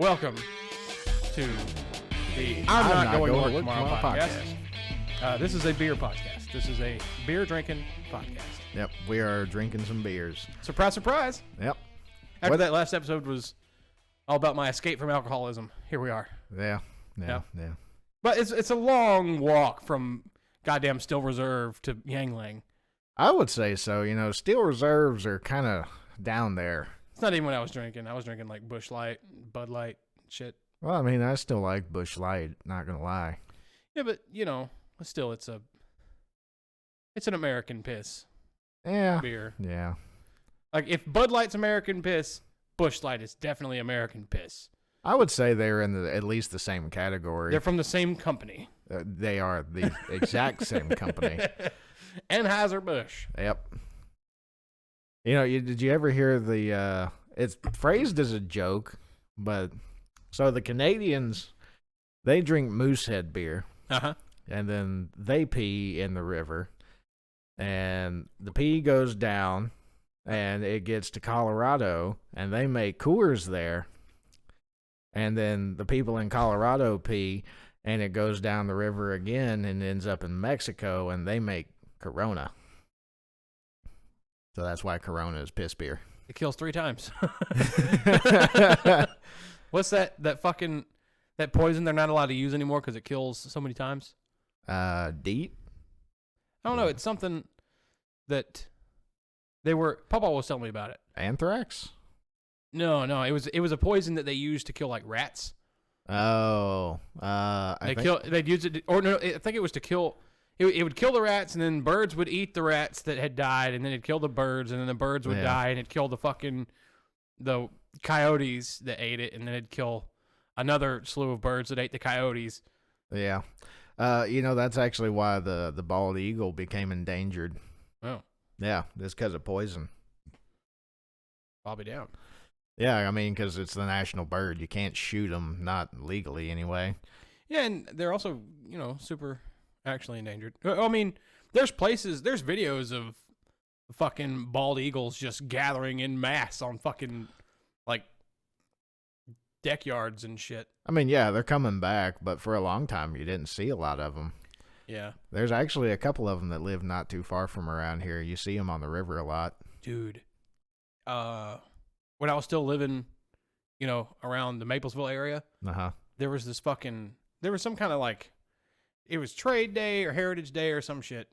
Welcome to the I'm Not Going to Work Tomorrow podcast. This is a beer podcast. This is a beer drinking podcast. Yep, we are drinking some beers. Surprise, surprise. Yep. After that last episode was all about my escape from alcoholism, here we are. Yeah. But it's a long walk from goddamn Still Reserve to Yangling. I would say so. You know, Steel Reserves are kind of down there. It's not even what I was drinking. I was drinking like Busch Light, Bud Light, shit. Well, I mean, I still like Busch Light, not going to lie. Yeah, but, you know, still it's an American piss beer. Yeah. Like, if Bud Light's American piss, Busch Light is definitely American piss. I would say they're in at least the same category. They're from the same company. They are the exact same company. Anheuser-Busch. Yep. You know, did you ever hear it's phrased as a joke, but so the Canadians, they drink Moosehead beer. Uh-huh. And then they pee in the river, and the pee goes down, and it gets to Colorado, and they make Coors there. And then the people in Colorado pee, and it goes down the river again and ends up in Mexico, and they make Corona. So that's why Corona is piss beer. It kills 3 times. What's that poison they're not allowed to use anymore because it kills so many times? DEET? I don't know. It's something that Papa was telling me about it. Anthrax? No. It was a poison that they used to kill like rats. Oh. They'd use it, I think it was to kill. It would kill the rats, and then birds would eat the rats that had died, and then it'd kill the birds, and then the birds would die, and it'd kill the coyotes that ate it, and then it'd kill another slew of birds that ate the coyotes. Yeah. You know, that's actually why the bald eagle became endangered. Oh. Yeah, it's because of poison. I'll be down. Yeah, I mean, because it's the national bird. You can't shoot them, not legally anyway. Yeah, and they're also, you know, super actually endangered. I mean, there's videos of fucking bald eagles just gathering in mass on fucking, like, deck yards and shit. I mean, yeah, they're coming back, but for a long time, you didn't see a lot of them. Yeah. There's actually a couple of them that live not too far from around here. You see them on the river a lot. Dude. When I was still living, you know, around the Maplesville area, there was some kind of like, it was Trade Day or Heritage Day or some shit.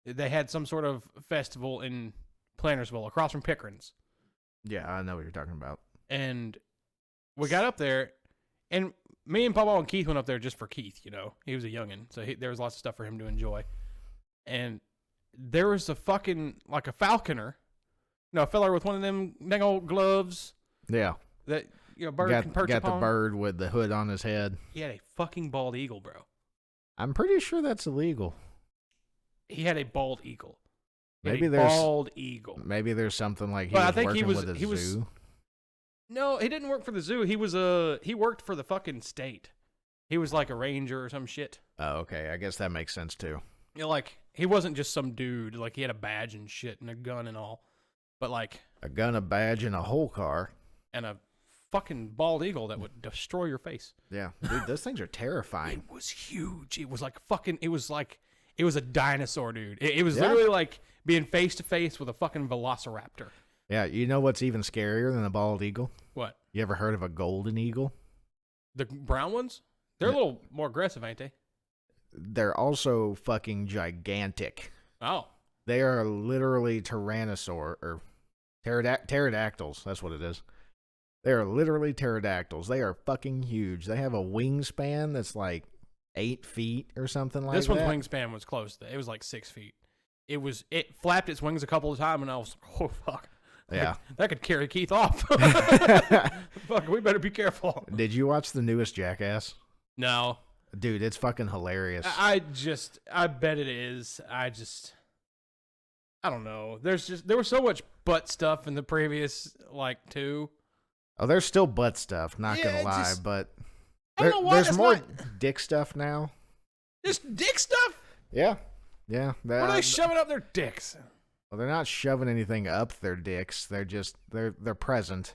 They had some sort of festival in Plantersville across from Pickering's. Yeah, I know what you're talking about. And we got up there, and me and Papa and Keith went up there just for Keith, you know. He was a youngin', so there was lots of stuff for him to enjoy. And there was a fucking, like a falconer, you know, a fella with one of them dang old gloves. Yeah. That, you know, bird can perch upon. Got the bird with the hood on his head. He had a fucking bald eagle, bro. I'm pretty sure that's illegal. He had a bald eagle. Maybe there's something like he was working with a zoo. No, he didn't work for the zoo. He worked for the fucking state. He was like a ranger or some shit. Oh, okay. I guess that makes sense too. You know, like, he wasn't just some dude. Like, he had a badge and shit and a gun and all. But like a gun, a badge, and a whole car. And a fucking bald eagle that would destroy your face. Yeah. Dude, those things are terrifying. It was huge. It was like a dinosaur, dude. It was literally like being face to face with a fucking velociraptor. Yeah, you know what's even scarier than a bald eagle? What? You ever heard of a golden eagle? The brown ones? They're a little more aggressive, ain't they? They're also fucking gigantic. Oh. They are literally pterodactyls. That's what it is. They are literally pterodactyls. They are fucking huge. They have a wingspan that's like 8 feet or something like that. This one's wingspan was close. It was like 6 feet. It flapped its wings a couple of times, and I was like, oh, fuck. Yeah. That could carry Keith off. Fuck, we better be careful. Did you watch the newest Jackass? No. Dude, it's fucking hilarious. I bet it is. I don't know. There was so much butt stuff in the previous, like, 2. Oh, there's still butt stuff, not gonna lie, but I don't know why there's more dick stuff now. There's dick stuff? Yeah. Yeah. What are they shoving up their dicks? Well, they're not shoving anything up their dicks. They're just they're present,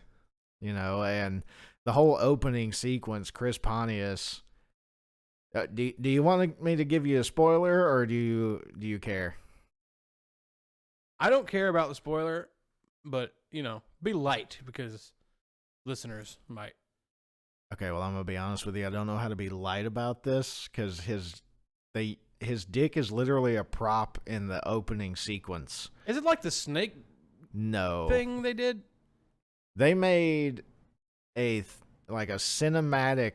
you know, and the whole opening sequence, Chris Pontius. Do you want me to give you a spoiler, or do you care? I don't care about the spoiler, but be light because listeners might. Okay, well, I'm gonna be honest with you. I don't know how to be light about this because his dick is literally a prop in the opening sequence. Is it like the snake? No. Thing they did. They made a cinematic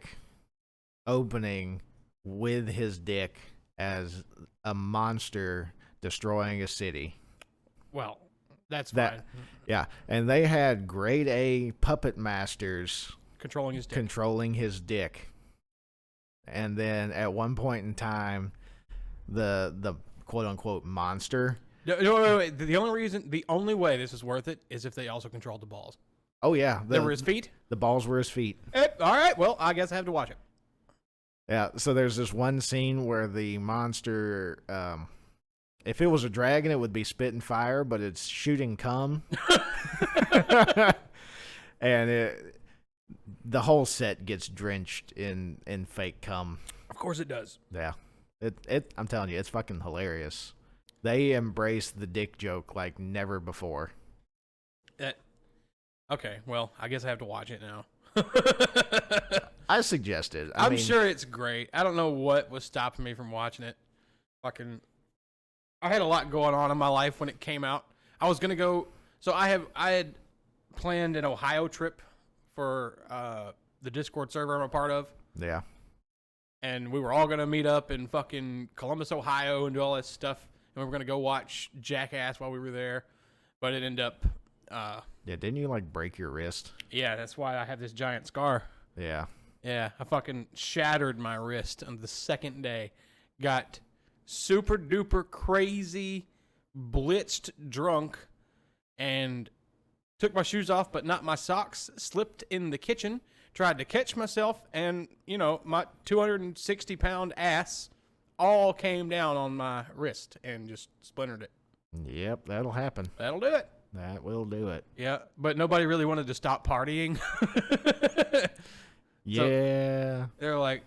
opening with his dick as a monster destroying a city. Well, that's fine. Yeah, and they had grade A puppet masters controlling his dick. And then at one point in time, the quote unquote monster. No, wait. The only way this is worth it is if they also controlled the balls. Oh yeah, they were his feet. The balls were his feet. All right, well, I guess I have to watch it. Yeah, so there's this one scene where the monster, if it was a dragon, it would be spitting fire, but it's shooting cum. And the whole set gets drenched in fake cum. Of course it does. Yeah. I'm telling you, it's fucking hilarious. They embrace the dick joke like never before. Okay, well, I guess I have to watch it now. I suggest it. I'm sure it's great. I don't know what was stopping me from watching it. I had a lot going on in my life when it came out. I was gonna go. So I had planned an Ohio trip for the Discord server I'm a part of. Yeah. And we were all gonna meet up in fucking Columbus, Ohio, and do all this stuff. And we were gonna go watch Jackass while we were there, but it ended up. Yeah, didn't you break your wrist? Yeah, that's why I have this giant scar. Yeah. Yeah, I fucking shattered my wrist on the second day. Got super duper crazy, blitzed drunk, and took my shoes off, but not my socks. Slipped in the kitchen, tried to catch myself, and, my 260-pound ass all came down on my wrist and just splintered it. Yep, that'll happen. That'll do it. That will do it. Yeah, but nobody really wanted to stop partying. Yeah. So they're like,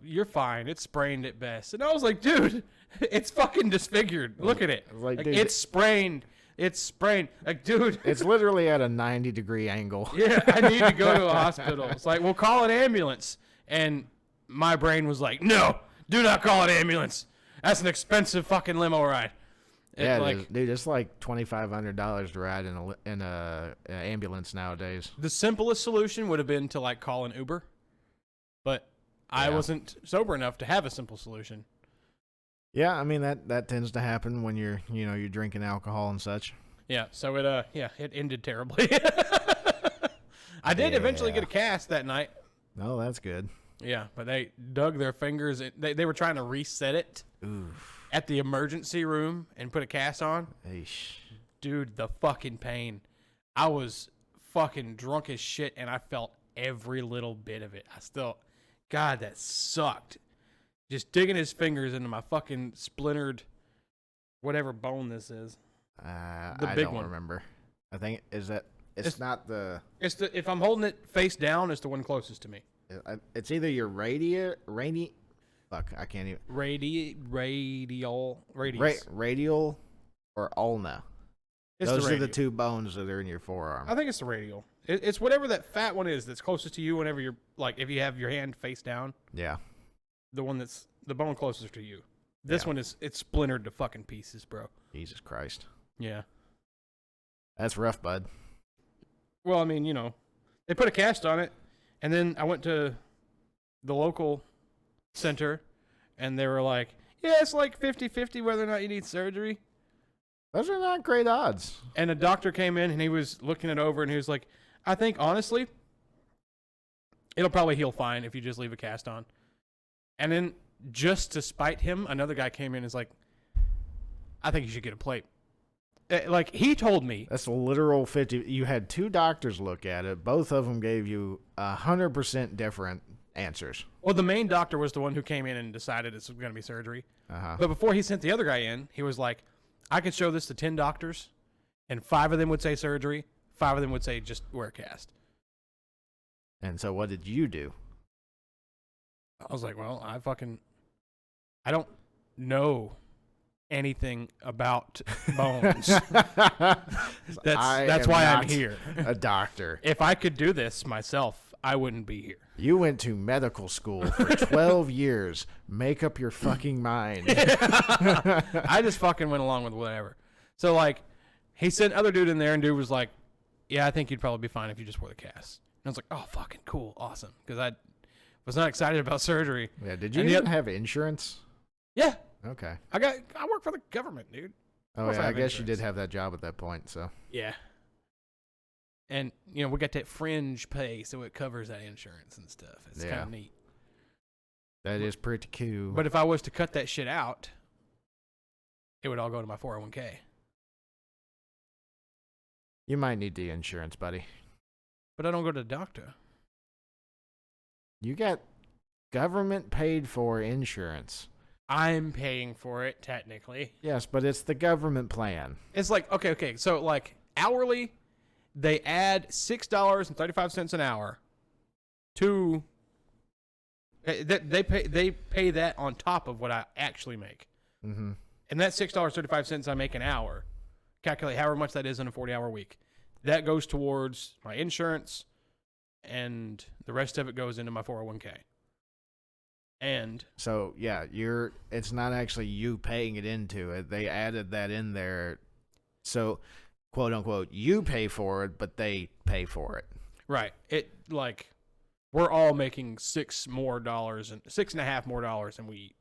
you're fine. It's sprained at best. And I was like, dude, it's fucking disfigured. Look at it. Dude, it's sprained. It's sprained. Like, dude. It's literally at a 90-degree angle. Yeah, I need to go to a hospital. It's like, we'll call an ambulance. And my brain was like, no, do not call an ambulance. That's an expensive fucking limo ride. Yeah, dude, it's like $2,500 to ride in a ambulance nowadays. The simplest solution would have been to call an Uber, but I wasn't sober enough to have a simple solution. Yeah, I mean that tends to happen when you're drinking alcohol and such. Yeah, so it ended terribly. I did eventually get a cast that night. Oh, that's good. Yeah, but they dug their fingers. They were trying to reset it. Oof. At the emergency room and put a cast on. Eesh. Dude, the fucking pain. I was fucking drunk as shit, and I felt every little bit of it. God, that sucked. Just digging his fingers into my fucking splintered whatever bone this is. I don't remember. I think it's not the. It's the if I'm holding it face down, it's the one closest to me. It's either your Fuck, I can't even. Radial or ulna. Those are the two bones that are in your forearm. I think it's the radial. It's whatever that fat one is that's closest to you whenever you're, if you have your hand face down. Yeah. The one that's the bone closest to you. This one it's splintered to fucking pieces, bro. Jesus Christ. Yeah. That's rough, bud. Well, I mean, they put a cast on it, and then I went to the local center, and they were like, yeah, it's like 50-50 whether or not you need surgery. Those are not great odds. And a doctor came in, and he was looking it over, and he was like, I think, honestly, it'll probably heal fine if you just leave a cast on. And then, just to spite him, another guy came in and was like, I think you should get a plate. He told me. That's a literal 50. You had two doctors look at it. Both of them gave you 100% different answers. Well, the main doctor was the one who came in and decided it's going to be surgery. Uh-huh. But before he sent the other guy in, he was like, I could show this to 10 doctors, and 5 of them would say surgery, 5 of them would say just wear a cast. And so what did you do? I was like, well, I don't know anything about bones. That's why I'm here. A doctor. If I could do this myself, I wouldn't be here. You went to medical school for 12 years. Make up your fucking mind. I just fucking went along with whatever. So, like, he sent other dude in there, and dude was like, yeah, I think you'd probably be fine if you just wore the cast. And I was like, oh, fucking cool, awesome. Because I was not excited about surgery. Yeah, did you even have insurance? Yeah. Okay. I work for the government, dude. Oh, yeah, I guess you did have that job at that point, so. Yeah. And, you know, we got that fringe pay, so it covers that insurance and stuff. It's kind of neat. That is pretty cool. But if I was to cut that shit out, it would all go to my 401k. You might need the insurance, buddy. But I don't go to the doctor. You got government paid for insurance. I'm paying for it, technically. Yes, but it's the government plan. It's like, okay. So, like, hourly, they add $6.35 an hour to... They pay that on top of what I actually make. Mm-hmm. And that $6.35 I make an hour, calculate however much that is in a 40-hour week, that goes towards my insurance, and the rest of it goes into my 401k. And so, yeah, it's not actually you paying it into it. They added that in there. So, quote unquote, you pay for it, but they pay for it. Right. It, like, we're all making $6.5 more than we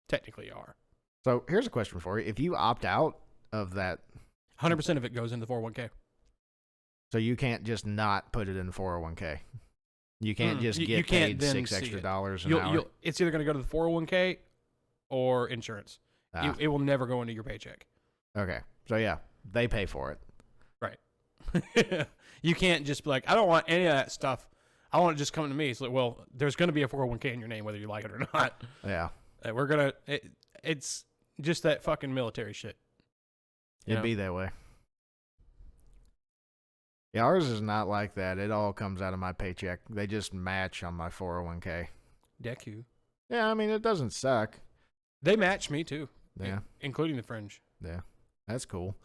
technically are. So here's a question for you. If you opt out of that, 100% of it goes into the 401k. So you can't just not put it in the 401k. You can't just get paid $6 extra an hour. It's either going to go to the 401k or insurance. It will never go into your paycheck. Okay. So yeah, they pay for it. Right. You can't just be like, I don't want any of that stuff. I want it to just come to me. It's like, well, there's going to be a 401k in your name, whether you like it or not. Yeah. It's just that fucking military shit. It'd be that way. Yeah, ours is not like that. It all comes out of my paycheck. They just match on my 401k. Deck you. Yeah, I mean, it doesn't suck. They match me too. Yeah. Including the fringe. Yeah. That's cool.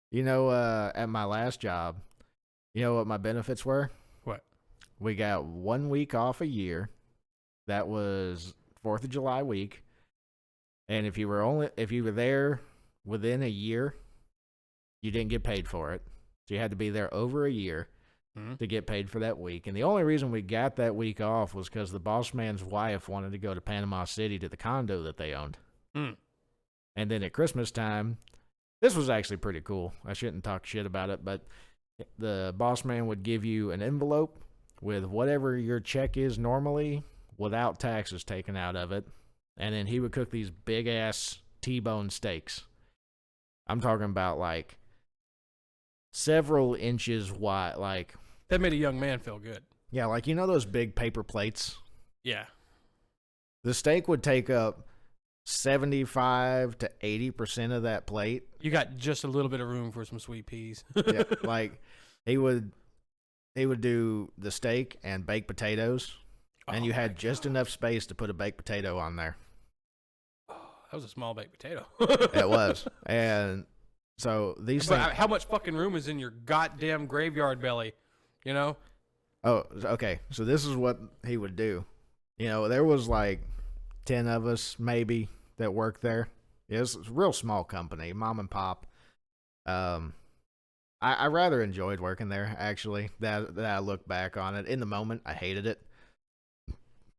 You know, at my last job, you know what my benefits were? What? We got 1 week off a year. That was 4th of July week. And if you were there within a year, you didn't get paid for it. So you had to be there over a year to get paid for that week. And the only reason we got that week off was because the boss man's wife wanted to go to Panama City to the condo that they owned. Mm. And then at Christmas time, this was actually pretty cool. I shouldn't talk shit about it, but the boss man would give you an envelope with whatever your check is normally without taxes taken out of it. And then he would cook these big-ass T-bone steaks. I'm talking about, like, several inches wide, like... That made a young man feel good. Yeah, like, you know those big paper plates? Yeah. The steak would take up 75 to 80% of that plate. You got just a little bit of room for some sweet peas. Yeah, like, he would do the steak and baked potatoes, and you had just enough space to put a baked potato on there. That was a small baked potato. It was. And so these things... How much fucking room is in your goddamn graveyard belly, you know? Oh, okay. So this is what he would do. You know, there was like 10 of us maybe that worked there. It was a real small company, mom and pop. I rather enjoyed working there, actually, that I look back on it. In the moment, I hated it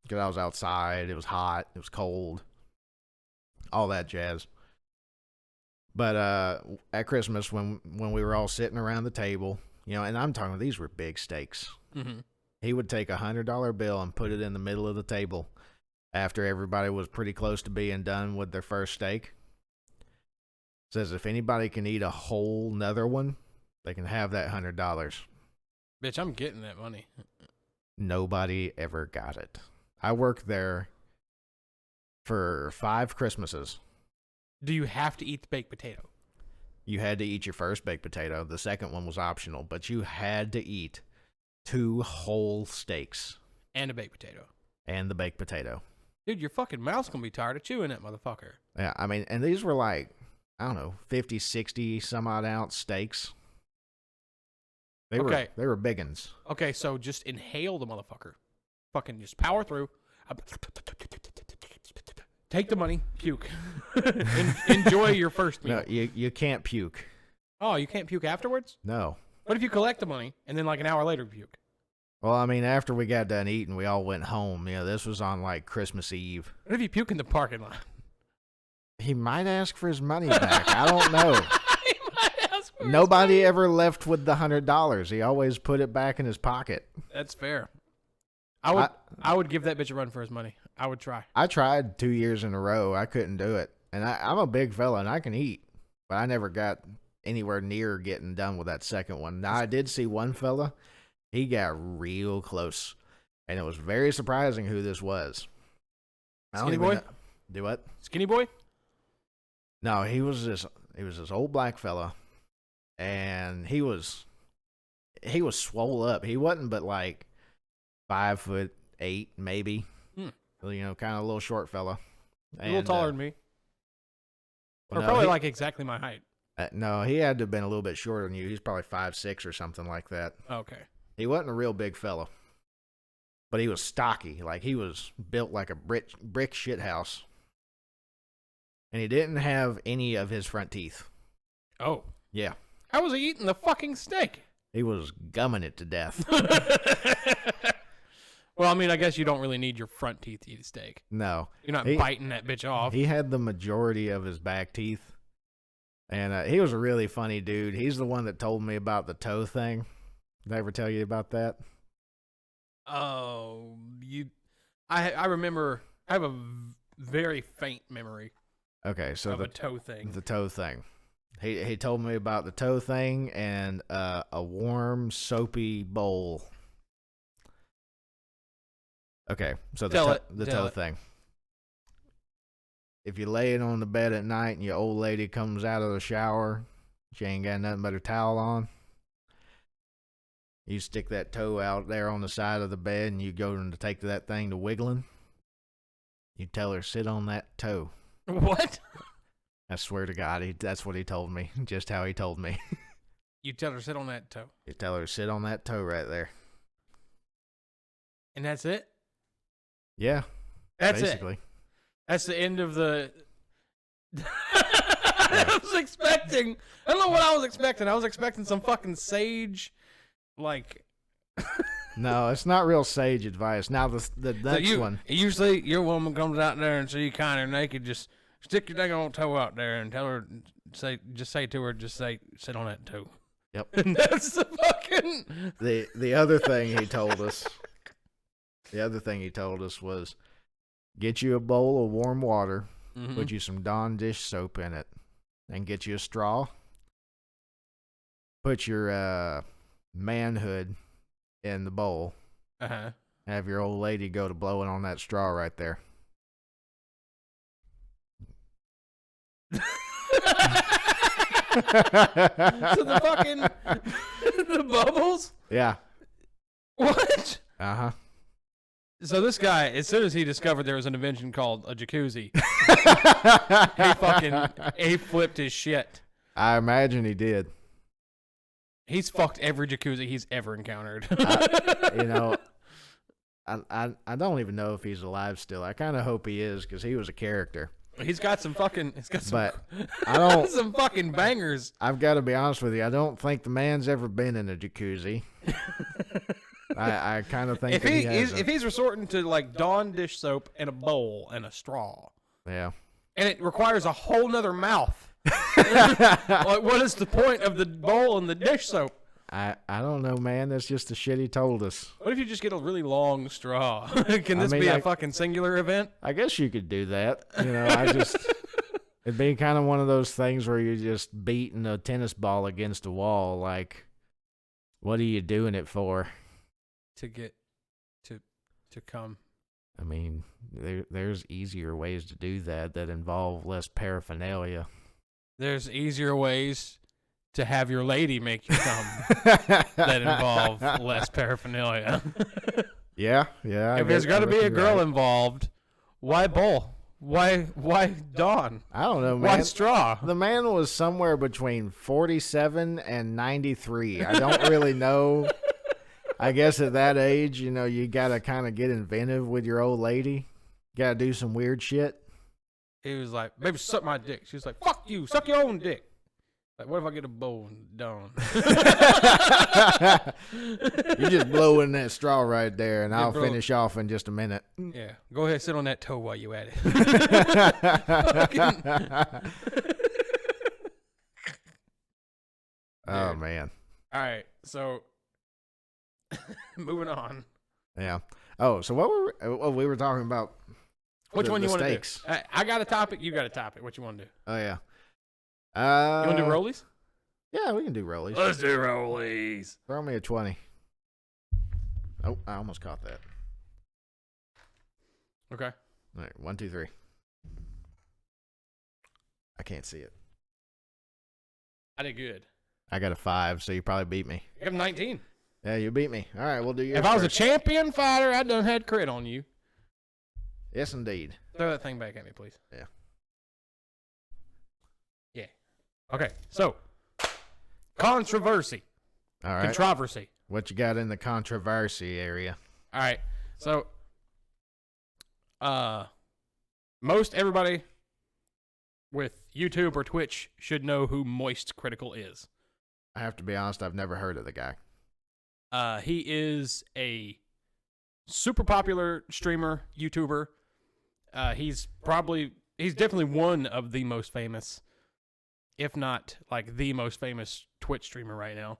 because I was outside. It was hot. It was cold. All that jazz. But at Christmas, when we were all sitting around the table, you know, and I'm talking, these were big steaks. Mm-hmm. He would take $100 bill and put it in the middle of the table after everybody was pretty close to being done with their first steak. Says if anybody can eat a whole nother one, they can have that $100. Bitch, I'm getting that money. Nobody ever got it. I worked there for 5 Christmases. Do you have to eat the baked potato? You had to eat your first baked potato. The second one was optional, but you had to eat 2 whole steaks. And a baked potato. And the baked potato. Dude, your fucking mouth's going to be tired of chewing that motherfucker. Yeah, I mean, and these were like, I don't know, 50, 60 some odd ounce steaks. They were big uns. Okay, so just inhale the motherfucker. Fucking just power through. Take the money, puke. Enjoy your first meal. No, you can't puke. Oh, you can't puke afterwards? No. What if you collect the money and then like an hour later puke? Well, I mean, after we got done eating, we all went home. This was on like Christmas Eve. What if you puke in the parking lot? He might ask for his money back. I don't know. Nobody ever left with the $100. He always put it back in his pocket. That's fair. I would give that bitch a run for his money. I would try. I tried 2 years in a row. I couldn't do it. And I'm a big fella, and I can eat. But I never got anywhere near getting done with that second one. Now, I did see one fella. He got real close. And it was very surprising who this was. Skinny boy? Do what? Skinny boy? No, he was this old black fella. And he was swole up. He wasn't but like 5'8", maybe. Kind of a little short fella. A little taller than me. Or no, probably like exactly my height. No, he had to have been a little bit shorter than you. He's probably 5'6" or something like that. Okay. He wasn't a real big fella. But he was stocky. Like he was built like a brick shit house. And he didn't have any of his front teeth. Oh. Yeah. How was he eating the fucking steak? He was gumming it to death. Well, I mean, I guess you don't really need your front teeth to eat a steak. No. You're not biting that bitch off. He had the majority of his back teeth. And he was a really funny dude. He's the one that told me about the toe thing. Did I ever tell you about that? Oh, I remember. I have a very faint memory. Okay, so of a toe thing. The toe thing. He told me about the toe thing and a warm, soapy bowl. Okay, so the toe thing. If you lay it on the bed at night and your old lady comes out of the shower, she ain't got nothing but her towel on, you stick that toe out there on the side of the bed and you go to take that thing to wiggling, you tell her, sit on that toe. What? I swear to God, that's what he told me. Just how he told me. You tell her, sit on that toe. You tell her, sit on that toe right there. And that's it? Yeah. That's basically. It. That's the end of the... I was expecting... I don't know what I was expecting. I was expecting some fucking sage, like... No, it's not real sage advice. Now, the next one. Usually, your woman comes out there and see you kind of naked, just stick your dang old toe out there and tell her, sit on that toe. Yep. And that's the fucking... The other thing he told us... The other thing he told us was, get you a bowl of warm water, put you some Dawn dish soap in it, and get you a straw. Put your manhood in the bowl. Uh-huh. Have your old lady go to blowing on that straw right there. So the fucking... the bubbles? Yeah. What? Uh-huh. So this guy, as soon as he discovered there was an invention called a jacuzzi, he flipped his shit. I imagine he did. He's fucked every jacuzzi he's ever encountered. I don't even know if he's alive still. I kind of hope he is because he was a character. He's got some fucking bangers. I've got to be honest with you. I don't think the man's ever been in a jacuzzi. I kind of think if he's resorting to like Dawn dish soap and a bowl and a straw. Yeah. And it requires a whole nother mouth. Like, what is the point of the bowl and the dish soap? I don't know, man. That's just the shit he told us. What if you just get a really long straw? Can this be a fucking singular event? I guess you could do that. It'd be kind of one of those things where you're just beating a tennis ball against a wall. Like, what are you doing it for? To get to come. I mean, there's easier ways to do that involve less paraphernalia. There's easier ways to have your lady make you come that involve less paraphernalia. Yeah. If there's got to be a girl involved, why bowl? Why Dawn? I don't know, man. Why straw? The man was somewhere between 47 and 93. I don't really know. I guess at that age, you got to kind of get inventive with your old lady. Got to do some weird shit. He was like, baby, suck my dick. She was like, fuck you. Suck your own dick. Like, what if I get a bowl and Dawn? You just blow in that straw right there, and I'll finish off in just a minute. Yeah. Go ahead, sit on that toe while you at it. Oh, man. All right. So, moving on. Yeah. Oh, so what we were talking about? Which one you want to do? Steaks. I got a topic. You got a topic. What you want to do? Oh, yeah. You want to do rollies? Yeah, we can do rollies. Let's do rollies. Throw me a 20. Oh, I almost caught that. Okay. All right, 1, 2, 3. I can't see it. I did good. I got a 5, so you probably beat me. I got 19. Yeah, you beat me. All right, we'll do yours. If I was a champion fighter, I done had crit on you. Yes, indeed. Throw that thing back at me, please. Yeah. Yeah. Okay, so controversy. All right. Controversy. What you got in the controversy area? All right. So, most everybody with YouTube or Twitch should know who Moist Critical is. I have to be honest, I've never heard of the guy. He is a super popular streamer, YouTuber. He's definitely one of the most famous, if not like the most famous Twitch streamer right now.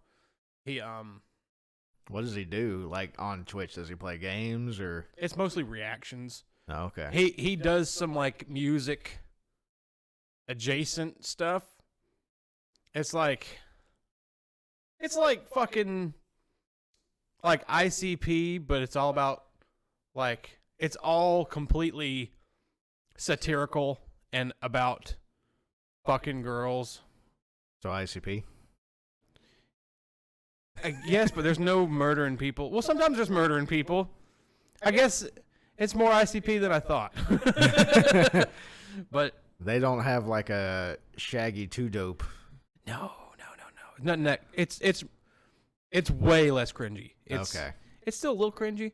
He What does he do? Like on Twitch, does he play games or? It's mostly reactions. Oh, okay. He does some like music adjacent stuff. It's like fucking like ICP, but it's all about like it's all completely satirical and about fucking girls. So ICP? I guess, but there's no murdering people. Well, sometimes there's murdering people. I guess it's more ICP than I thought. But they don't have like a Shaggy 2 Dope. No. Nothing that it's way less cringy. Okay. It's still a little cringy,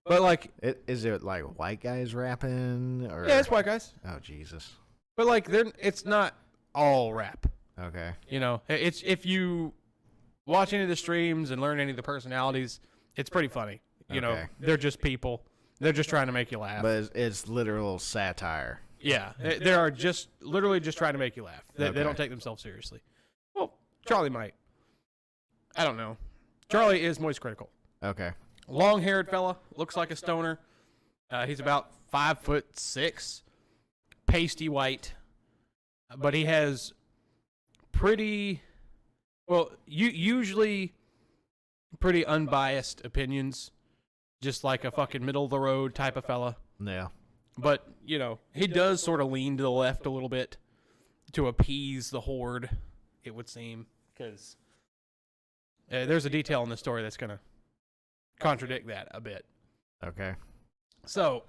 but like Is it like white guys rapping or? Yeah, it's white guys. Oh Jesus. But like it's not all rap. Okay. It's if you watch any of the streams and learn any of the personalities, it's pretty funny. Okay. They're just people. They're just trying to make you laugh. But it's literal satire. Yeah, they are just literally just trying to make you laugh. They don't take themselves seriously. Well, Charlie might. I don't know. Charlie is Moist Critical. Okay. Long-haired fella, looks like a stoner. He's about 5'6", pasty white, but he has usually pretty unbiased opinions, just like a fucking middle of the road type of fella. Yeah. But he does sort of lean to the left a little bit to appease the horde, it would seem, because there's a detail in the story that's gonna contradict that a bit. Okay. So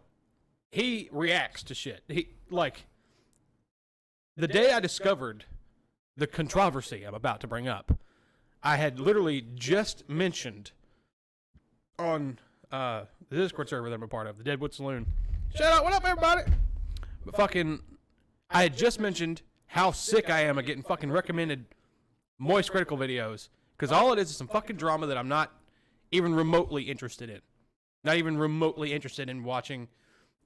he reacts to shit. He the day I discovered the controversy I'm about to bring up, I had literally just mentioned on the Discord server that I'm a part of, the Deadwood Saloon. Shout out, what up, everybody? But I had just mentioned how sick I am of getting fucking recommended Moist Critical videos, because all it is some fucking drama that I'm not even remotely interested in. Not even remotely interested in watching.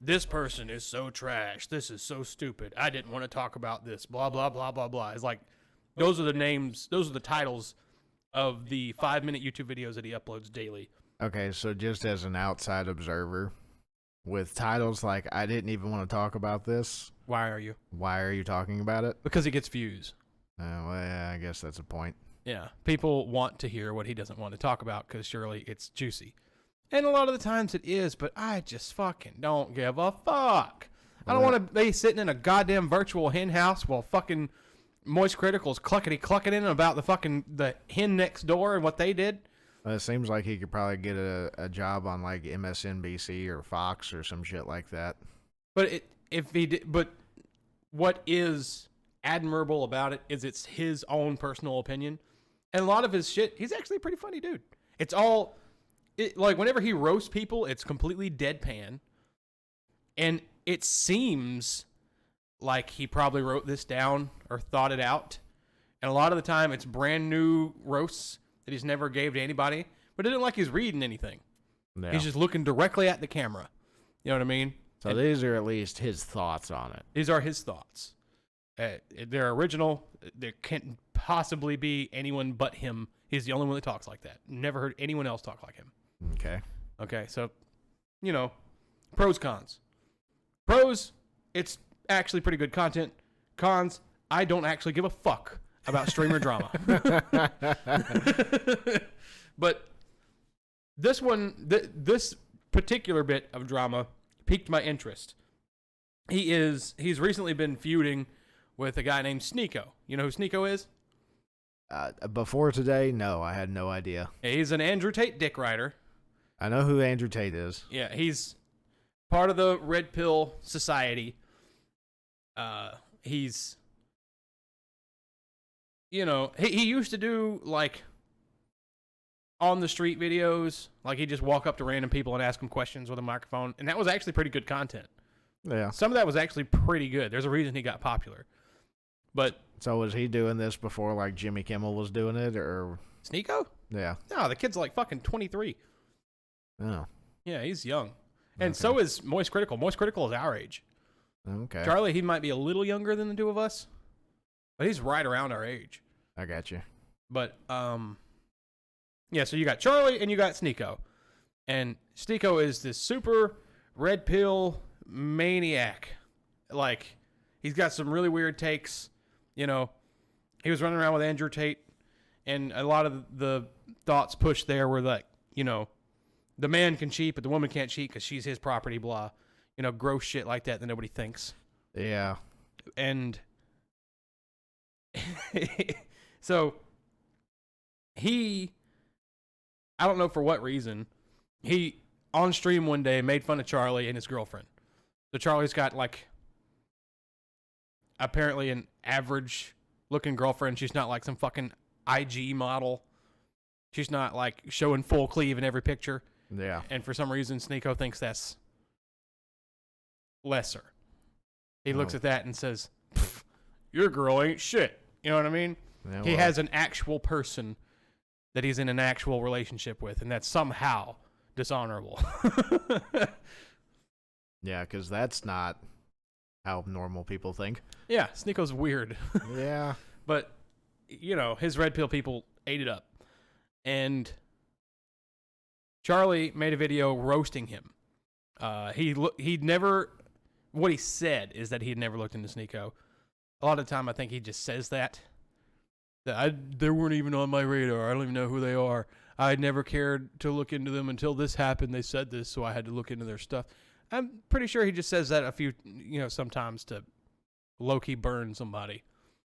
This person is so trash. This is so stupid. I didn't want to talk about this. Blah, blah, blah, blah, blah. It's like, those are the names, those are the titles of the 5-minute YouTube videos that he uploads daily. Okay, so just as an outside observer, with titles like, I didn't even want to talk about this. Why are you? Why are you talking about it? Because he gets views. Well, yeah, I guess that's a point. Yeah. People want to hear what he doesn't want to talk about because surely it's juicy. And a lot of the times it is, but I just fucking don't give a fuck. I don't want to be sitting in a goddamn virtual hen house while fucking Moist Critical's clucking in about the hen next door and what they did. It seems like he could probably get a job on like MSNBC or Fox or some shit like that. But but what is admirable about it is it's his own personal opinion, and a lot of his shit, he's actually a pretty funny dude. It's all like whenever he roasts people, it's completely deadpan, and it seems like he probably wrote this down or thought it out. And a lot of the time, it's brand new roasts that he's never gave to anybody, but it isn't like he's reading anything. Yeah. He's just looking directly at the camera. You know what I mean? So these are at least his thoughts on it. These are his thoughts. They're original. There can't possibly be anyone but him. He's the only one that talks like that. Never heard anyone else talk like him. Okay, so, pros, cons. Pros, it's actually pretty good content. Cons, I don't actually give a fuck about streamer drama. But this one, this particular bit of drama piqued my interest. He's recently been feuding with a guy named Sneeko. You know who Sneeko is? Before today, no, I had no idea. He's an Andrew Tate dick rider. I know who Andrew Tate is. Yeah, he's part of the Red Pill Society. He's, he used to do like on the street videos. Like he'd just walk up to random people and ask them questions with a microphone. And that was actually pretty good content. Yeah. Some of that was actually pretty good. There's a reason he got popular. But so was he doing this before like Jimmy Kimmel was doing it, or Sneeko? Yeah. No, the kid's like fucking 23. Oh. Yeah, he's young. And so is Moist Critical. Moist Critical is our age. Okay. Charlie, he might be a little younger than the two of us, but he's right around our age. I got you. But yeah, so you got Charlie and you got Sneeko. And Sneeko is this super red pill maniac. Like, he's got some really weird takes. He was running around with Andrew Tate, and a lot of the thoughts pushed there were like, the man can cheat, but the woman can't cheat because she's his property, blah. Gross shit like that nobody thinks. Yeah. And so I don't know for what reason, he on stream one day made fun of Charlie and his girlfriend. So Charlie's got like apparently an average looking girlfriend. She's not like some fucking IG model. She's not like showing full cleave in every picture. Yeah. And for some reason, Sneeko thinks that's lesser. He looks at that and says, your girl ain't shit. You know what I mean? Yeah, he has an actual person that he's in an actual relationship with, and that's somehow dishonorable. Yeah, because that's not how normal people think. Yeah, Sneeko's weird. Yeah. But, his red pill people ate it up. And Charlie made a video roasting him. He'd never... What he said is that he'd never looked into Sneeko. A lot of the time, I think he just says that. They weren't even on my radar. I don't even know who they are. I never cared to look into them until this happened. They said this, so I had to look into their stuff. I'm pretty sure he just says that a few, sometimes to low-key burn somebody.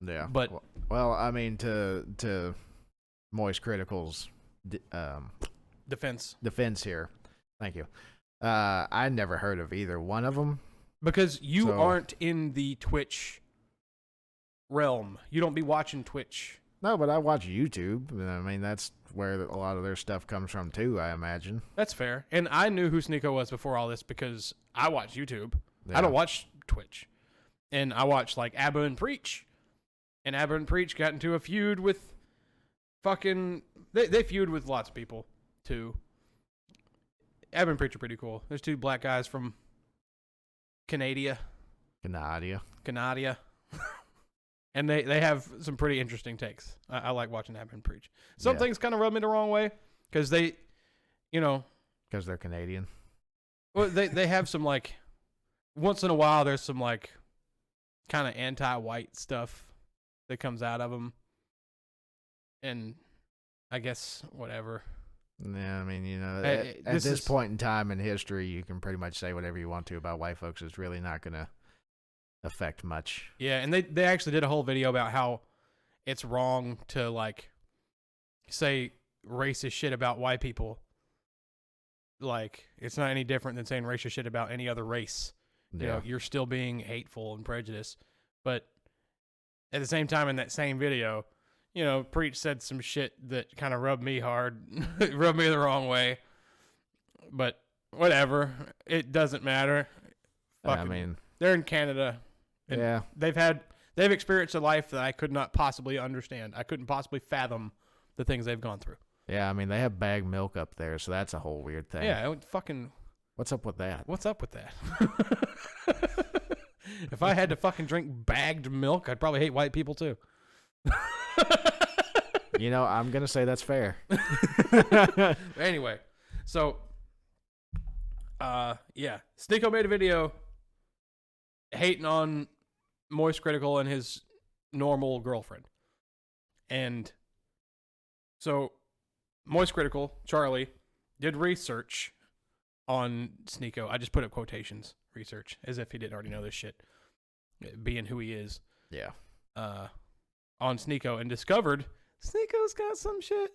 Yeah. But well, I mean, to Moist Critical's defense here. Thank you. I never heard of either one of them. Because you aren't in the Twitch realm. You don't be watching Twitch. No, but I watch YouTube. I mean, that's where a lot of their stuff comes from, too, I imagine. That's fair. And I knew who Sneeko was before all this because I watch YouTube. Yeah. I don't watch Twitch. And I watch, like, Abba and Preach. And Abba and Preach got into a feud with fucking... They feud with lots of people, too. Abba and Preach are pretty cool. There's two black guys from Canada. And they have some pretty interesting takes. I like watching Abba and Preach. Some things kind of rub me the wrong way because they, because they're Canadian. Well, they have some like, once in a while there's some like kind of anti-white stuff that comes out of them. And I guess whatever. Yeah, I mean, at this point in time in history, you can pretty much say whatever you want to about white folks. It's really not going to affect much. Yeah, and they actually did a whole video about how it's wrong to like say racist shit about white people. Like, it's not any different than saying racist shit about any other race. You know, you're still being hateful and prejudiced. But at the same time, in that same video, you know, Preach said some shit that kind of rubbed me hard, rubbed me the wrong way. But whatever, it doesn't matter. I mean, they're in Canada. And they've experienced a life that I could not possibly understand. I couldn't possibly fathom the things they've gone through. Yeah, I mean, they have bagged milk up there, so that's a whole weird thing. Yeah, fucking... What's up with that? What's up with that? If I had to fucking drink bagged milk, I'd probably hate white people too. You know, I'm going to say that's fair. Anyway, so, yeah. Sneeko made a video hating on Moist Critical and his normal girlfriend. And so, Moist Critical, Charlie, did research on Sneeko. I just put up quotations, research, as if he didn't already know this shit, being who he is. Yeah. On Sneeko, and discovered Sneeko's got some shit.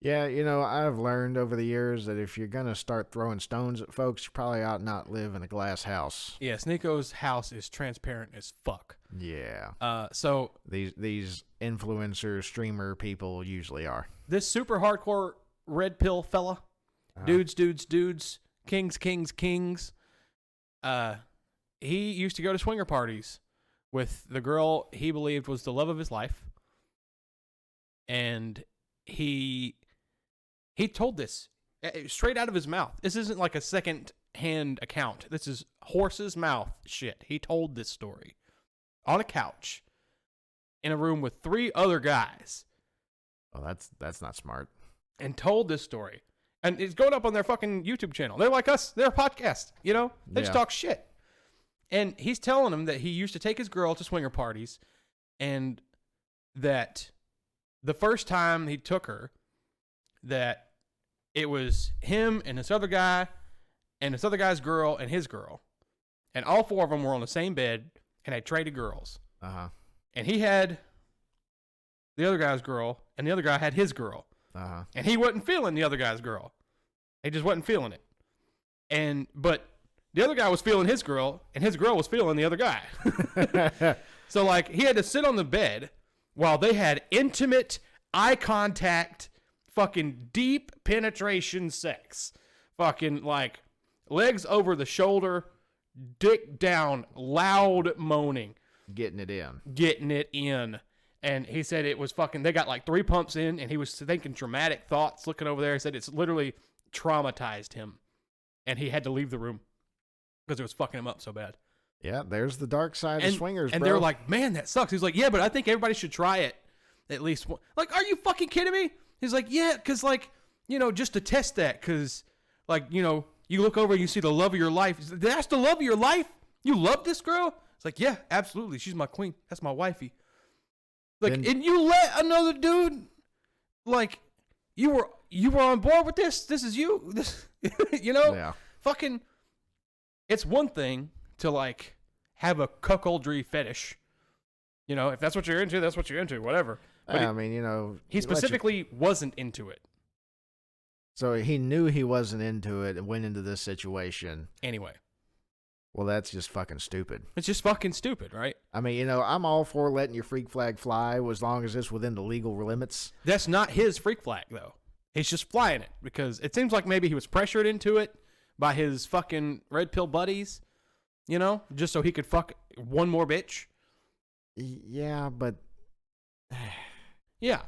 Yeah, you know, I've learned over the years that if you're going to start throwing stones at folks, you probably ought not live in a glass house. Yeah, Sneeko's house is transparent as fuck. Yeah. So these influencer, streamer people usually are. This super hardcore red pill fella, dudes, kings, he used to go to swinger parties with the girl he believed was the love of his life. And he told this straight out of his mouth. This isn't like a second-hand account. This is horse's mouth shit. He told this story on a couch in a room with 3 other guys. Oh, that's not smart. And told this story. And it's going up on their fucking YouTube channel. They're like us. They're a podcast, you know? They just talk shit. And he's telling them that he used to take his girl to swinger parties, and that the first time he took her, that it was him and this other guy and this other guy's girl and his girl. And all 4 of them were on the same bed, and they traded girls. Uh-huh. And he had the other guy's girl, and the other guy had his girl. Uh-huh. And he wasn't feeling the other guy's girl. He just wasn't feeling it. But the other guy was feeling his girl, and his girl was feeling the other guy. So, like, he had to sit on the bed while they had intimate, eye contact, fucking deep penetration sex. Fucking, like, legs over the shoulder, dick down, loud moaning. Getting it in. And he said it was fucking, they got like 3 pumps in, and he was thinking dramatic thoughts looking over there. He said it's literally traumatized him, and he had to leave the room because it was fucking him up so bad. Yeah, there's the dark side of swingers, and bro. they were like, man, that sucks. He's like, yeah, but I think everybody should try it at least one. Like, are you fucking kidding me? He's like, yeah, because, like, you know, just to test that, because, like, you know, you look over and you see the love of your life. That's the love of your life? You love this girl? It's like, yeah, absolutely. She's my queen. That's my wifey. Like, and you let another dude, like, you were on board with this? This is you? This, you know? Yeah. Fucking, it's one thing to, like, have a cuckoldry fetish. You know, if that's what you're into, that's what you're into, whatever. But I mean, you know. He specifically wasn't into it. So he knew he wasn't into it and went into this situation. Anyway. Well, that's just fucking stupid. It's just fucking stupid, right? I mean, you know, I'm all for letting your freak flag fly as long as it's within the legal limits. That's not his freak flag, though. He's just flying it because it seems like maybe he was pressured into it by his fucking red pill buddies, you know, just so he could fuck one more bitch. Yeah, but yeah.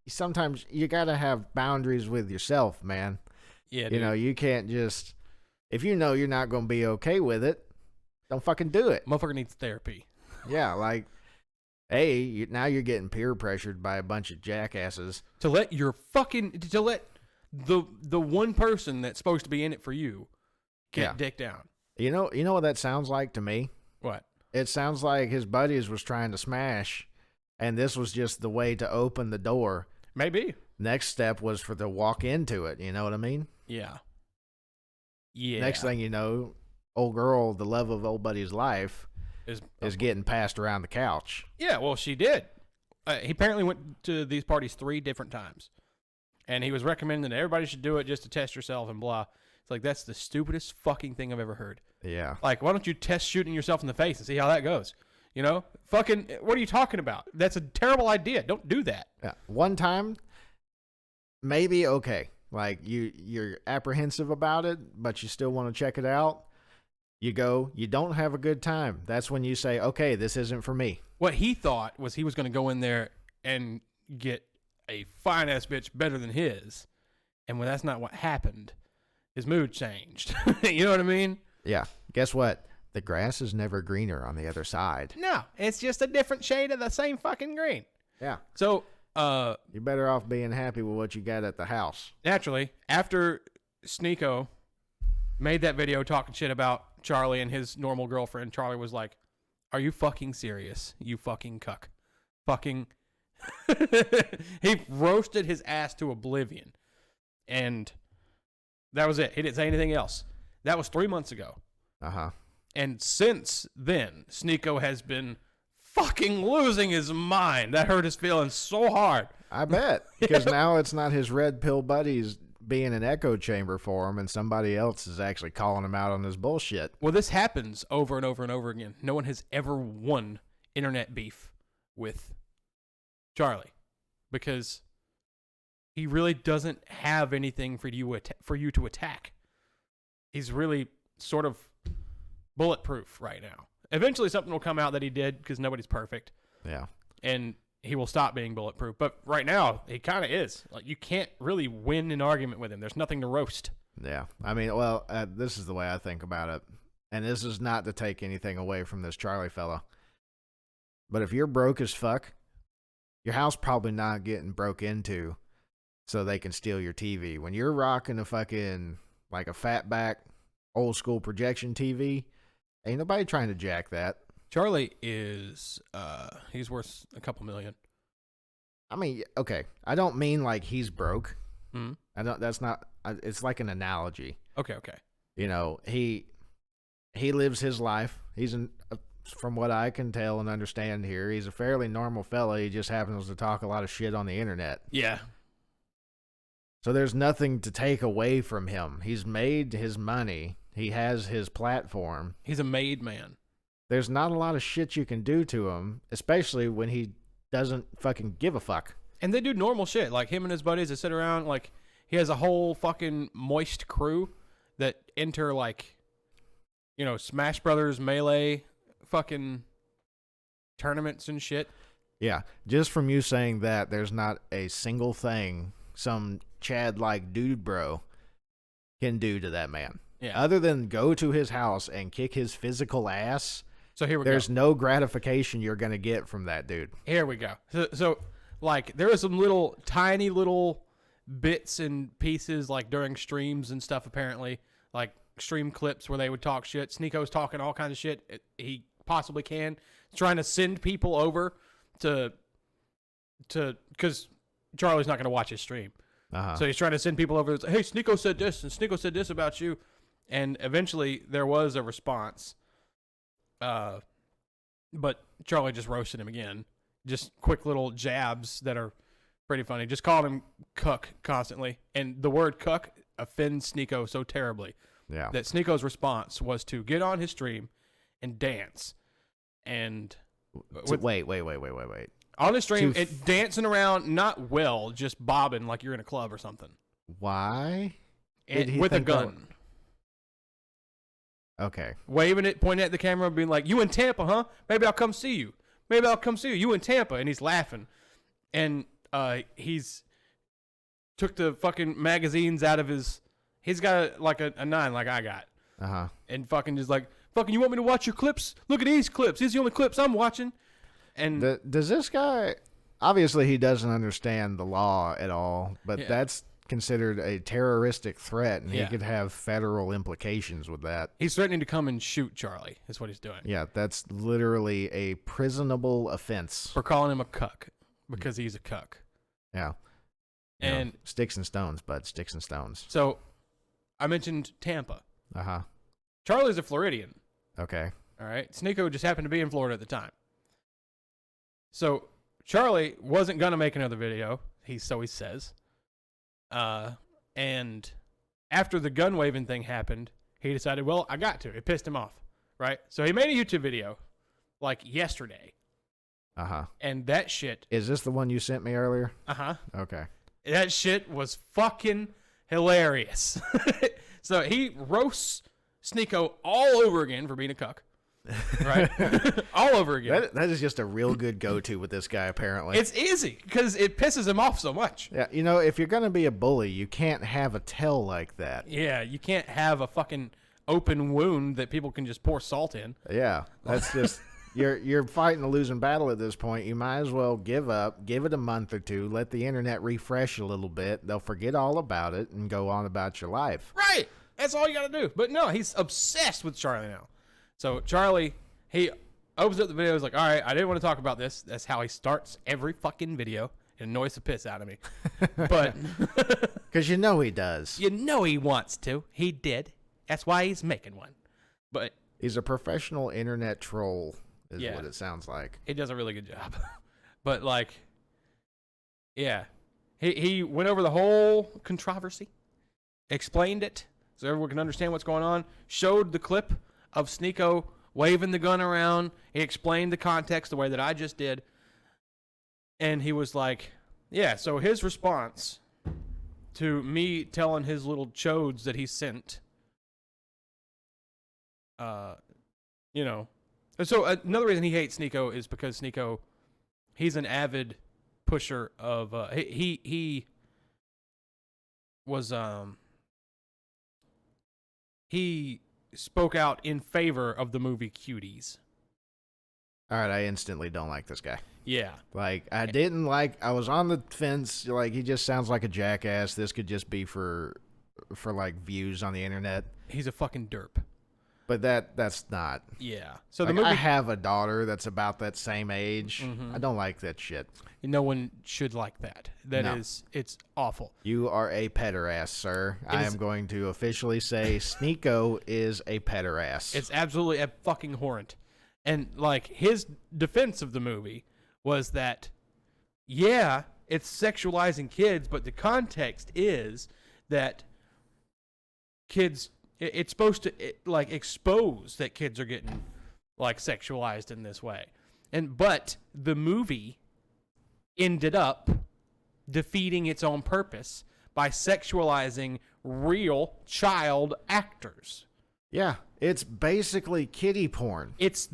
Sometimes you got to have boundaries with yourself, man. Yeah, you dude. know, you can't just, if you know you're not going to be okay with it, don't fucking do it. Motherfucker needs therapy. Yeah, like, hey, now you're getting peer pressured by a bunch of jackasses. To let the one person that's supposed to be in it for you get dick down. You know what that sounds like to me? What? It sounds like his buddies was trying to smash, and this was just the way to open the door. Maybe. Next step was for to walk into it. You know what I mean? Yeah. Yeah. Next thing you know, old girl, the love of old buddy's life, is getting passed around the couch. Yeah, well, she did. He apparently went to these parties 3 different times. And he was recommending that everybody should do it just to test yourself and blah. It's like, that's the stupidest fucking thing I've ever heard. Yeah. Like, why don't you test shooting yourself in the face and see how that goes? You know? Fucking, what are you talking about? That's a terrible idea. Don't do that. Yeah. One time, maybe okay. Like, you're apprehensive about it, but you still want to check it out. You go, you don't have a good time. That's when you say, okay, this isn't for me. What he thought was he was going to go in there and get a fine-ass bitch better than his. And when that's not what happened, his mood changed. You know what I mean? Yeah. Guess what? The grass is never greener on the other side. No, it's just a different shade of the same fucking green. Yeah. So, you're better off being happy with what you got at the house. Naturally, after Sneeko made that video talking shit about Charlie and his normal girlfriend, Charlie was like, "Are you fucking serious? You fucking cuck." Fucking. He roasted his ass to oblivion. And that was it. He didn't say anything else. That was 3 months ago. Uh-huh. And since then, Sneeko has been fucking losing his mind. That hurt his feelings so hard. I bet. Because now it's not his red pill buddies being an echo chamber for him, and somebody else is actually calling him out on his bullshit. Well, this happens over and over and over again. No one has ever won internet beef with Charlie because he really doesn't have anything for you to attack. He's really sort of bulletproof right now. Eventually something will come out that he did because nobody's perfect. Yeah. And he will stop being bulletproof. But right now, he kind of is. Like, you can't really win an argument with him. There's nothing to roast. Yeah. I mean, well, this is the way I think about it. And this is not to take anything away from this Charlie fella. But if you're broke as fuck, your house probably not getting broke into so they can steal your TV. When you're rocking a fucking, like a fatback, old school projection TV, ain't nobody trying to jack that. Charlie is, he's worth a couple million. I mean, okay. I don't mean like he's broke. Mm-hmm. That's not, it's like an analogy. Okay. You know, he lives his life. He's from what I can tell and understand here, he's a fairly normal fella. He just happens to talk a lot of shit on the internet. Yeah. So there's nothing to take away from him. He's made his money. He has his platform. He's a made man. There's not a lot of shit you can do to him, especially when he doesn't fucking give a fuck. And they do normal shit. Like, him and his buddies that sit around, like, he has a whole fucking moist crew that enter, like, you know, Smash Brothers, Melee, fucking tournaments and shit. Yeah. Just from you saying that, there's not a single thing some Chad-like dude bro can do to that man. Yeah. Other than go to his house and kick his physical ass. So here we go. There's no gratification you're going to get from that dude. Here we go. So, like, there are some tiny little bits and pieces, like, during streams and stuff, apparently. Like, stream clips where they would talk shit. Sneeko's talking all kinds of shit he possibly can. Trying to send people over to because Charlie's not going to watch his stream. Uh-huh. So he's trying to send people over. Hey, Sneeko said this, and Sneeko said this about you. And eventually there was a response. But Charlie just roasted him again. Just quick little jabs that are pretty funny. Just called him cuck constantly. And the word cuck offends Sneeko so terribly. Yeah. That Sneeko's response was to get on his stream and dance. And wait. On his stream, dancing around, not well, just bobbing like you're in a club or something. Why? With a gun. Okay. Waving it, pointing at the camera, being like, "You in Tampa, huh? Maybe I'll come see you. You in Tampa." And he's laughing. And he's took the fucking magazines out of his... He's got like a 9 like I got. Uh-huh. And fucking just like, "Fucking, you want me to watch your clips? Look at these clips. These are the only clips I'm watching." And does this guy... Obviously, he doesn't understand the law at all, but that's considered a terroristic threat, and he could have federal implications with that. He's threatening to come and shoot Charlie, is what he's doing. Yeah, that's literally a prisonable offense. For calling him a cuck, because he's a cuck. Yeah. And sticks and stones, bud. Sticks and stones. So, I mentioned Tampa. Uh-huh. Charlie's a Floridian. Okay. All right. Sneeko just happened to be in Florida at the time. So Charlie wasn't going to make another video. So he says. And after the gun waving thing happened, he decided, well, I got to. It pissed him off. Right. So he made a YouTube video like yesterday. Uh-huh. And that shit. Is this the one you sent me earlier? Uh-huh. Okay. That shit was fucking hilarious. So he roasts Sneeko all over again for being a cuck. Right? All over again. That is just a real good go-to with this guy, apparently. It's easy because it pisses him off so much. Yeah, you know, if you're going to be a bully, you can't have a tell like that. Yeah, you can't have a fucking open wound that people can just pour salt in. Yeah, that's just... You're fighting a losing battle at this point. You might as well give up, give it a month or two, let the internet refresh a little bit. They'll forget all about it and go on about your life. Right. That's all you got to do. But no, he's obsessed with Charlie now. So Charlie, he opens up the video. He's like, all right, I didn't want to talk about this. That's how he starts every fucking video. It annoys the piss out of me. But because you know he does. You know he wants to. He did. That's why he's making one. But he's a professional internet troll. Is what it sounds like. He does a really good job. But, like, yeah. He went over the whole controversy, explained it so everyone can understand what's going on, showed the clip of Sneeko waving the gun around. He explained the context the way that I just did. And he was like, yeah, so his response to me telling his little chodes that he sent, you know, and so another reason he hates Sneeko is because Sneeko, he's an avid pusher of he was he spoke out in favor of the movie Cuties. All right, I instantly don't like this guy. Yeah. Like I was on the fence, like he just sounds like a jackass. This could just be for like views on the internet. He's a fucking derp. But that's not. Yeah. So like, the movie, I have a daughter that's about that same age. Mm-hmm. I don't like that shit. No one should like that. It's awful. You are a pederast, sir. I am going to officially say Sneeko is a pederast. It's absolutely a fucking horrent. And like his defense of the movie was that, yeah, it's sexualizing kids, but the context is that kids. It's supposed to like expose that kids are getting like sexualized in this way, but the movie ended up defeating its own purpose by sexualizing real child actors. Yeah, it's basically kiddie porn. It's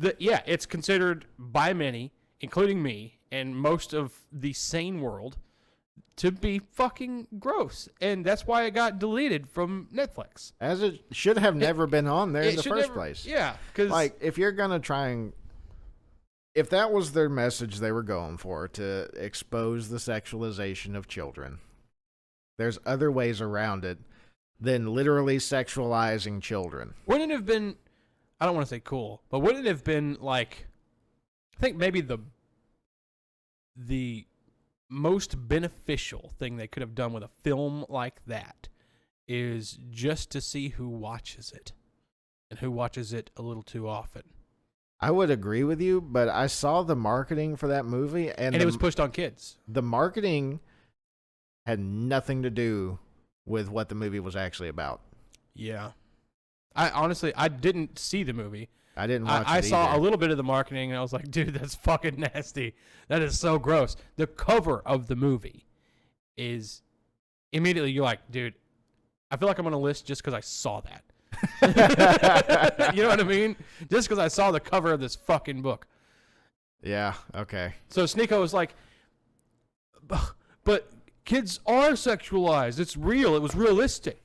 considered by many, including me and most of the sane world, to be fucking gross. And that's why it got deleted from Netflix. As it should have never been on there in the first place. Yeah. Cause like, if you're going to try and... If that was their message they were going for, to expose the sexualization of children, there's other ways around it than literally sexualizing children. Wouldn't it have been... I don't want to say cool, but wouldn't it have been like... I think maybe the most beneficial thing they could have done with a film like that is just to see who watches it and who watches it a little too often. I would agree with you, but I saw the marketing for that movie and it was pushed on kids. The marketing had nothing to do with what the movie was actually about. Yeah. I didn't see the movie. I didn't watch it I saw either. a little bit of the marketing, and I was like, dude, that's fucking nasty. That is so gross. The cover of the movie is immediately, you're like, dude, I feel like I'm on a list just because I saw that. You know what I mean? Just because I saw the cover of this fucking book. Yeah, okay. So Sneeko was like, but kids are sexualized. It's real. It was realistic.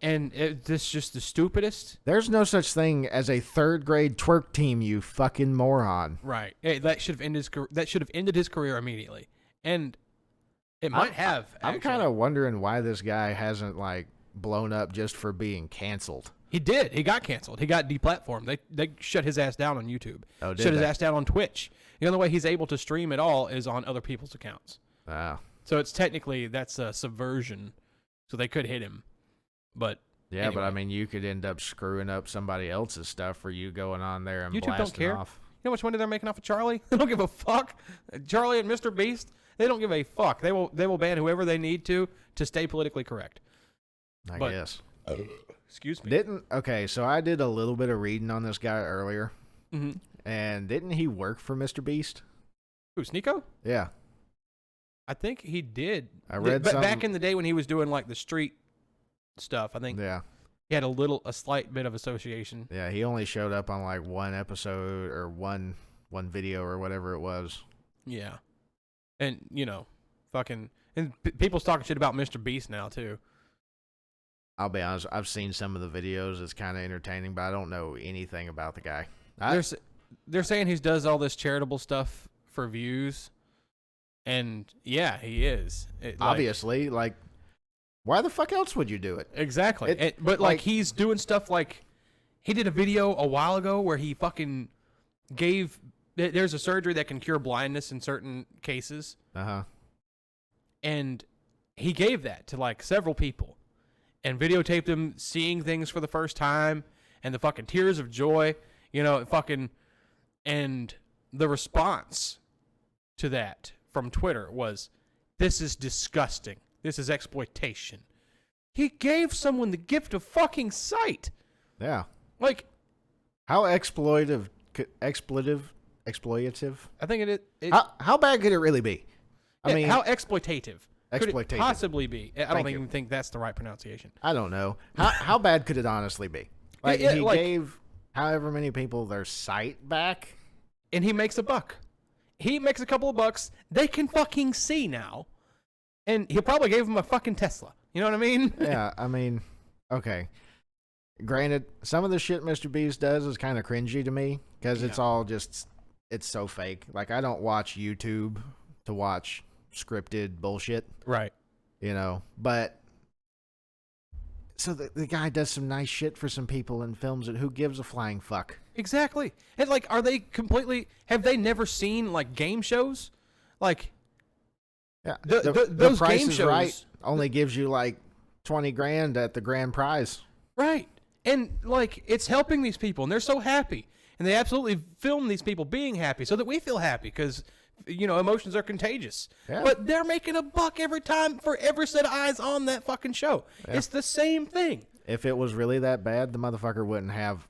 And this is just the stupidest. There's no such thing as a third grade twerk team, you fucking moron. Right. Hey, that should have ended his career immediately. And it might have. I'm kind of wondering why this guy hasn't like blown up just for being canceled. He did. He got canceled. He got deplatformed. They shut his ass down on YouTube. Oh, did shut his they? ass down on Twitch. The only way he's able to stream at all is on other people's accounts. Wow. So it's technically that's a subversion. So they could hit him. But Yeah, anyway. but I mean, you could end up screwing up somebody else's stuff for you going on there and YouTube blasting don't care. off. You know how much money they're making off of Charlie? They don't give a fuck. Charlie and Mr. Beast, they don't give a fuck. They will ban whoever they need to stay politically correct. I guess. Excuse me. Okay, so I did a little bit of reading on this guy earlier. Mm-hmm. And didn't he work for Mr. Beast? Who, Sneeko? Yeah. I think he did. I read but some... back in the day when he was doing like the street stuff, I think he had a slight bit of association. Yeah, he only showed up on like one episode or one video or whatever it was. Yeah. And, fucking... And people's talking shit about Mr. Beast now, too. I'll be honest, I've seen some of the videos. It's kind of entertaining, but I don't know anything about the guy. They're saying he does all this charitable stuff for views. And, yeah, he is. Obviously, like, why the fuck else would you do it? Exactly. But, like, he's doing stuff like... He did a video a while ago where he fucking gave... There's a surgery that can cure blindness in certain cases. Uh-huh. And he gave that to, like, several people. And videotaped them seeing things for the first time. And the fucking tears of joy. And the response to that from Twitter was, this is disgusting. This is exploitation. He gave someone the gift of fucking sight. Yeah. Like, how exploitative? I think it how bad could it really be? I mean, how exploitative could it exploitative possibly be? I don't even think that's the right pronunciation. I don't know. How bad could it honestly be? Like, he gave however many people their sight back, and he makes a buck. He makes a couple of bucks. They can fucking see now, and he probably gave them a fucking Tesla. You know what I mean? Yeah, I mean, okay. Granted, some of the shit Mr. Beast does is kind of cringy to me because it's all just, it's so fake. Like, I don't watch YouTube to watch scripted bullshit. Right. But so the guy does some nice shit for some people and films it. Who gives a flying fuck? Exactly. And, like, have they never seen, like, game shows? Like, yeah, those Price game is shows Right only gives you, like, 20 grand at the grand prize. Right. And, like, it's helping these people, and they're so happy. And they absolutely film these people being happy so that we feel happy because, emotions are contagious. Yeah. But they're making a buck every time for every set of eyes on that fucking show. Yeah. It's the same thing. If it was really that bad, the motherfucker wouldn't have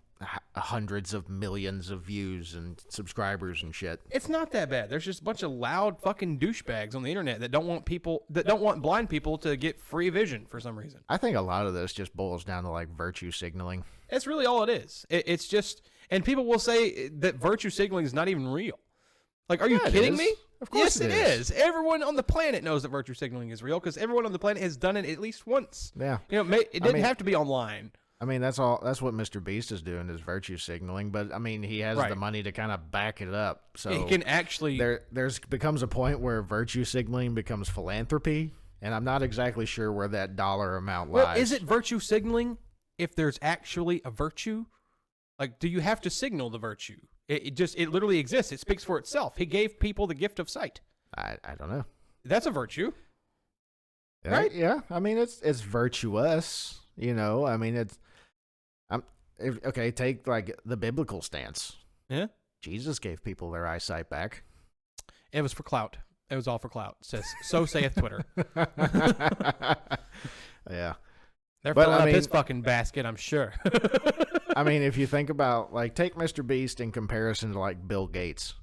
hundreds of millions of views and subscribers and shit. It's not that bad. There's just a bunch of loud fucking douchebags on the internet that don't want blind people to get free vision for some reason. I think a lot of this just boils down to like virtue signaling. That's really all it is. It's just, and people will say that virtue signaling is not even real. Like, are you kidding me? Of course it is. Everyone on the planet knows that virtue signaling is real because everyone on the planet has done it at least once. Yeah. It didn't have to be online. I mean, that's what Mr. Beast is doing is virtue signaling, but I mean, he has the money to kind of back it up. So he can actually there's becomes a point where virtue signaling becomes philanthropy, and I'm not exactly sure where that dollar amount lies. Well, is it virtue signaling if there's actually a virtue? Like, do you have to signal the virtue? It literally exists. It speaks for itself. He gave people the gift of sight. I don't know. That's a virtue. Yeah, right? Yeah. I mean, it's virtuous, I mean, okay, take like the biblical stance. Yeah. Jesus gave people their eyesight back. It was for clout. It was all for clout. So saith Twitter. Yeah. They're filling up his fucking basket, I'm sure. I mean, if you think about, like, take Mr. Beast in comparison to, like, Bill Gates.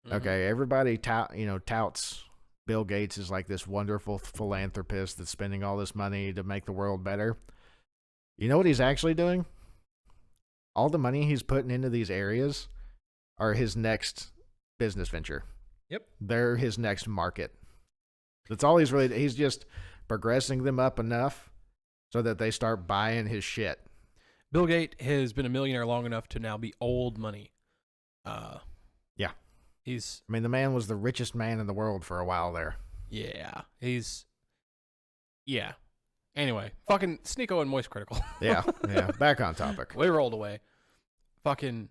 Mm-hmm. Okay, everybody touts Bill Gates as, like, this wonderful philanthropist that's spending all this money to make the world better. You know what he's actually doing? All the money he's putting into these areas are his next business venture. Yep. They're his next market. That's all he's just progressing them up enough so that they start buying his shit. Bill Gates has been a millionaire long enough to now be old money. Yeah. I mean, the man was the richest man in the world for a while there. Yeah. Yeah. Anyway, fucking Sneeko and Moist Critical. Yeah. Back on topic. We rolled away. Fucking.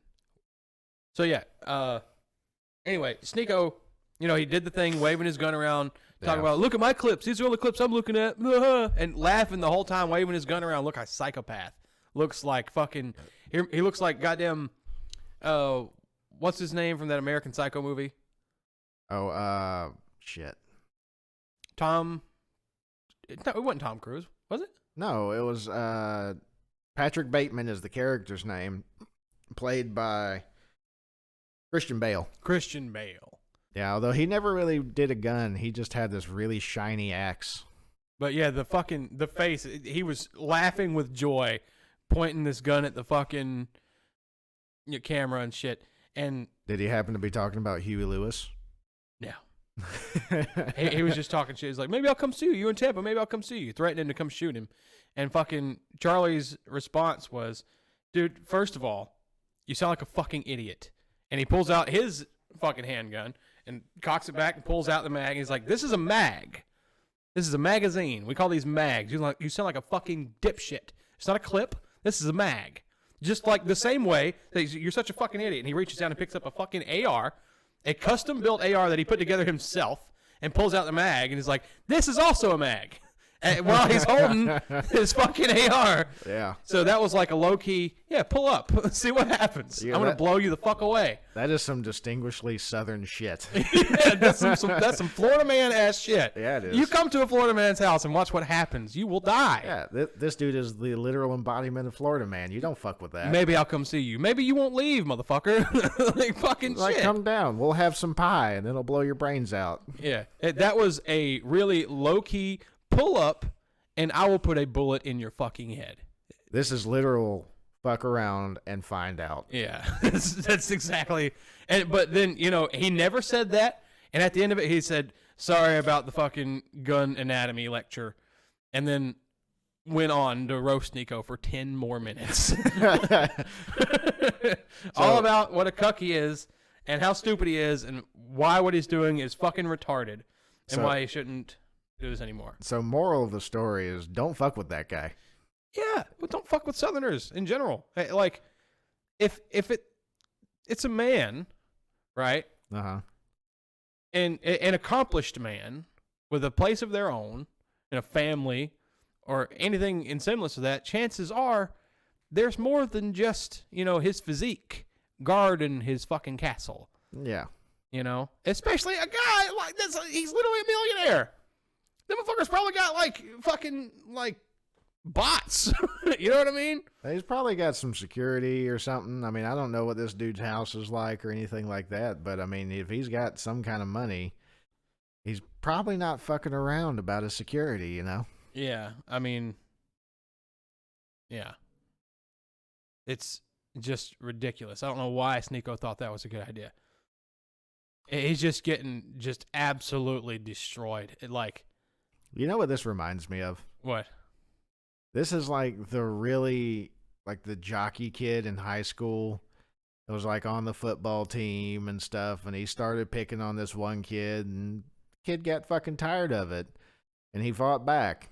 So, yeah. Anyway, Sneeko You know, he did the thing, waving his gun around, talking about, look at my clips. These are all the clips I'm looking at. And laughing the whole time, waving his gun around. Look, a psychopath. Looks like fucking, he looks like goddamn, what's his name from that American Psycho movie? Oh, shit. No, it wasn't Tom Cruise, was it? No, it was, Patrick Bateman is the character's name, played by Christian Bale. Christian Bale. Yeah, although he never really did a gun. He just had this really shiny axe. But yeah, the face, he was laughing with joy, pointing this gun at the fucking camera and shit. And did he happen to be talking about Huey Lewis? Yeah. he was just talking shit. He's like, maybe I'll come see you. You in Tampa, maybe I'll come see you. Threatening him to come shoot him. And fucking Charlie's response was, dude, first of all, you sound like a fucking idiot. And he pulls out his fucking handgun and cocks it back and pulls out the mag. And he's like, this is a mag. This is a magazine. We call these mags. You sound like a fucking dipshit. It's not a clip. This is a mag. Just like the same way that you're such a fucking idiot. And he reaches down and picks up a fucking AR, a custom-built AR that he put together himself, and pulls out the mag. And he's like, this is also a mag. While he's holding his fucking AR. Yeah. So that was like a low-key, pull up. See what happens. I'm going to blow you the fuck away. That is some distinguishedly southern shit. Yeah, that's some Florida man-ass shit. Yeah, it is. You come to a Florida man's house and watch what happens. You will die. Yeah, this dude is the literal embodiment of Florida man. You don't fuck with that. Maybe I'll come see you. Maybe you won't leave, motherfucker. Like fucking shit. Like, come down. We'll have some pie, and then it'll blow your brains out. Yeah. That was a really low-key pull up, and I will put a bullet in your fucking head. This is literal fuck around and find out. Yeah, that's exactly. But then, he never said that. And at the end of it, he said, sorry about the fucking gun anatomy lecture. And then went on to roast Nico for 10 more minutes. All about what a cuck he is and how stupid he is and why what he's doing is fucking retarded and why he shouldn't do this anymore. So moral of the story is don't fuck with that guy. Yeah, well, don't fuck with Southerners in general. Like, if it's a man, right? Uh-huh. And an accomplished man with a place of their own and a family or anything in semblance to that, chances are there's more than just, his physique guarding his fucking castle. Yeah. Especially a guy like this. He's literally a millionaire. Them motherfuckers probably got fucking bots. You know what I mean? He's probably got some security or something. I mean, I don't know what this dude's house is like or anything like that, but I mean, if he's got some kind of money, he's probably not fucking around about his security, Yeah, I mean, yeah. It's just ridiculous. I don't know why Sneeko thought that was a good idea. He's just getting absolutely destroyed. You know what this reminds me of? What? This is like the jockey kid in high school. It was on the football team and stuff, and he started picking on this one kid, and the kid got fucking tired of it, and he fought back.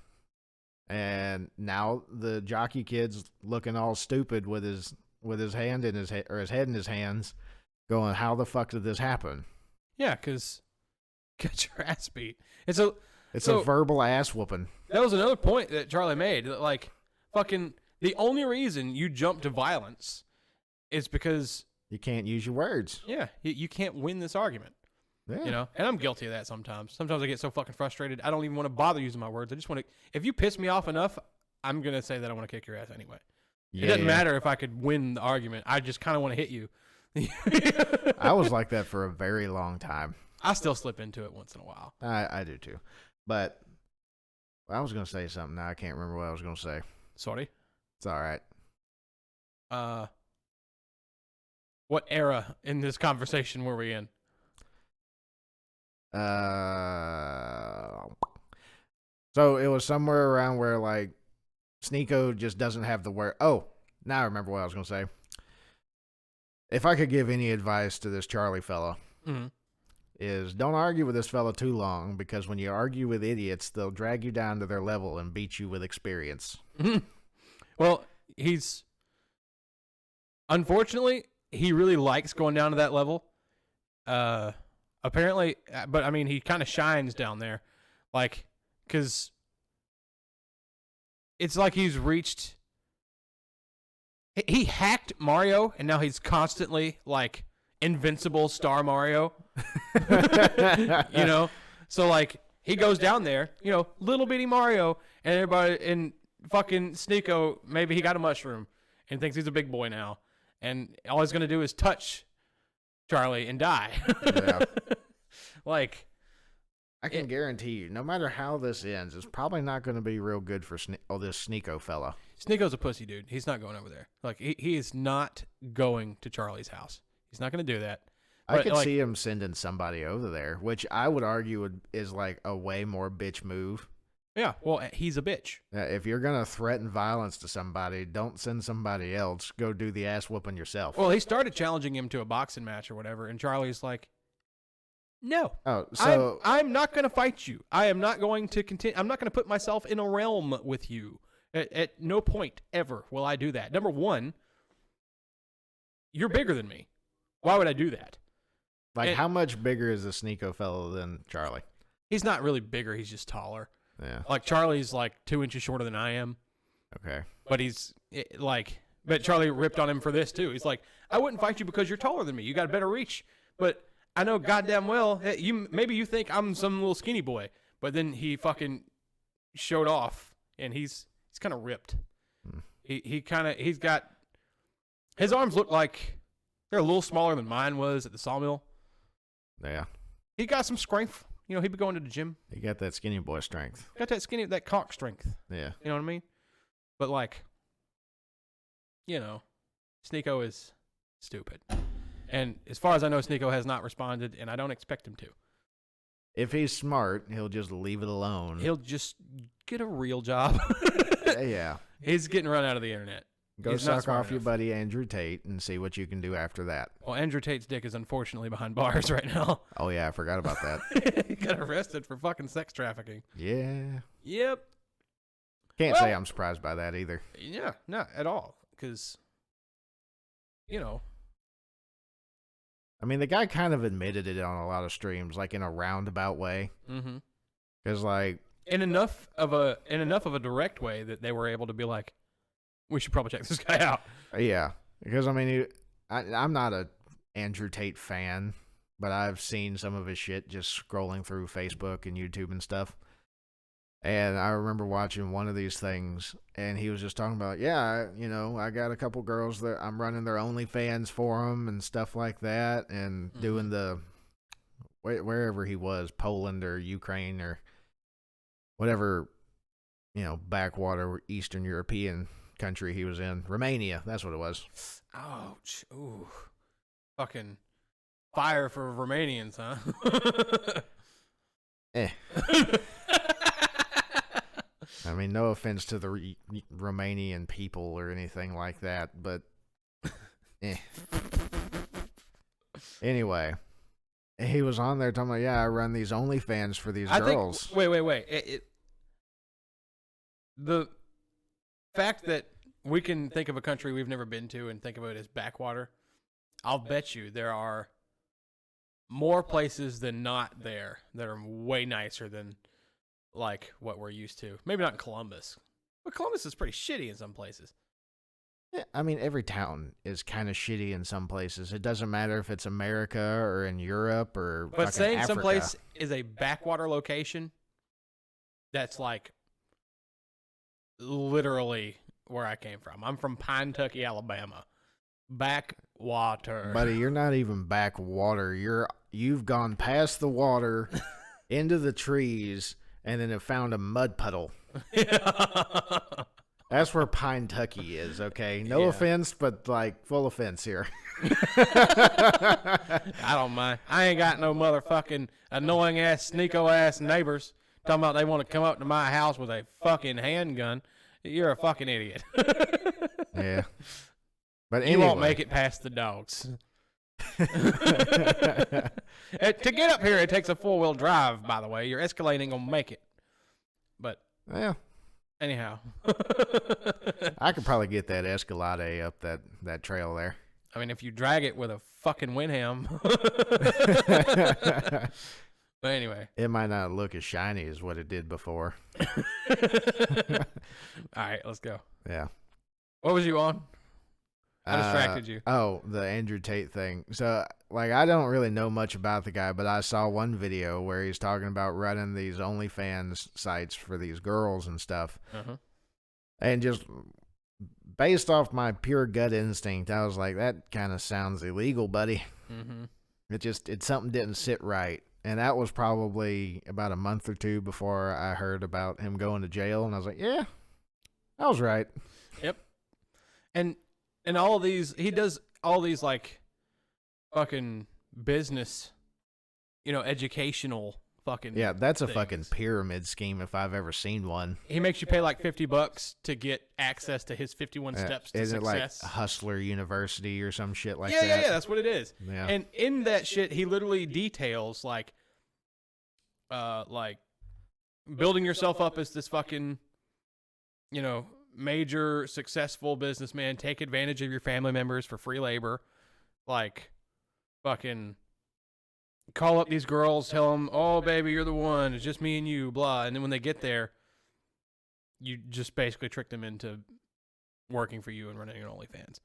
And now the jockey kid's looking all stupid with his hand in his head or his head in his hands, going, "How the fuck did this happen?" Yeah, because get your ass beat. It's a verbal ass whooping. That was another point that Charlie made. Fucking the only reason you jump to violence is because you can't use your words. Yeah, you can't win this argument. Yeah. And I'm guilty of that sometimes. Sometimes I get so fucking frustrated, I don't even want to bother using my words. I just want to. If you piss me off enough, I'm gonna say that I want to kick your ass anyway. Yeah. It doesn't matter if I could win the argument. I just kind of want to hit you. I was like that for a very long time. I still slip into it once in a while. I do too. But I was going to say something. Now I can't remember what I was going to say. Sorry. It's all right. What era in this conversation were we in? So it was somewhere around where Sneeko just doesn't have the word. Oh, now I remember what I was going to say. If I could give any advice to this Charlie fella, is don't argue with this fella too long, because when you argue with idiots, they'll drag you down to their level and beat you with experience. Well, unfortunately, he really likes going down to that level. Apparently, but I mean, he kind of shines down there, like, because it's like he's reached. He hacked Mario, and now he's constantly like invincible Star Mario. You know, so like he goes down there, you know, little bitty Mario, and everybody and fucking Sneeko, maybe he got a mushroom and thinks he's a big boy now, and all he's gonna do is touch Charlie and die. Yeah. Like, I can guarantee you, no matter how this ends, it's probably not going to be real good for this Sneeko fella. Sneeko's a pussy, dude. He's not going over there. Like, he is not going to Charlie's house. He's not going to do that. I could see him sending somebody over there, which I would argue is like a way more bitch move. Yeah, well, he's a bitch. If you're going to threaten violence to somebody, don't send somebody else. Go do the ass whooping yourself. Well, he started challenging him to a boxing match or whatever, and Charlie's like, no. Oh, so I'm not going to fight you. I am not going to continue. I'm not going to put myself in a realm with you. At no point ever will I do that. Number one, you're bigger than me. Why would I do that? Like, how much bigger is the Sneeko fellow than Charlie? He's not really bigger. He's just taller. Yeah. Like, Charlie's like 2 inches shorter than I am. Okay. But but Charlie ripped on him for this too. He's like, I wouldn't fight you because you're taller than me. You got a better reach. But I know goddamn well, maybe you think I'm some little skinny boy. But then he fucking showed off, and he's kind of ripped. He's got, his arms look like they're a little smaller than mine was at the sawmill. Yeah. He got some strength. You know, he'd be going to the gym. He got that skinny boy strength. Got that cock strength. Yeah. You know what I mean? But like, you know, Sneeko is stupid. And as far as I know, Sneeko has not responded, and I don't expect him to. If he's smart, he'll just leave it alone. He'll just get a real job. Yeah. He's getting run out of the internet. Go suck off your buddy Andrew Tate and see what you can do after that. Well, Andrew Tate's dick is unfortunately behind bars right now. Oh, yeah, I forgot about that. He got arrested for fucking sex trafficking. Yeah. Yep. Can't say I'm surprised by that either. Yeah, not at all. Because, you know. I mean, the guy kind of admitted it on a lot of streams, like in a roundabout way. Mm-hmm. Because, like, in enough of a direct way that they were able to be like, we should probably check this guy out. Yeah, because I mean, I'm not a Andrew Tate fan, but I've seen some of his shit just scrolling through Facebook and YouTube and stuff. And I remember watching one of these things, and he was just talking about, I got a couple girls that I'm running their OnlyFans for them and stuff like that, and doing the wherever he was, Poland or Ukraine or whatever, backwater Eastern European country he was in. Romania, that's what it was. Ouch. Ooh. Fucking fire for Romanians, huh? I mean, no offense to the Romanian people or anything like that, but Anyway, he was on there talking about, I run these OnlyFans for these girls. Wait. The fact that we can think of a country we've never been to and think of it as backwater, I'll bet you there are more places than not there that are way nicer than like what we're used to. Maybe not in Columbus, but Columbus is pretty shitty in some places. Yeah, I mean, every town is kind of shitty in some places. It doesn't matter if it's America or in Europe or But saying Africa. someplace is a backwater location, that's like literally where I came from. I'm from Pine-Tucky, Alabama. Backwater. Buddy, you're not even backwater. You've gone past the water into the trees and then have found a mud puddle. That's where Pine-Tucky is, okay? No offense, but like full offense here. I don't mind. I ain't got no motherfucking annoying ass, Sneeko ass neighbors talking about they want to come up to my house with a fucking handgun. You're a fucking idiot. Yeah. But you won't make it past the dogs. To get up here, it takes a 4-wheel drive, by the way. Your Escalade ain't going to make it. But, anyhow. I could probably get that Escalade up that trail there. I mean, if you drag it with a fucking Winham. But anyway. It might not look as shiny as what it did before. All right, let's go. Yeah. What was you on? I distracted you. Oh, the Andrew Tate thing. So, like, I don't really know much about the guy, but I saw one video where he's talking about running these OnlyFans sites for these girls and stuff. Uh-huh. And just based off my pure gut instinct, I was like, that kind of sounds illegal, buddy. Mm-hmm. It's something didn't sit right. And that was probably about a month or two before I heard about him going to jail. And I was like, yeah, I was right. Yep. And all of these, he does all these like fucking business, educational fucking. Yeah, that's a things. fucking pyramid scheme if I've ever seen one. He makes you pay like $50 to get access to his 51 steps to Is success. Is it like Hustler University or some shit like that? Yeah, that's what it is. Yeah. And in that shit, he literally details like building yourself up as this fucking, major successful businessman. Take advantage of your family members for free labor. Like, fucking call up these girls, tell them, oh, baby, you're the one. It's just me and you, blah. And then when they get there, you just basically trick them into working for you and running your OnlyFans.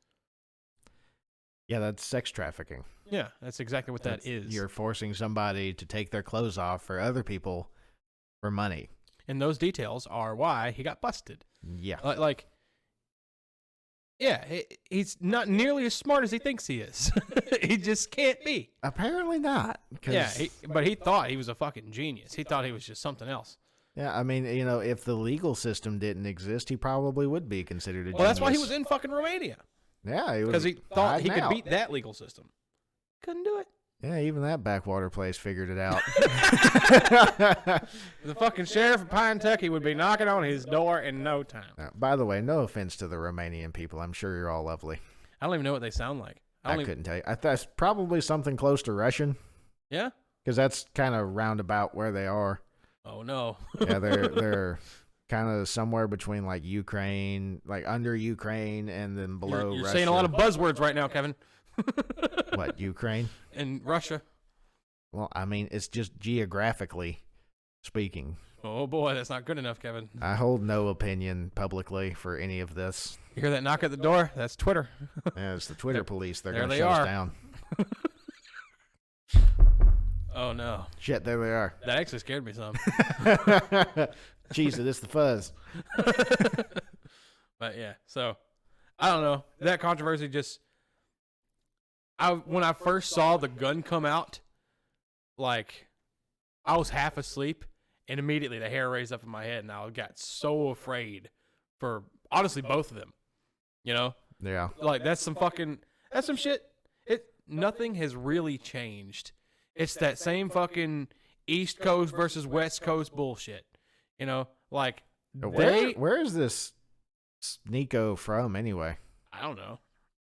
Yeah, that's sex trafficking. Yeah, that's exactly what that is. You're forcing somebody to take their clothes off for other people for money. And those details are why he got busted. Yeah. He's not nearly as smart as he thinks he is. He just can't be. Apparently not. Yeah, but he thought he was a fucking genius. He thought he was just something else. Yeah, I mean, if the legal system didn't exist, he probably would be considered a genius. Well, that's why he was in fucking Romania. Yeah, because he thought he could beat that legal system. Couldn't do it. Yeah, even that backwater place figured it out. The fucking sheriff of Pine Tucky would be knocking on his door in no time. By the way, no offense to the Romanian people. I'm sure you're all lovely. I don't even know what they sound like. I couldn't tell you. That's probably something close to Russian. Yeah? Because that's kind of roundabout where they are. Oh, no. Yeah, they're kind of somewhere between like Ukraine, like under Ukraine and then below Russia. You're saying a lot of buzzwords right now, Kevin. What, Ukraine? And Russia. Well, I mean, it's just geographically speaking. Oh, boy, that's not good enough, Kevin. I hold no opinion publicly for any of this. You hear that knock at the door? That's Twitter. Yeah, it's the Twitter police. They're going to they shut are. us down. Oh, no. Shit, there they are. That actually scared me some. Jesus, it's the fuzz. But, yeah, so, I don't know. That controversy just... when I first saw the gun come out, like, I was half asleep, and immediately the hair raised up in my head, and I got so afraid for, honestly, both of them. Yeah. Like, that's some shit. Nothing has really changed. It's that same fucking East Coast versus West Coast bullshit. Like, where is this Nico from, anyway? I don't know.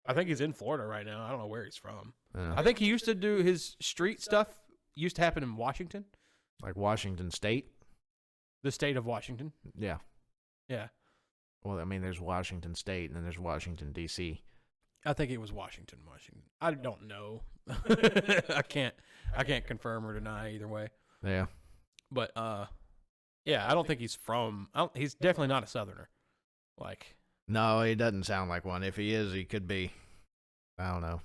I think he's in Florida right now. I don't know where he's from. Yeah. I think he used to do his street stuff. Used to happen in Washington. Like Washington State? The state of Washington. Yeah. Yeah. Well, I mean, there's Washington State and then there's Washington, D.C. I think it was Washington. I don't know. I can't confirm or deny either way. Yeah. But, yeah, I don't think he's from... he's definitely not a Southerner. Like... No, he doesn't sound like one. If he is, he could be, I don't know,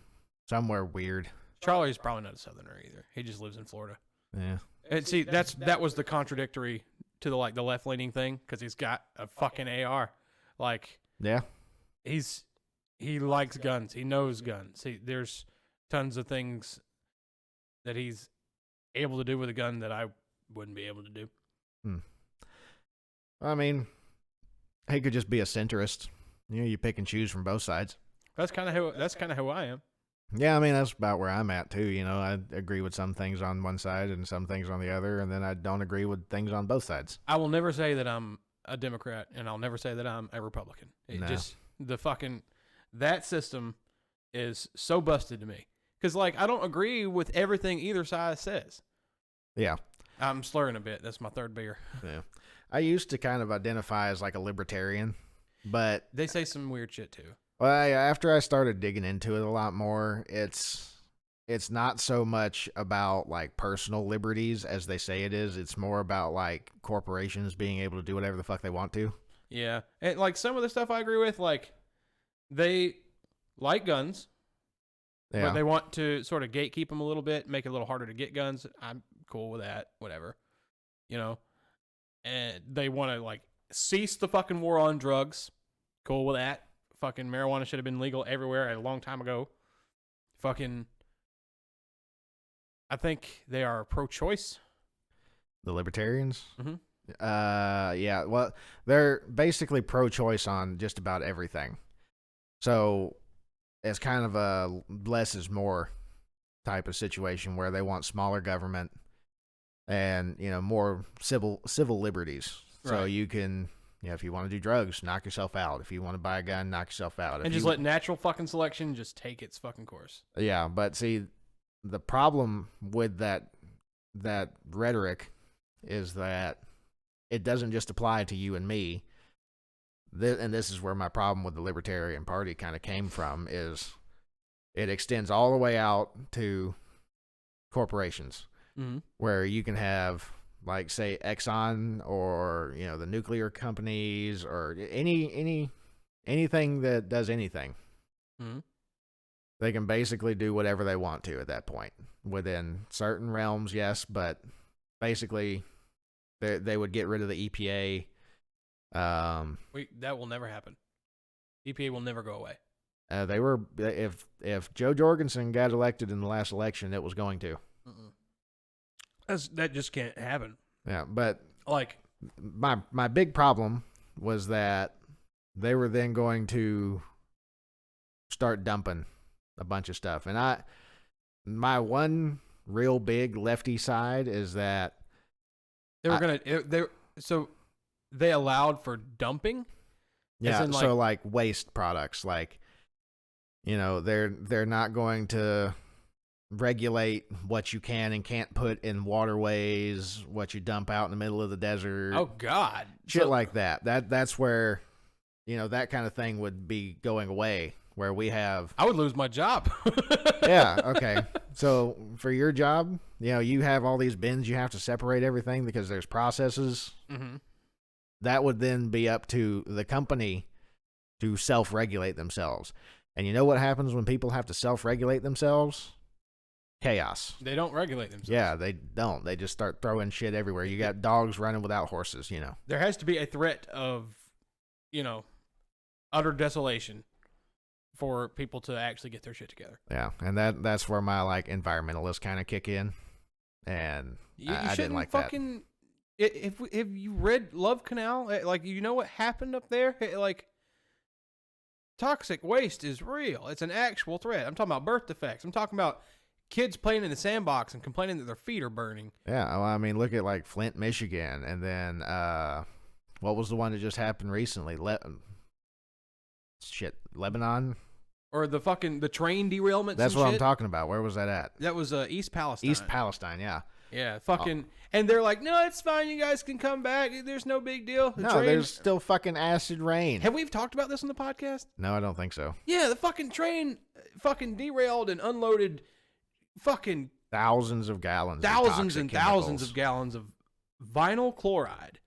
somewhere weird. Charlie's probably not a Southerner either. He just lives in Florida. Yeah. And see, that was the contradictory to the left-leaning thing, because he's got a fucking AR. Like, yeah, he likes guns. He knows guns. There's tons of things that he's able to do with a gun that I wouldn't be able to do. I mean... He could just be a centrist. You pick and choose from both sides. That's kind of who I am. Yeah, I mean, that's about where I'm at, too. I agree with some things on one side and some things on the other, and then I don't agree with things on both sides. I will never say that I'm a Democrat, and I'll never say that I'm a Republican. That system is so busted to me. Because, I don't agree with everything either side says. Yeah. I'm slurring a bit. That's my third beer. Yeah. I used to kind of identify as a libertarian, but... They say some weird shit, too. Well, after I started digging into it a lot more, it's not so much about like personal liberties as they say it is. It's more about like corporations being able to do whatever the fuck they want to. Yeah. And like some of the stuff I agree with, like they like guns, but they want to sort of gatekeep them a little bit, make it a little harder to get guns. I'm cool with that, whatever. You know? And they want to like cease the fucking war on drugs. Cool with that. Fucking marijuana should have been legal everywhere a long time ago. Fucking, I think they are pro-choice. The libertarians? Mm-hmm. Yeah. Well, they're basically pro-choice on just about everything. So it's kind of a less is more type of situation where they want smaller government and, you know, more civil liberties. Right. So you can, you know, if you want to do drugs, knock yourself out. If you want to buy a gun, knock yourself out. And just let natural fucking selection just take its fucking course. Yeah, but see, the problem with that rhetoric is that it doesn't just apply to you and me. And this is where my problem with the Libertarian Party kind of came from, is it extends all the way out to corporations, where you can have, like, say, Exxon or, you know, the nuclear companies or anything that does anything. Mm-hmm. They can basically do whatever they want to at that point within certain realms, yes, but basically they would get rid of the EPA. That will never happen. EPA will never go away. They were, if Joe Jorgensen got elected in the last election, it was going to. That just can't happen. Yeah, but like my big problem was that they were then going to start dumping a bunch of stuff, and my one real big lefty side is that they were they allowed for dumping. Yeah, so like waste products, like, you know, they're not going to regulate what you can and can't put in waterways, what you dump out in the middle of the desert. Oh God, shit like that. That's where, you know, that kind of thing would be going away. Where we have, I would lose my job. Yeah. Okay. So for your job, you know, you have all these bins. You have to separate everything because there's processes. Mm-hmm. That would then be up to the company to self-regulate themselves. And you know what happens when people have to self-regulate themselves? Chaos. They don't regulate themselves. Yeah, they don't. They just start throwing shit everywhere. You got dogs running without horses, you know. There has to be a threat of, you know, utter desolation for people to actually get their shit together. Yeah, and that's where my, like, environmentalists kind of kick in. And I didn't like fucking, that. If you read Love Canal, like, you know what happened up there? Like, toxic waste is real. It's an actual threat. I'm talking about birth defects. I'm talking about kids playing in the sandbox and complaining that their feet are burning. Yeah, well, I mean, look at, like, Flint, Michigan, and then what was the one that just happened recently? Lebanon? Or the train derailments. That's what I'm talking about. Where was that at? That was East Palestine. East Palestine, yeah. Yeah, and they're like, no, it's fine. You guys can come back. There's no big deal. There's still fucking acid rain. Have we talked about this on the podcast? No, I don't think so. Yeah, the fucking train fucking derailed and unloaded fucking thousands of gallons. Thousands and thousands of gallons of vinyl chloride.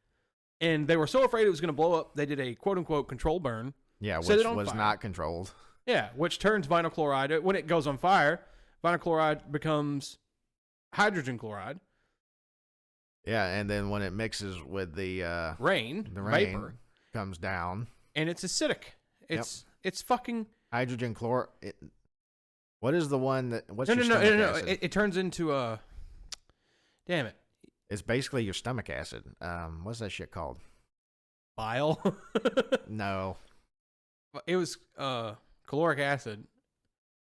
And they were so afraid it was going to blow up, they did a quote-unquote control burn. Yeah, which was not controlled. Yeah, which turns vinyl chloride, when it goes on fire, vinyl chloride becomes hydrogen chloride. Yeah, and then when it mixes with the rain, vapor comes down. And it's acidic. It's fucking... Hydrogen chloride. What is the one that... What's no, your stomach acid? It turns into a... Damn it. It's basically your stomach acid. What's that shit called? Bile? No. It was caloric acid.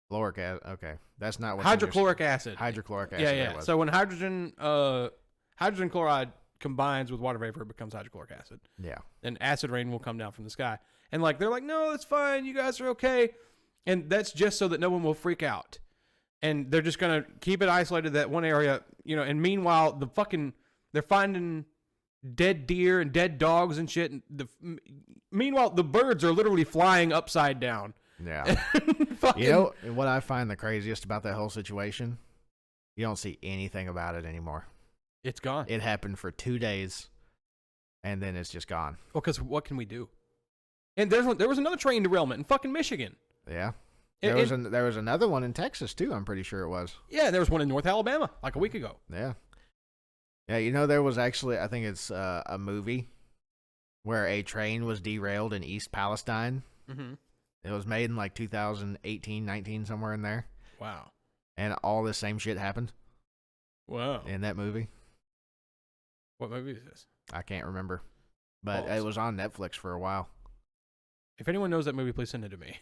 Caloric acid. Okay, that's not what. Hydrochloric acid. Hydrochloric acid. Yeah. So when hydrogen chloride combines with water vapor, it becomes hydrochloric acid. Yeah. And acid rain will come down from the sky. And like they're like, no, that's fine. You guys are okay. And that's just so that no one will freak out. And they're just gonna keep it isolated that one area, you know. And meanwhile, they're finding dead deer and dead dogs and shit. And meanwhile, the birds are literally flying upside down Yeah. Fucking, You know what I find the craziest about that whole situation? You don't see anything about it anymore. it's gone. It happened for 2 days, and then it's just gone. Well, because what can we do? And there was another train derailment in fucking Michigan. Yeah. There was another one in Texas, too, I'm pretty sure it was. Yeah, there was one in North Alabama like a week ago. Yeah. Yeah, you know, there was actually, I think it's a movie where a train was derailed in East Palestine. Mm-hmm. It was made in like 2018, 19, somewhere in there. Wow. And all this same shit happened. Wow. In that movie. What movie is this? I can't remember. But Balls. it was on Netflix for a while. If anyone knows that movie, please send it to me.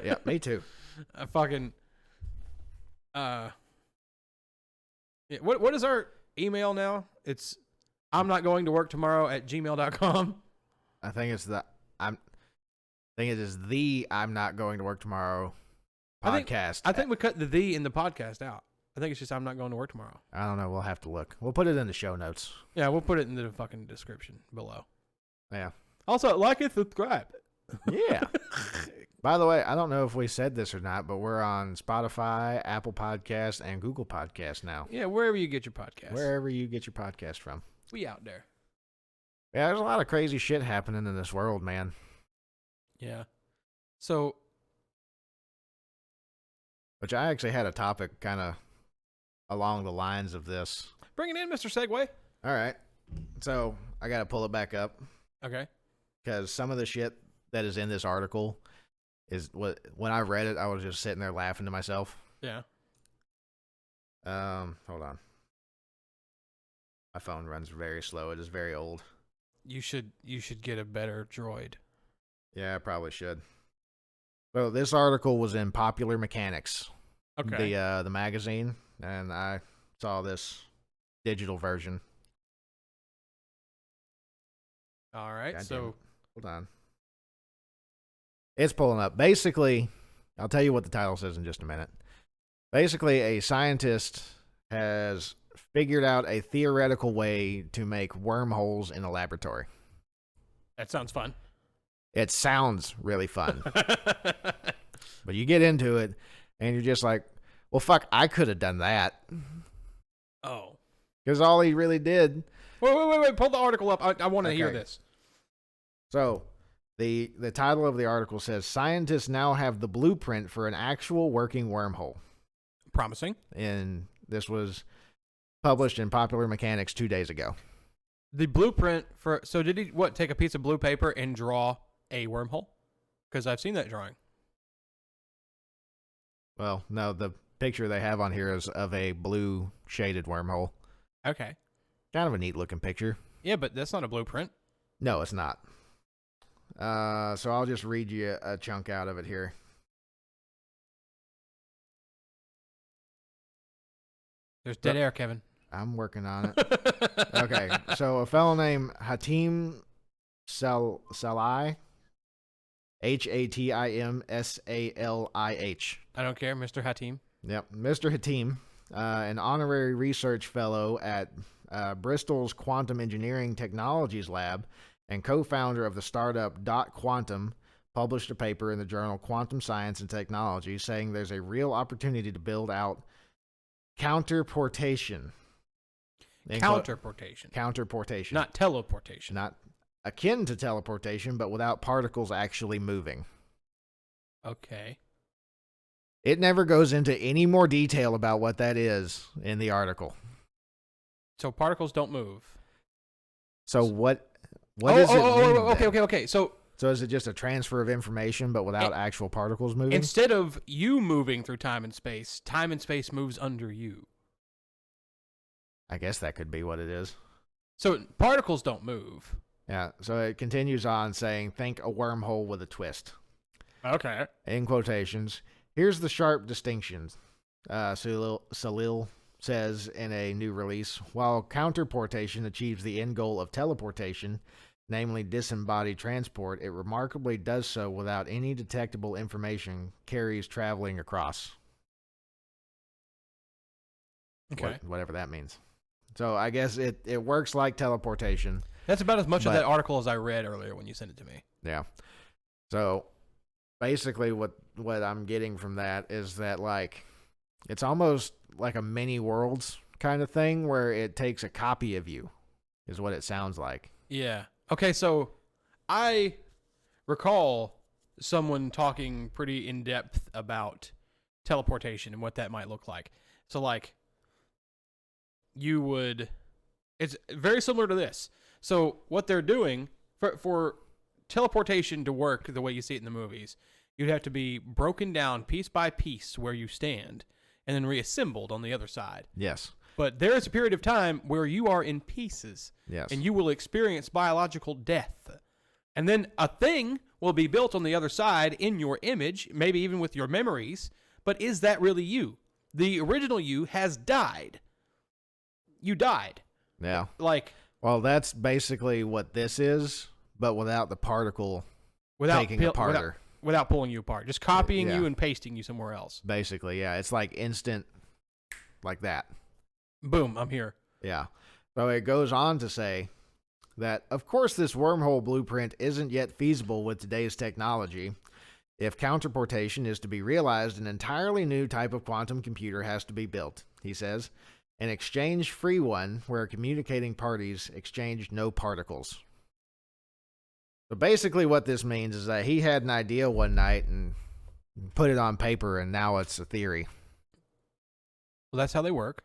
Yeah, me too. Yeah, what is our email now? It's I'm not going to work tomorrow at gmail.com. I think it is the I'm not going to work tomorrow podcast. I think we cut the in the podcast out. I think it's just I'm not going to work tomorrow. I don't know. We'll have to look. We'll put it in the show notes. Yeah, we'll put it in the fucking description below. Yeah. Also, like and subscribe. Yeah. By the way, I don't know if we said this or not, but we're on Spotify, Apple Podcasts, and Google Podcasts now. Yeah, wherever you get your podcast. Wherever you get your podcast from. We out there. Yeah, there's a lot of crazy shit happening in this world, man. Yeah. So. Which I actually had a topic kind of along the lines of this. Bring it in, Mr. Segway. All right. So I got to pull it back up. Okay. Because some of the shit that is in this article is when I read it, I was just sitting there laughing to myself. Yeah. Hold on. My phone runs very slow. It is very old. You should get a better droid. Yeah, I probably should. Well, this article was in Popular Mechanics. Okay. The magazine, and I saw this digital version. All right. So hold on. It's pulling up. Basically, I'll tell you what the title says in just a minute. Basically, a scientist has figured out a theoretical way to make wormholes in a laboratory. That sounds fun. It sounds really fun. But you get into it, and you're just like, well, fuck, I could have done that. Oh. Because all he really did... Wait. Pull the article up. I want to hear this. So, the title of the article says, Scientists now have the blueprint for an actual working wormhole. Promising. And this was published in Popular Mechanics 2 days ago. The blueprint for... So did he, take a piece of blue paper and draw a wormhole? Because I've seen that drawing. Well, no, the picture they have on here is of a blue shaded wormhole. Okay. Kind of a neat looking picture. Yeah, but that's not a blueprint. No, it's not. So I'll just read you a chunk out of it here. There's dead air, Kevin. I'm working on it. Okay, so a fellow named Hatim Salih, Hatimsalih. I don't care, Mr. Hatim. Yep, Mr. Hatim, an honorary research fellow at Bristol's Quantum Engineering Technologies Lab and co-founder of the startup Dot Quantum, published a paper in the journal Quantum Science and Technology saying there's a real opportunity to build out counterportation. Counterportation. Not teleportation. Not akin to teleportation, but without particles actually moving. Okay. It never goes into any more detail about what that is in the article. So particles don't move. So what does it mean? Okay. So is it just a transfer of information but without actual particles moving? Instead of you moving through time and space moves under you. I guess that could be what it is. So particles don't move. Yeah, so it continues on saying, think a wormhole with a twist. Okay. In quotations, here's the sharp distinction, Salil says in a new release. While counterportation achieves the end goal of teleportation, namely disembodied transport, it remarkably does so without any detectable information carries traveling across. Okay. Whatever that means. So I guess it works like teleportation. That's about as much of that article as I read earlier when you sent it to me. Yeah. So basically what I'm getting from that is that, like, it's almost like a mini worlds kind of thing where it takes a copy of you, is what it sounds like. Yeah. Okay, so I recall someone talking pretty in depth about teleportation and what that might look like. So, like, it's very similar to this. So what they're doing for teleportation to work the way you see it in the movies, you'd have to be broken down piece by piece where you stand and then reassembled on the other side. Yes. But there is a period of time where you are in pieces. Yes. And you will experience biological death. And then a thing will be built on the other side in your image, maybe even with your memories. But is that really you? The original you has died. You died. Yeah. Like, well, that's basically what this is, but without the particle taking apart. Without pulling you apart. Just copying you and pasting you somewhere else. Basically, yeah. It's like instant, like that. Boom, I'm here. Yeah. So it goes on to say that, of course, this wormhole blueprint isn't yet feasible with today's technology. If counterportation is to be realized, an entirely new type of quantum computer has to be built, he says. An exchange-free one where communicating parties exchange no particles. So basically what this means is that he had an idea one night and put it on paper, and now it's a theory. Well, that's how they work.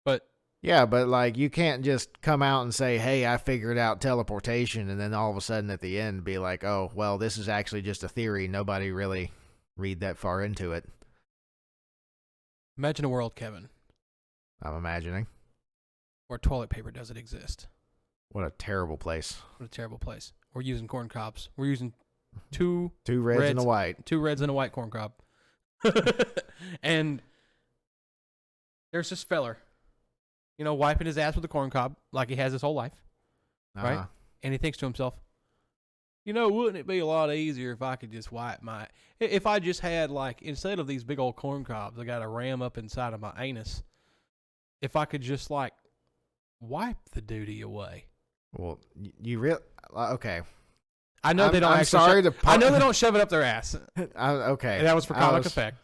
But yeah, but like you can't just come out and say, hey, I figured out teleportation, and then all of a sudden at the end be like, oh, well, this is actually just a theory. Nobody really read that far into it. Imagine a world, Kevin. I'm imagining. Where toilet paper doesn't exist. What a terrible place. What a terrible place. We're using corn cobs. We're using two reds and a white. 2 reds and a white corn cob. And there's this feller, wiping his ass with a corn cob like he has his whole life. Right? And he thinks to himself, wouldn't it be a lot easier if I could just if I just had, like, instead of these big old corn cobs I got to ram up inside of my anus, if I could just, like, wipe the duty away. Well, you really... Okay. I know they don't. I'm sorry to. I know they don't shove it up their ass. Okay. And that was for comic effect.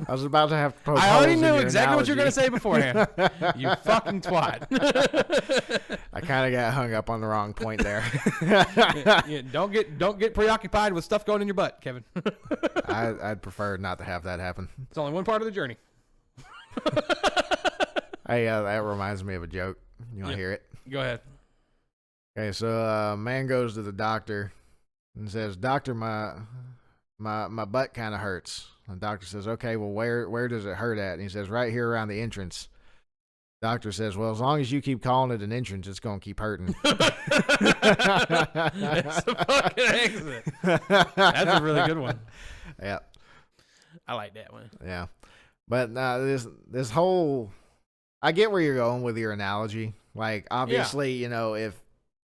I was about to have to poke I already holes knew in your exactly what analogy. you were going to say beforehand. You fucking twat. I kind of got hung up on the wrong point there. Yeah, don't get preoccupied with stuff going in your butt, Kevin. I'd prefer not to have that happen. It's only one part of the journey. Hey, that reminds me of a joke. You want to hear it? Go ahead. Okay, so a man goes to the doctor and says, "Doctor, my butt kind of hurts." And the doctor says, "Okay, well, where does it hurt at?" And he says, "Right here around the entrance." Doctor says, "Well, as long as you keep calling it an entrance, it's going to keep hurting." That's a fucking excellent. That's a really good one. Yeah. I like that one. Yeah. But this whole... I get where you're going with your analogy. Like, obviously, if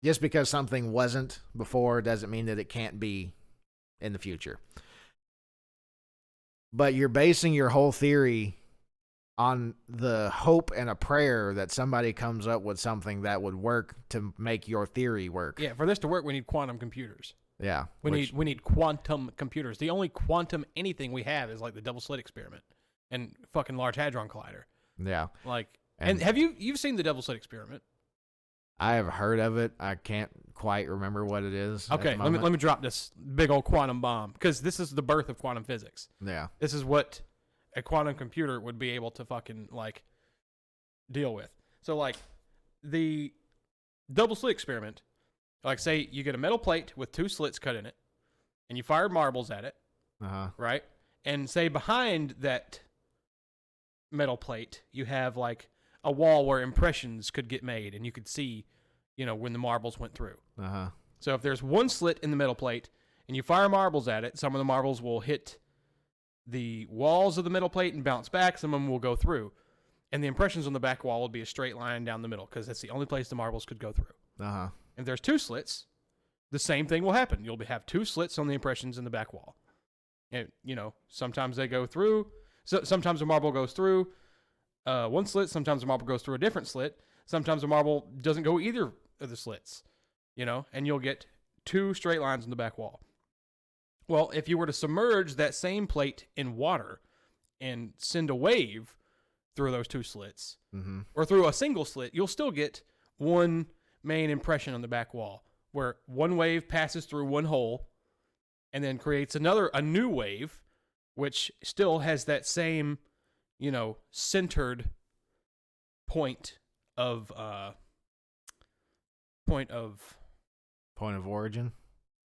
just because something wasn't before doesn't mean that it can't be in the future. But you're basing your whole theory on the hope and a prayer that somebody comes up with something that would work to make your theory work. Yeah, for this to work, we need quantum computers. Yeah. We need quantum computers. The only quantum anything we have is like the double slit experiment and fucking Large Hadron Collider. Yeah. Like, and have you've seen the double slit experiment? I have heard of it. I can't quite remember what it is. Okay, let me drop this big old quantum bomb, because this is the birth of quantum physics. Yeah. This is what a quantum computer would be able to fucking, like, deal with. So, like, the double slit experiment, like, say you get a metal plate with 2 slits cut in it, and you fire marbles at it, right? And say behind that metal plate, you have, like, a wall where impressions could get made, and you could see, when the marbles went through. So if there's 1 slit in the metal plate, and you fire marbles at it, some of the marbles will hit the walls of the metal plate and bounce back. Some of them will go through. And the impressions on the back wall will be a straight line down the middle, because that's the only place the marbles could go through. If there's 2 slits, the same thing will happen. You'll have 2 slits on the impressions in the back wall. And, sometimes they go through. So sometimes a marble goes through 1 slit. Sometimes a marble goes through a different slit. Sometimes a marble doesn't go either of the slits, and you'll get 2 straight lines in the back wall. Well, if you were to submerge that same plate in water and send a wave through those two slits, or through a single slit, you'll still get one main impression on the back wall, where one wave passes through one hole and then creates a new wave, which still has that same, centered point of origin.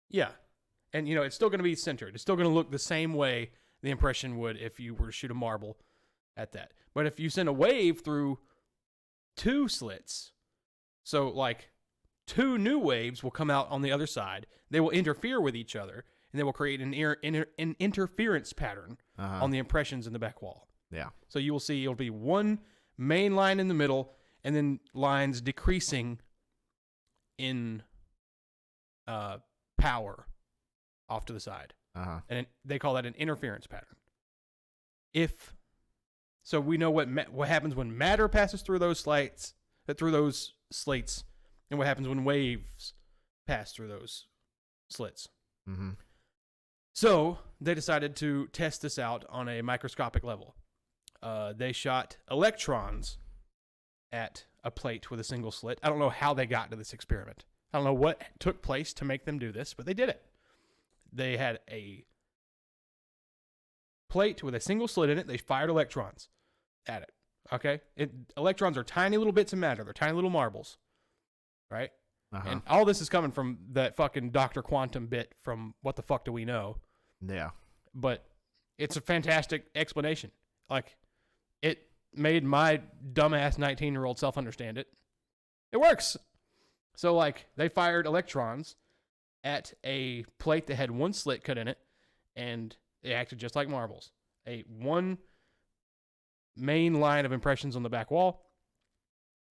Yeah. And, it's still going to be centered. It's still going to look the same way the impression would if you were to shoot a marble at that. But if you send a wave through two slits, so like two new waves will come out on the other side. They will interfere with each other, and they will create an interference pattern on the impressions in the back wall. Yeah. So you will see it'll be one main line in the middle, and then lines decreasing in power off to the side. And they call that an interference pattern. So we know what happens when matter passes through those slates, and what happens when waves pass through those slits. So they decided to test this out on a microscopic level. They shot electrons at a plate with a single slit. I don't know how they got to this experiment. I don't know what took place to make them do this, but they did it. They had a plate with a single slit in it. They fired electrons at it. Okay? Electrons are tiny little bits of matter. They're tiny little marbles. Right? And all this is coming from that fucking Dr. Quantum bit from What the Fuck Do We Know? Yeah. But it's a fantastic explanation. Like, it made my dumbass 19-year-old self understand it. It works. So, like, they fired electrons at a plate that had one slit cut in it, and it acted just like marbles. One main line of impressions on the back wall,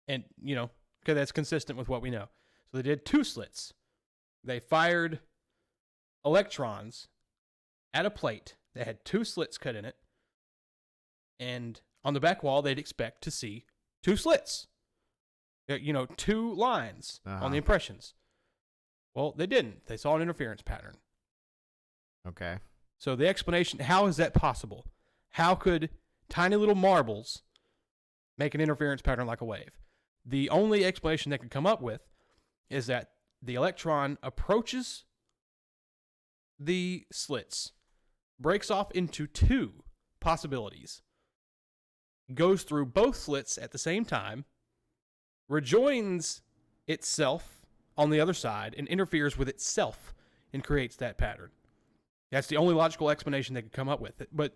and, okay, that's consistent with what we know. So they did two slits. They fired electrons at a plate that had two slits cut in it, and on the back wall, they'd expect to see two slits. Two lines on the impressions. Well, they didn't. They saw an interference pattern. Okay. So the explanation, how is that possible? How could tiny little marbles make an interference pattern like a wave? The only explanation they could come up with is that the electron approaches the slits, breaks off into two possibilities, goes through both slits at the same time, rejoins itself on the other side, and interferes with itself and creates that pattern. That's the only logical explanation they could come up with. But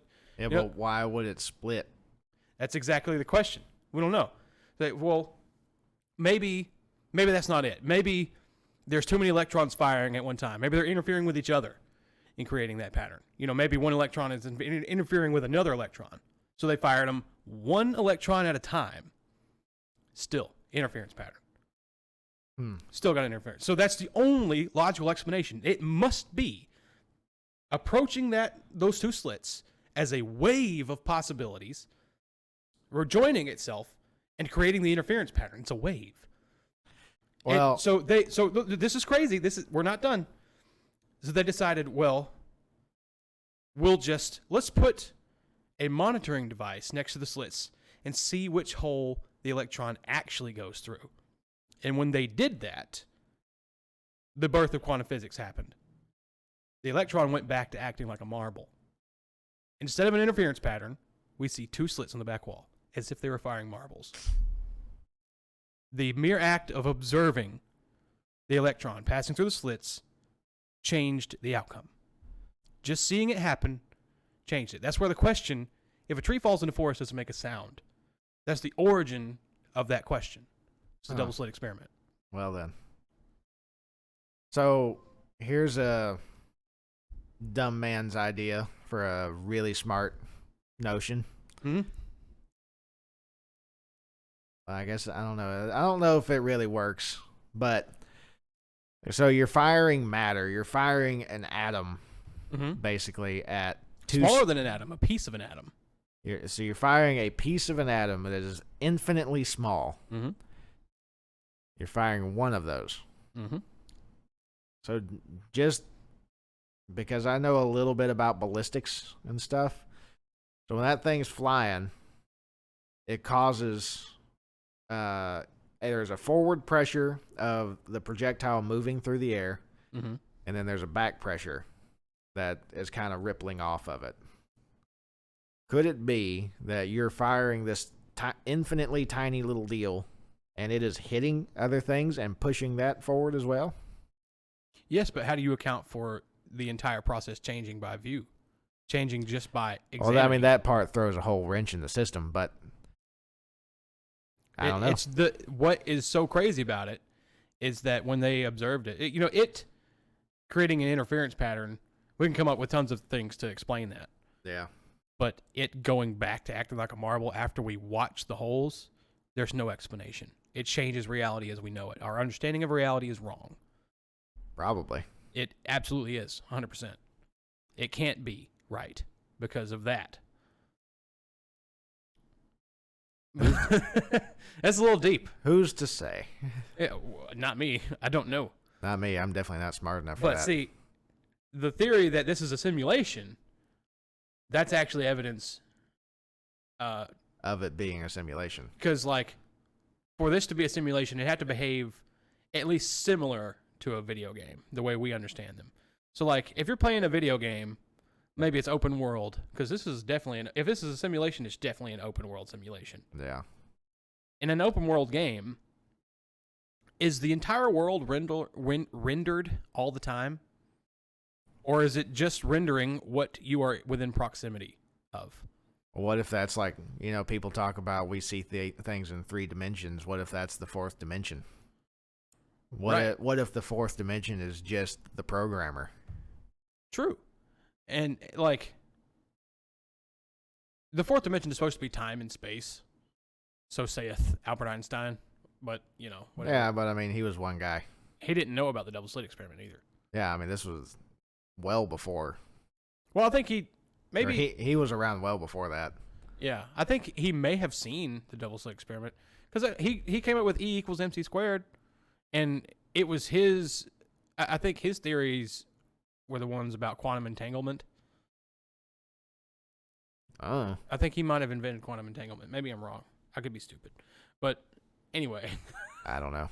why would it split? That's exactly the question. We don't know. Well, maybe that's not it. Maybe there's too many electrons firing at one time. Maybe they're interfering with each other in creating that pattern. Maybe one electron is interfering with another electron. So they fired them one electron at a time. Still, interference pattern. Still got interference. So that's the only logical explanation. It must be approaching those two slits as a wave of possibilities, rejoining itself, and creating the interference pattern. It's a wave. Well, and this is crazy. We're not done. So they decided, well, let's put a monitoring device next to the slits and see which hole the electron actually goes through. And when they did that, the birth of quantum physics happened. The electron went back to acting like a marble. Instead of an interference pattern, we see two slits on the back wall, as if they were firing marbles. The mere act of observing the electron passing through the slits changed the outcome. Just seeing it happen changed it. That's where the question, if a tree falls in the forest, does it make a sound? That's the origin of that question. It's a double slit experiment. Well then. So here's a dumb man's idea for a really smart notion. I guess I don't know. I don't know if it really works, but so you're firing matter. You're firing an atom, basically at smaller than an atom, a piece of an atom. So you're firing a piece of an atom that is infinitely small. You're firing one of those. So just because I know a little bit about ballistics and stuff. So when that thing's flying, it causes there's a forward pressure of the projectile moving through the air, and then there's a back pressure that is kind of rippling off of it. Could it be that you're firing this infinitely tiny little deal, and it is hitting other things and pushing that forward as well? Yes, but how do you account for the entire process changing by view? Changing just by examining? Well, I mean, that part throws a whole wrench in the system, but I don't know. It's what is so crazy about it is that when they observed it, it creating an interference pattern, we can come up with tons of things to explain that. Yeah. But it going back to acting like a marble after we watch the holes, there's no explanation. It changes reality as we know it. Our understanding of reality is wrong. Probably. It absolutely is, 100%. It can't be right because of that. That's a little deep. Who's to say? Yeah, not me. I don't know. Not me. I'm definitely not smart enough for that. But see, the theory that this is a simulation, that's actually evidence of it being a simulation. Because, like, for this to be a simulation, it had to behave at least similar to a video game, the way we understand them. So, like, if you're playing a video game, maybe it's open world, because this is definitely, if this is a simulation, it's definitely an open world simulation. Yeah. In an open world game, is the entire world rendered all the time? Or is it just rendering what you are within proximity of? What if that's like, people talk about we see things in 3 dimensions. What if that's the 4th dimension? What if the 4th dimension is just the programmer? True. And, like, the 4th dimension is supposed to be time and space. So saith Albert Einstein. But, whatever. Yeah, but, I mean, he was one guy. He didn't know about the double slit experiment either. Yeah, I mean, this was well before. Well, I think he was around well before that. Yeah, I think he may have seen the double slit experiment because he came up with E equals MC squared, and it was his. I think his theories were the ones about quantum entanglement. Oh. I think he might have invented quantum entanglement. Maybe I'm wrong. I could be stupid, but anyway. I don't know.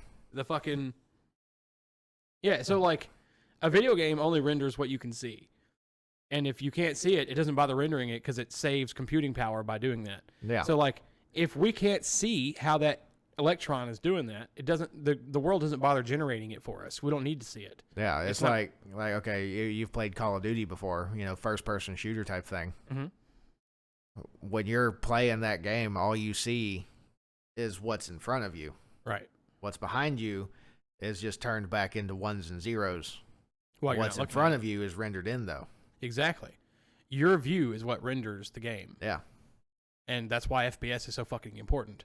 So like, a video game only renders what you can see. And if you can't see it, it doesn't bother rendering it because it saves computing power by doing that. Yeah. So, like, if we can't see how that electron is doing that, it doesn't. The world doesn't bother generating it for us. We don't need to see it. Yeah, it's like okay, you've played Call of Duty before, first-person shooter type thing. Mm-hmm. When you're playing that game, all you see is what's in front of you. Right. What's behind you is just turned back into ones and zeros. What's in front of you is rendered in, though. Exactly. Your view is what renders the game. Yeah. And that's why FPS is so fucking important.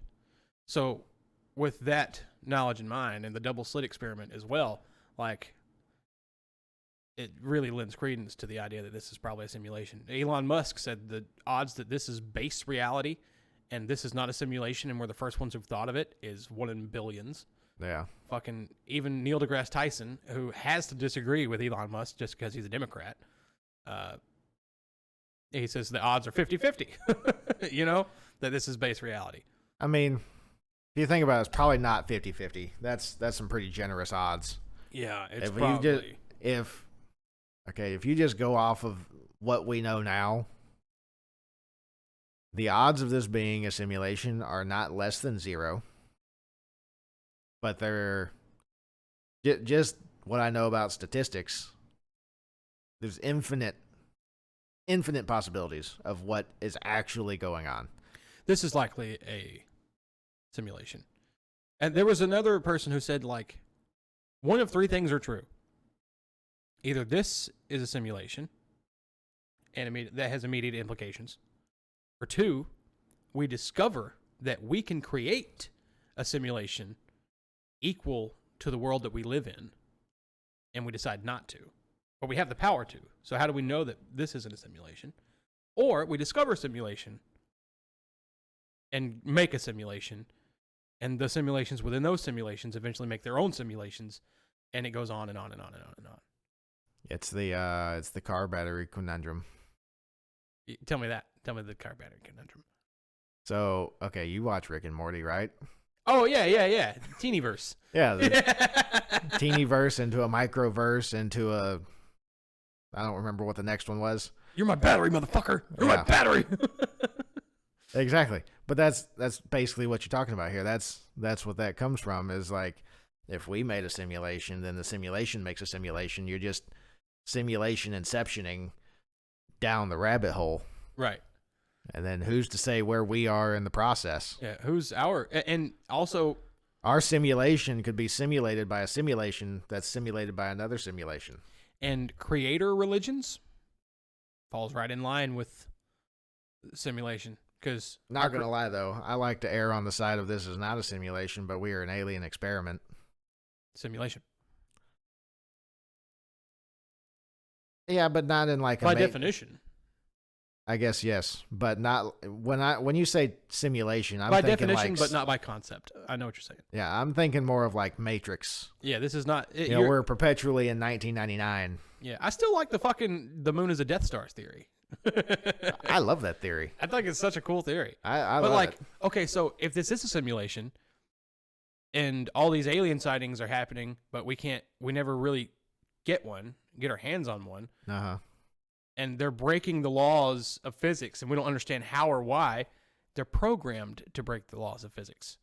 So, with that knowledge in mind and the double slit experiment as well, like, it really lends credence to the idea that this is probably a simulation. Elon Musk said the odds that this is base reality and this is not a simulation and we're the first ones who've thought of it is 1 in billions. Yeah. Fucking even Neil deGrasse Tyson, who has to disagree with Elon Musk just because he's a Democrat, he says the odds are 50-50, that this is base reality. I mean, if you think about it, it's probably not 50-50. That's some pretty generous odds. Yeah, it's if you just go off of what we know now, the odds of this being a simulation are not less than 0. But they're just what I know about statistics. There's infinite possibilities of what is actually going on. This is likely a simulation. And there was another person who said, like, one of 3 things are true. Either this is a simulation, and that has immediate implications. Or 2, we discover that we can create a simulation equal to the world that we live in, and we decide not to. But we have the power to. So how do we know that this isn't a simulation? Or we discover a simulation and make a simulation, and the simulations within those simulations eventually make their own simulations, and it goes on and on and on and on and on. It's the car battery conundrum. Tell me that. Tell me the car battery conundrum. So, okay, you watch Rick and Morty, right? Oh, yeah. Teenyverse. Yeah, the teenyverse into a microverse into a... I don't remember what the next one was. You're my battery, motherfucker. You're my battery. Exactly. But that's basically what you're talking about here. That's what that comes from, is like, if we made a simulation, then the simulation makes a simulation. You're just simulation inceptioning down the rabbit hole. Right. And then who's to say where we are in the process? Yeah, and also... Our simulation could be simulated by a simulation that's simulated by another simulation. And creator religions falls right in line with simulation. Because not going to lie, though, I like to err on the side of this is not a simulation, but we are an alien experiment. Simulation. Yeah, but not in like by definition. I guess yes, but not when you say simulation, I'm by thinking definition, like, but not by concept. I know what you're saying. Yeah, I'm thinking more of like Matrix. Yeah, this is not. We're perpetually in 1999. Yeah, I still like the moon is a Death Star theory. I love that theory. I think it's such a cool theory. I but love it. Okay, so if this is a simulation, and all these alien sightings are happening, but we never really get our hands on one. And they're breaking the laws of physics, and we don't understand how or why. They're programmed to break the laws of physics.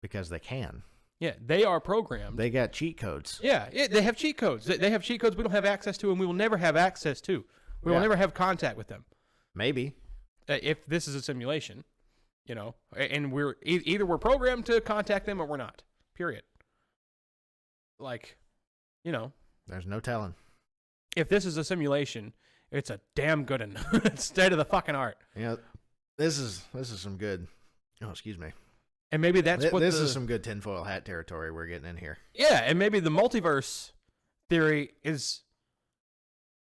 Because they can. Yeah, they are programmed. They got cheat codes. Yeah, they have cheat codes. They have cheat codes we don't have access to, and we will never have access to. We will never have contact with them. Maybe. If this is a simulation, and we're either we're programmed to contact them or we're not. Period. There's no telling. If this is a simulation, it's a damn good state of the fucking art. This is some good. Oh, excuse me. And maybe that's this is some good tinfoil hat territory we're getting in here. Yeah, and maybe the multiverse theory is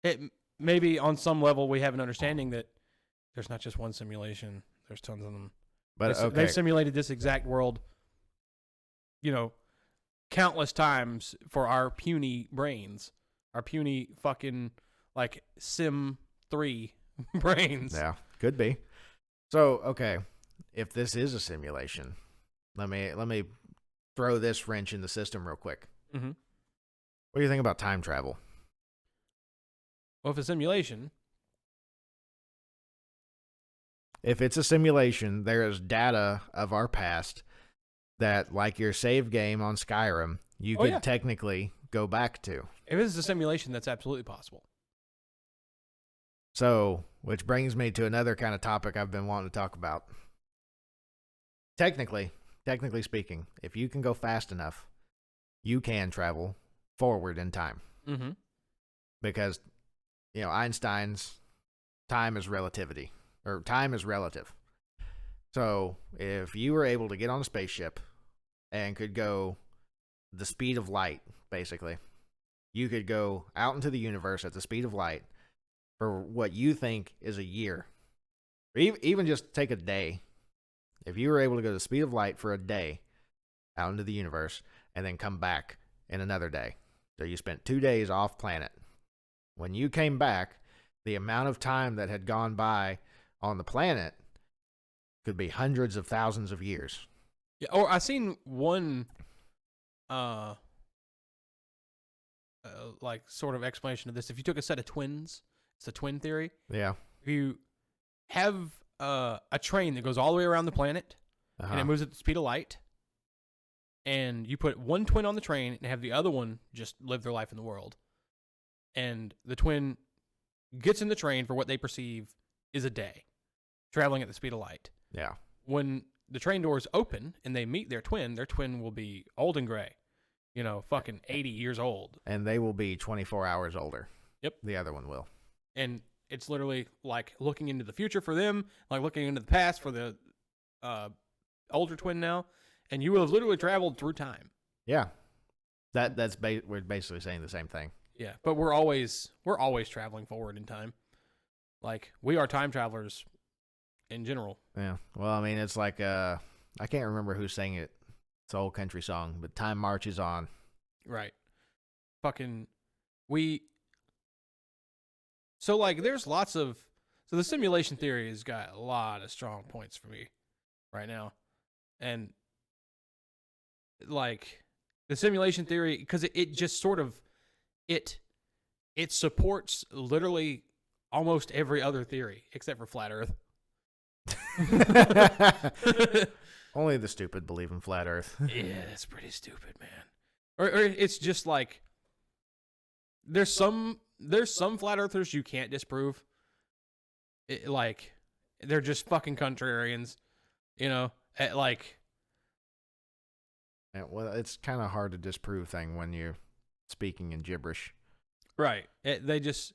it. Maybe on some level we have an understanding that there's not just one simulation. There's tons of them. But they simulated this exact world, countless times for our puny brains, our puny fucking like Sim 3 brains. Yeah, could be. So, okay, if this is a simulation, let me throw this wrench in the system real quick. Mm-hmm. What do you think about time travel? Well, if it's a simulation. If it's a simulation, there is data of our past that, like your save game on Skyrim, you could technically go back to. If this is a simulation, that's absolutely possible. So, which brings me to another kind of topic I've been wanting to talk about. Technically speaking, if you can go fast enough, you can travel forward in time. Mm-hmm. Because, Einstein's time is relativity, or time is relative. So if you were able to get on a spaceship and could go the speed of light, basically, you could go out into the universe at the speed of light for what you think is a year. Or even just take a day. If you were able to go the speed of light for a day out into the universe and then come back in another day. So you spent 2 days off planet. When you came back, the amount of time that had gone by on the planet could be hundreds of thousands of years. Yeah, or I seen one like sort of explanation of this. If you took a set of twins, it's the twin theory. Yeah. If you have a train that goes all the way around the planet and it moves at the speed of light, and you put one twin on the train and have the other one just live their life in the world, and the twin gets in the train for what they perceive is a day, traveling at the speed of light. Yeah. When the train doors open and they meet their twin will be old and gray, fucking 80 years old. And they will be 24 hours older. Yep. The other one will. And it's literally like looking into the future for them, like looking into the past for the older twin now. And you will have literally traveled through time. Yeah. We're basically saying the same thing. Yeah, but we're always traveling forward in time. Like, we are time travelers in general. Yeah. Well, I mean, it's like I can't remember who sang it. It's an old country song, but time marches on. Right. Fucking we So like, there's lots of so the simulation theory has got a lot of strong points for me right now, and like the simulation theory because it just sort of it supports literally almost every other theory except for flat Earth. Only the stupid believe in flat Earth. Yeah, that's pretty stupid, man. Or it's just like there's some flat earthers you can't disprove. Like they're just fucking contrarians, you know. Like, yeah, well, it's kind of hard to disprove thing when you're speaking in gibberish. Right. They just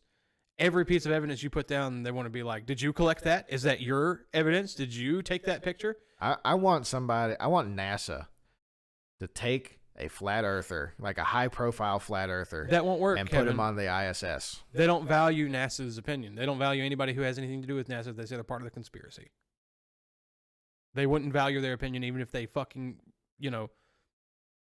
every piece of evidence you put down, they want to be like, "Did you collect that? Is that your evidence? Did you take that picture?" I want NASA to take a flat earther, like a high-profile flat earther. That won't work, and Kevin. Put him on the ISS. They don't value NASA's opinion. They don't value anybody who has anything to do with NASA. They say they're part of the conspiracy. They wouldn't value their opinion even if they fucking,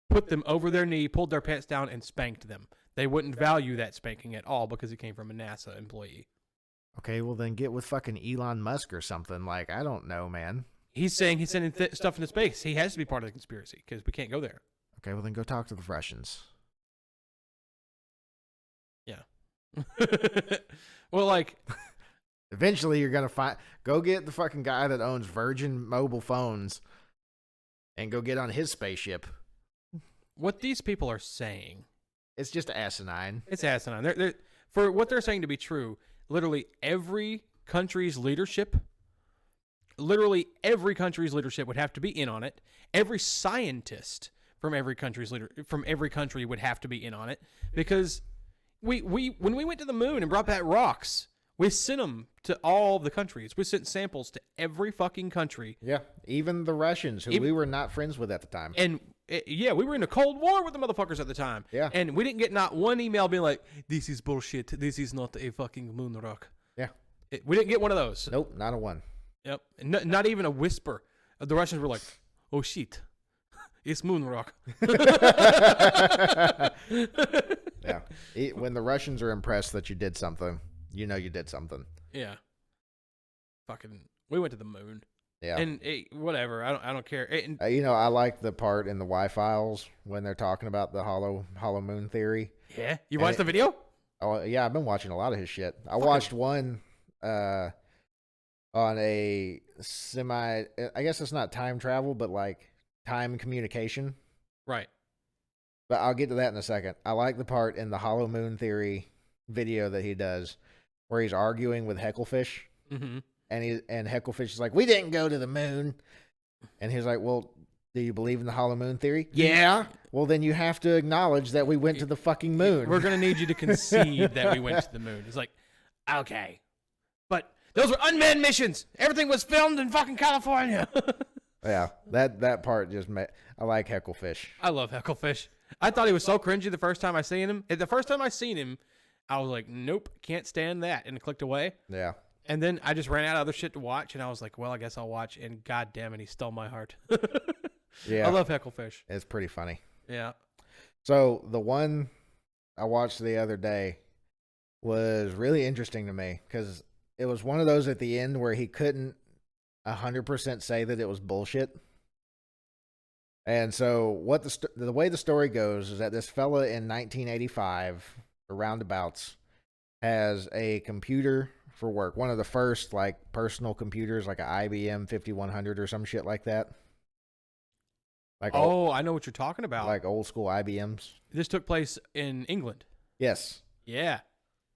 put them over their knee, pulled their pants down, and spanked them. They wouldn't value that spanking at all because it came from a NASA employee. Okay, well then get with fucking Elon Musk or something. Like, I don't know, man. He's saying he's sending stuff into space. He has to be part of the conspiracy because we can't go there. Okay, well then go talk to the Russians. Yeah. Well, like, eventually you're gonna go get the fucking guy that owns Virgin Mobile Phones and go get on his spaceship. What these people are saying, it's just asinine. It's asinine. They're for what they're saying to be true. Literally every country's leadership would have to be in on it. Every scientist from every country would have to be in on it because we when we went to the moon and brought back rocks, we sent them to all the countries. We sent samples to every fucking country. Yeah, even the Russians, who we were not friends with at the time. And we were in a Cold War with the motherfuckers at the time. Yeah. And we didn't get not one email being like, "This is bullshit. This is not a fucking moon rock." Yeah. We didn't get one of those. Nope, not a one. Yep. Not even a whisper. The Russians were like, "Oh shit, it's moon rock." Yeah. When the Russians are impressed that you did something, you know you did something. Yeah. Fucking, we went to the moon. Yeah. And whatever, I don't care. I like the part in the Y-Files when they're talking about the hollow moon theory. Yeah. You watched the video? Oh yeah, I've been watching a lot of his shit. I watched one on a I guess it's not time travel, but like time communication. Right. But I'll get to that in a second. I like the part in the hollow moon theory video that he does where he's arguing with Hecklefish. Mm-hmm. And Hecklefish is like, "We didn't go to the moon." And he's like, "Well, do you believe in the hollow moon theory?" "Yeah." "Well, then you have to acknowledge that we went to the fucking moon." "We're going to need you to concede that we went to the moon." It's like, okay. But those were unmanned missions. Everything was filmed in fucking California. Yeah, that part just I like Hecklefish. I love Hecklefish. I thought he was so cringy the first time I seen him. The first time I seen him, I was like, nope, can't stand that, and clicked away. Yeah. And then I just ran out of other shit to watch, and I was like, well, I guess I'll watch. And god damn it, he stole my heart. Yeah. I love Hecklefish. It's pretty funny. Yeah. So the one I watched the other day was really interesting to me because it was one of those at the end where he couldn't 100% say that it was bullshit. And so what the way the story goes is that this fella in 1985, or roundabouts, has a computer for work. One of the first like personal computers, like an IBM 5100 or some shit like that. Like I know what you're talking about. Like old school IBMs. This took place in England. Yes. Yeah.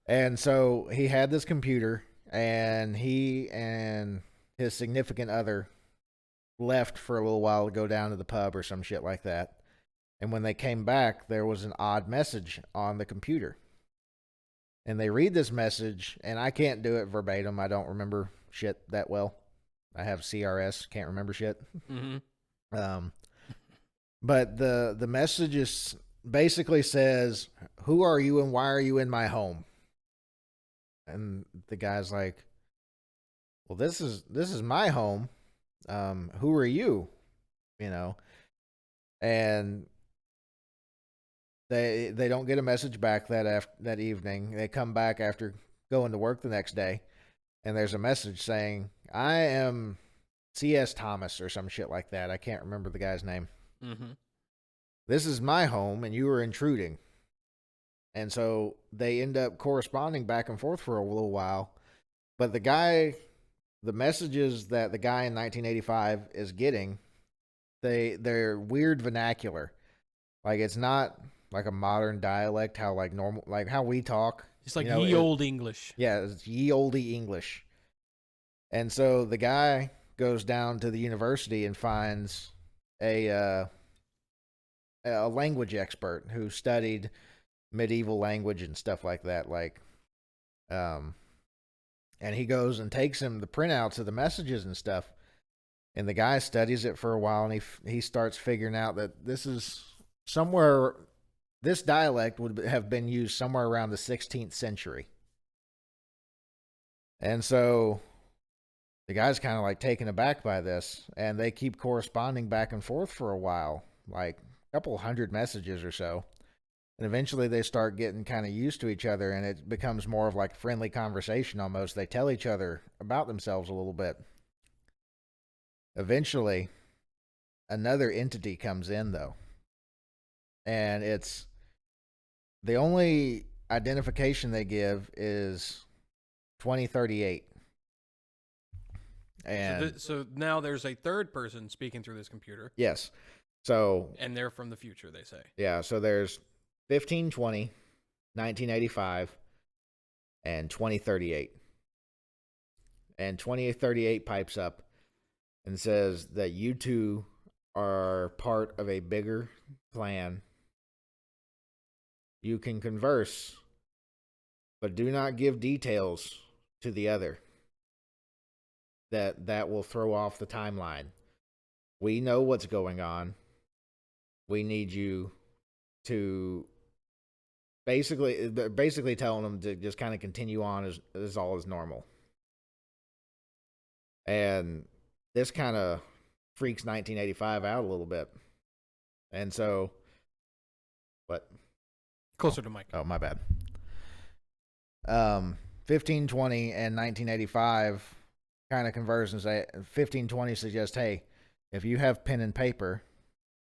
And so he had this computer, and he and his significant other left for a little while to go down to the pub or some shit like that. And when they came back, there was an odd message on the computer. And they read this message, and I can't do it verbatim. I don't remember shit that well. I have CRS, can't remember shit. Mm-hmm. But the message basically says, "Who are you and why are you in my home?" And the guy's like, "Well, this is my home. Who are you?" And they don't get a message back that evening. They come back after going to work the next day, and there's a message saying, "I am C.S. Thomas," or some shit like that. I can't remember the guy's name. Mm-hmm. "This is my home, and you are intruding." And so they end up corresponding back and forth for a little while. But the messages that the guy in 1985 is getting, they're weird vernacular. Like, it's not like a modern dialect, how like normal, like how we talk. It's like ye old English. Yeah, it's ye olde English. And so the guy goes down to the university and finds a language expert who studied medieval language and stuff like that. And he goes and takes him the printouts of the messages and stuff. And the guy studies it for a while, and he starts figuring out that this dialect would have been used somewhere around the 16th century. And so the guy's kind of like taken aback by this, and they keep corresponding back and forth for a while, like a couple hundred messages or so. And eventually they start getting kind of used to each other, and it becomes more of like a friendly conversation almost. They tell each other about themselves a little bit. Eventually, another entity comes in, though. And it's the only identification they give is 2038. And so now there's a third person speaking through this computer. Yes. So, and they're from the future, they say. Yeah, so there's 1520, 1985, and 2038. And 2038 pipes up and says that you two are part of a bigger plan. You can converse, but do not give details to the other. That will throw off the timeline. We know what's going on. We need you to basically telling them to just kind of continue on as all is normal. And this kind of freaks 1985 out a little bit. And so, what? Closer to Mike. Oh, my bad. 1520 and 1985 kind of converse and say, 1520 suggests, hey, if you have pen and paper,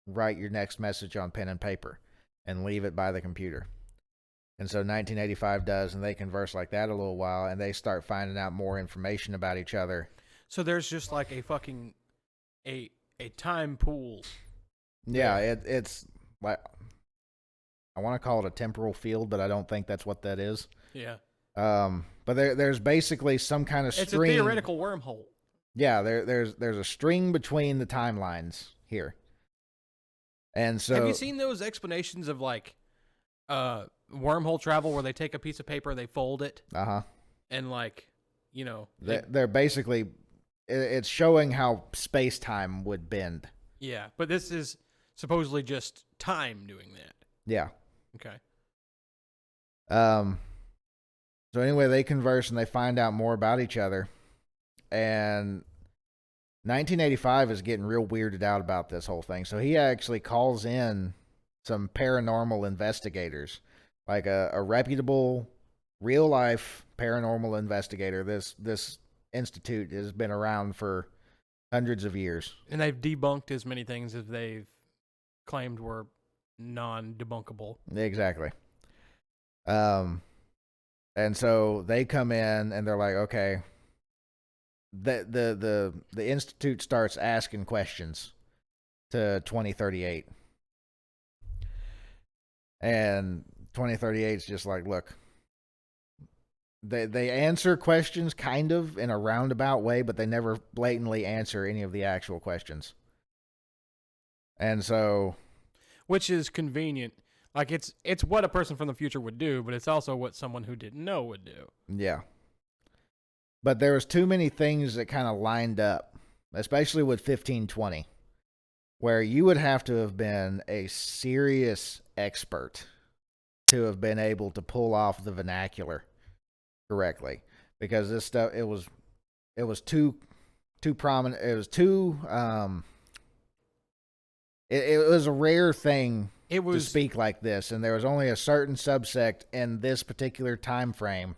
write your next message on pen and paper and leave it by the computer. And so 1985 does, and they converse like that a little while, and they start finding out more information about each other. So there's just like a fucking a time pool. Yeah, it's like, I want to call it a temporal field, but I don't think that's what that is. Yeah. But there's basically some kind of string. It's a theoretical wormhole. Yeah, there's a string between the timelines here. And so, have you seen those explanations of like wormhole travel where they take a piece of paper, they fold it, and like, you know, they're basically, it's showing how space time would bend. Yeah, but this is supposedly just time doing that. Yeah. Okay. So anyway, they converse and they find out more about each other. And 1985 is getting real weirded out about this whole thing. So he actually calls in some paranormal investigators, like a reputable, real life paranormal investigator. This institute has been around for hundreds of years, and they've debunked as many things as they've claimed were non-debunkable. Exactly. And so they come in and they're like, okay. The institute starts asking questions to 2038. And 2038 is just like, look, they answer questions kind of in a roundabout way, but they never blatantly answer any of the actual questions. And so, which is convenient. Like, it's what a person from the future would do, but it's also what someone who didn't know would do. Yeah. But there was too many things that kind of lined up, especially with 1520, where you would have to have been a serious expert to have been able to pull off the vernacular correctly, because this stuff, it was too prominent. It was too it was a rare thing to speak like this, and there was only a certain subsect in this particular time frame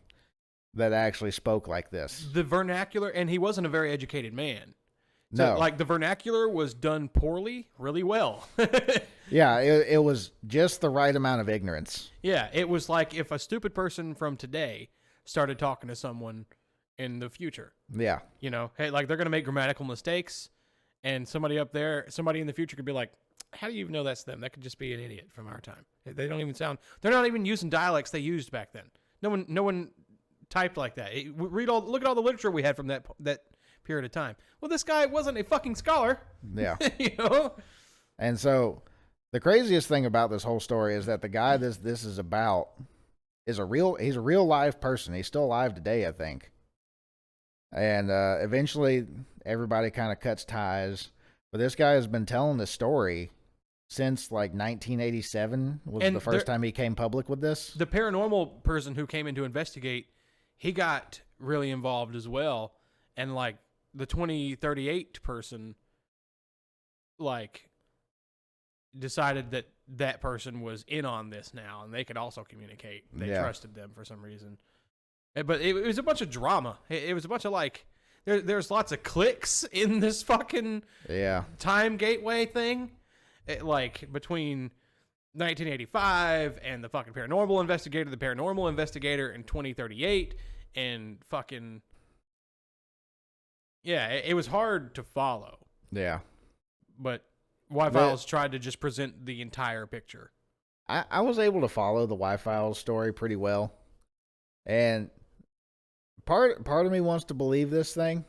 that actually spoke like this. The vernacular, and he wasn't a very educated man. So, No. like, the vernacular was done poorly, really well. Yeah, it was just the right amount of ignorance. Yeah, it was like if a stupid person from today started talking to someone in the future. Yeah. You know, hey, like, they're going to make grammatical mistakes, and somebody in the future could be like, how do you even know that's them? That could just be an idiot from our time. They don't even sound, they're not even using dialects they used back then. No one typed like that. Look at all the literature we had from that period of time. Well, this guy wasn't a fucking scholar. Yeah. You know? And so the craziest thing about this whole story is that the guy this is about he's a real live person. He's still alive today, I think. And eventually everybody kind of cuts ties. But this guy has been telling this story since like 1987 was the first time he came public with this. The paranormal person who came in to investigate, he got really involved as well. And like the 2038 person, like, decided that person was in on this now, and they could also communicate. They trusted them for some reason. But it was a bunch of drama. It was a bunch of like, there's lots of clicks in this fucking time gateway thing. Like between 1985 and the fucking paranormal investigator in 2038, and fucking it was hard to follow. Yeah, but Y-Files tried to just present the entire picture. I was able to follow the Y-Files story pretty well, and part of me wants to believe this thing,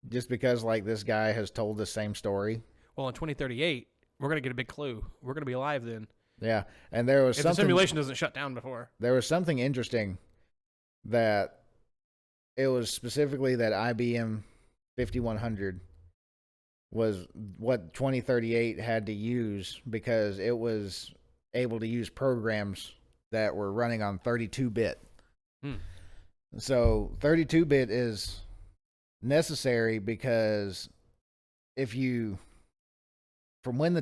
just because like this guy has told the same story. Well, in 2038. We're going to get a big clue. We're going to be alive then. Yeah. And there was if the simulation doesn't shut down before. There was something interesting that it was specifically that IBM 5100 was what 2038 had to use because it was able to use programs that were running on 32-bit. So 32-bit is necessary because if you... From when they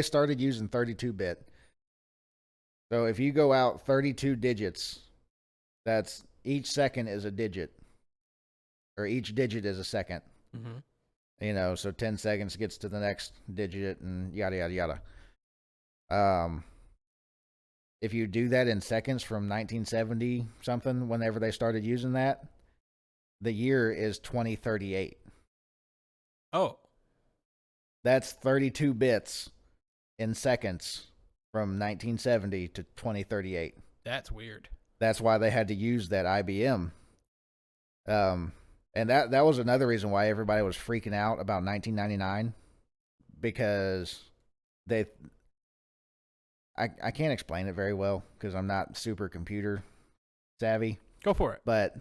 started using 32-bit, so if you go out 32 digits, that's each second is a digit, or each digit is a second. Mm-hmm. You know, so 10 seconds gets to the next digit, and yada yada yada. If you do that in seconds from 1970 something, whenever they started using that, the year is 2038. Oh. That's 32 bits in seconds from 1970 to 2038. That's weird. That's why they had to use that IBM. And that was another reason why everybody was freaking out about 1999, because I can't explain it very well because I'm not super computer savvy. Go for it. But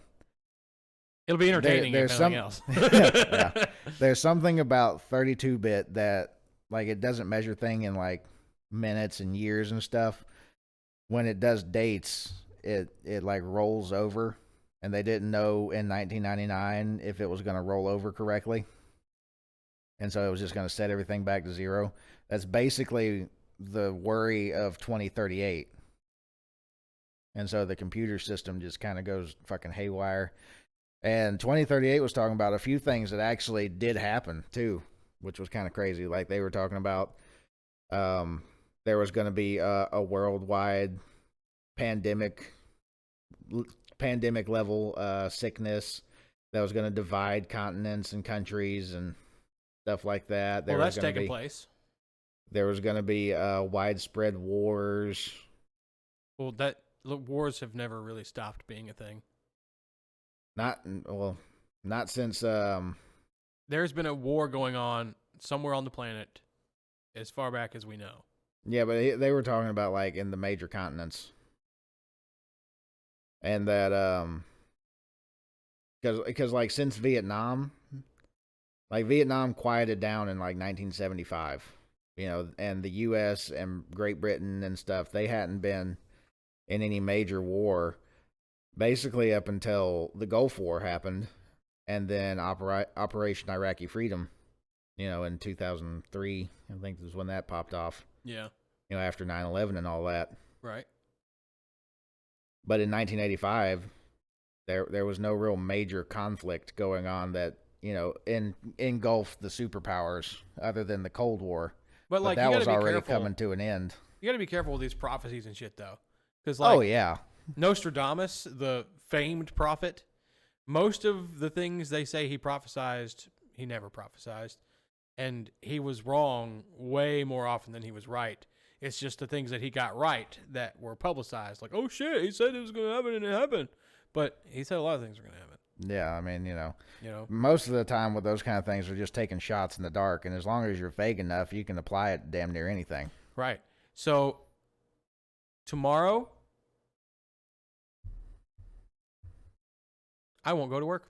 it'll be entertaining if nothing else. Yeah. There's something about 32-bit that, like, it doesn't measure thing in, like, minutes and years and stuff. When it does dates, it like, rolls over. And they didn't know in 1999 if it was going to roll over correctly. And so it was just going to set everything back to zero. That's basically the worry of 2038. And so the computer system just kind of goes fucking haywire. And 2038 was talking about a few things that actually did happen too, which was kind of crazy. Like they were talking about there was going to be a worldwide pandemic level sickness that was going to divide continents and countries and stuff like that. Well, that's taking place. There was going to be widespread wars. Well, wars have never really stopped being a thing. Not since there's been a war going on somewhere on the planet as far back as we know. Yeah, but they were talking about like in the major continents. And that because like since Vietnam quieted down in like 1975, you know, and the US and Great Britain and stuff, they hadn't been in any major war basically up until the Gulf War happened, and then Operation Iraqi Freedom, you know, in 2003, I think was when that popped off. Yeah. You know, after 9/11 and all that. Right. But in 1985, there was no real major conflict going on that, engulfed the superpowers other than the Cold War. But like, that you was gotta be already careful. coming to an end. You got to be careful with these prophecies and shit, though. Because, like, oh, yeah. Nostradamus, the famed prophet, most of the things they say he prophesized, he never prophesized. And he was wrong way more often than he was right. It's just the things that he got right that were publicized. Like, oh, shit, he said it was going to happen, and it happened. But he said a lot of things were going to happen. Yeah, I mean, most of the time with those kind of things, they're just taking shots in the dark. And as long as you're vague enough, you can apply it to damn near anything. Right. So, tomorrow, I won't go to work.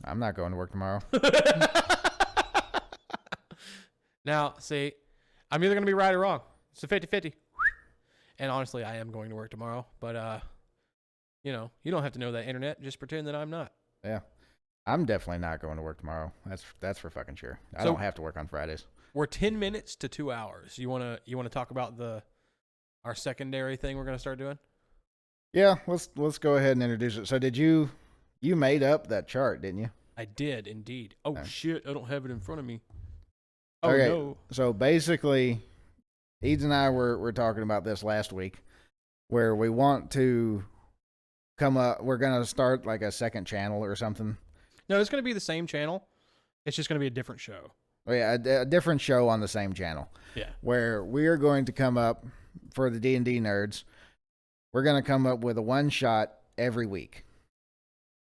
I'm not going to work tomorrow. Now, see, I'm either going to be right or wrong. It's a 50-50. And honestly, I am going to work tomorrow. But, you don't have to know that internet. Just pretend that I'm not. Yeah. I'm definitely not going to work tomorrow. That's for fucking sure. I don't have to work on Fridays. We're 10 minutes to 2 hours. You wanna talk about our secondary thing we're gonna start doing? Yeah, let's go ahead and introduce it. So did you made up that chart, didn't you? I did indeed. Oh shit, I don't have it in front of me. Oh okay, no. So basically, Eads and I were talking about this last week, where we want to we're gonna start like a second channel or something. No, it's gonna be the same channel. It's just gonna be a different show. Oh, yeah, a different show on the same channel. Yeah. Where we are going to come up for the D&D nerds. We're going to come up with a one shot every week.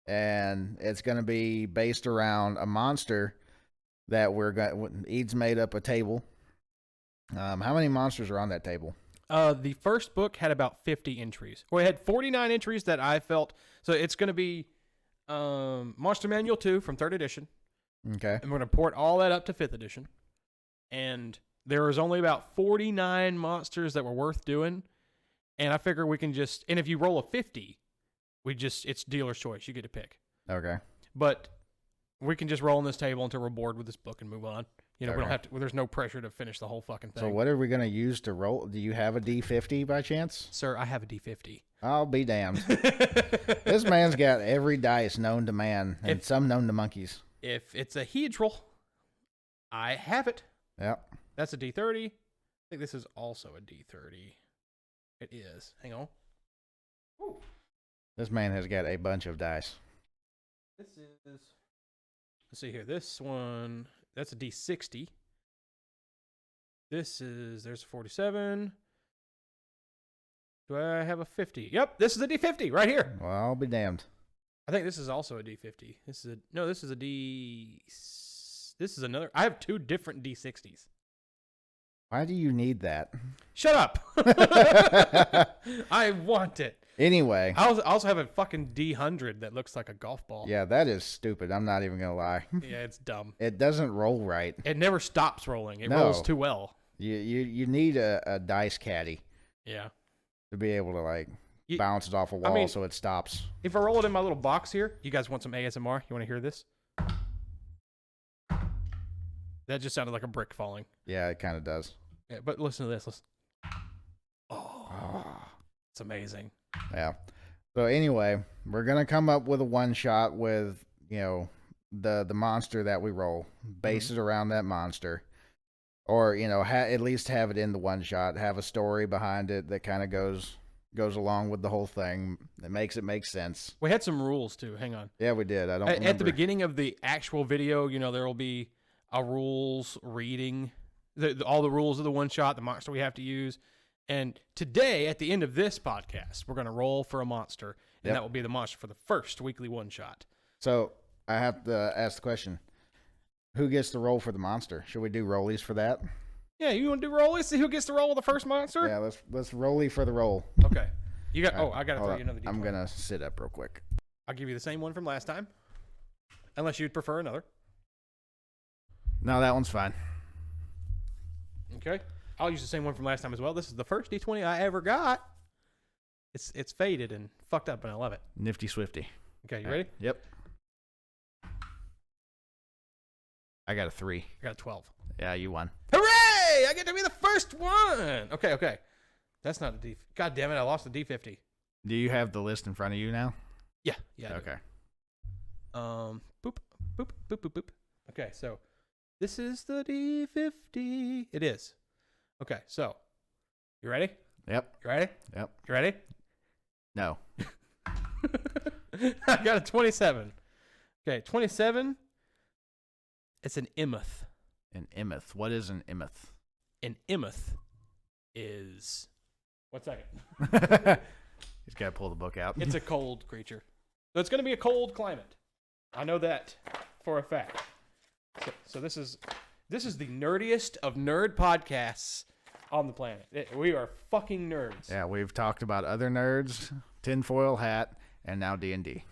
And it's going to be based around a monster that Eads made up a table. How many monsters are on that table? The first book had about 50 entries. Well, it had 49 entries that I felt. So it's going to be Monster Manual 2 from 3rd edition. Okay. And we're going to port all that up to 5th edition. And there was only about 49 monsters that were worth doing. And I figure we can and if you roll a 50, it's dealer's choice. You get to pick. Okay. But we can just roll on this table until we're bored with this book and move on. We don't have to, there's no pressure to finish the whole fucking thing. So what are we going to use to roll? Do you have a D50 by chance? Sir, I have a D50. I'll be damned. This man's got every dice known to man and some known to monkeys. If it's a hedral, I have it. Yep. That's a D30. I think this is also a D30. It is. Hang on. Ooh. This man has got a bunch of dice. This is... Let's see here. This one, that's a D60. There's a 47. Do I have a 50? Yep, this is a D50 right here. Well, I'll be damned. I think this is also a D50. This is another. I have 2 different D60s. Why do you need that? Shut up. I want it. Anyway. I also have a fucking D100 that looks like a golf ball. Yeah, that is stupid. I'm not even going to lie. Yeah, it's dumb. It doesn't roll right. It never stops rolling. It rolls too well. You need a dice caddy. Yeah. To be able to bounce it off a wall so it stops. If I roll it in my little box here, you guys want some ASMR? You want to hear this? That just sounded like a brick falling. Yeah, it kind of does. Yeah, but listen to this. Listen. Oh, it's amazing. Yeah. So anyway, we're gonna come up with a one shot with the monster that we roll, base it around that monster, or at least have it in the one shot, have a story behind it that kind of goes along with the whole thing. That makes it make sense. We had some rules too. Hang on. Yeah, we did. I don't remember. At the beginning of the actual video, there will be a rules reading, all the rules of the one shot, the monster we have to use. And today, at the end of this podcast, we're going to roll for a monster, and that will be the monster for the first weekly one shot. So I have to ask the question: who gets to roll for the monster? Should we do rollies for that? Yeah, you want to do rollies? See who gets to roll with the first monster? Yeah, let's rollie for the roll. Okay. You got. I got to throw you another D20. I'm gonna sit up real quick. I'll give you the same one from last time, unless you'd prefer another. No, that one's fine. Okay. I'll use the same one from last time as well. This is the first D20 I ever got. It's faded and fucked up, and I love it. Nifty Swifty. Okay, you ready? Yep. I got a 3. I got a 12. Yeah, you won. Hooray! I get to be the first one. Okay. That's not a D. God damn it! I lost a D50. Do you have the list in front of you now? Yeah. Yeah. Okay. Boop, boop, boop, boop, boop. Okay, so this is the D50. It is. Okay, so you ready? Yep. You ready? Yep. You ready? No. I got a 27. Okay, 27. It's an immoth. An immoth. What is an immoth? An immoth is... 1 second. He's got to pull the book out. It's a cold creature. So it's going to be a cold climate. I know that for a fact. So this is the nerdiest of nerd podcasts on the planet. We are fucking nerds. Yeah, we've talked about other nerds, tinfoil hat, and now D&D.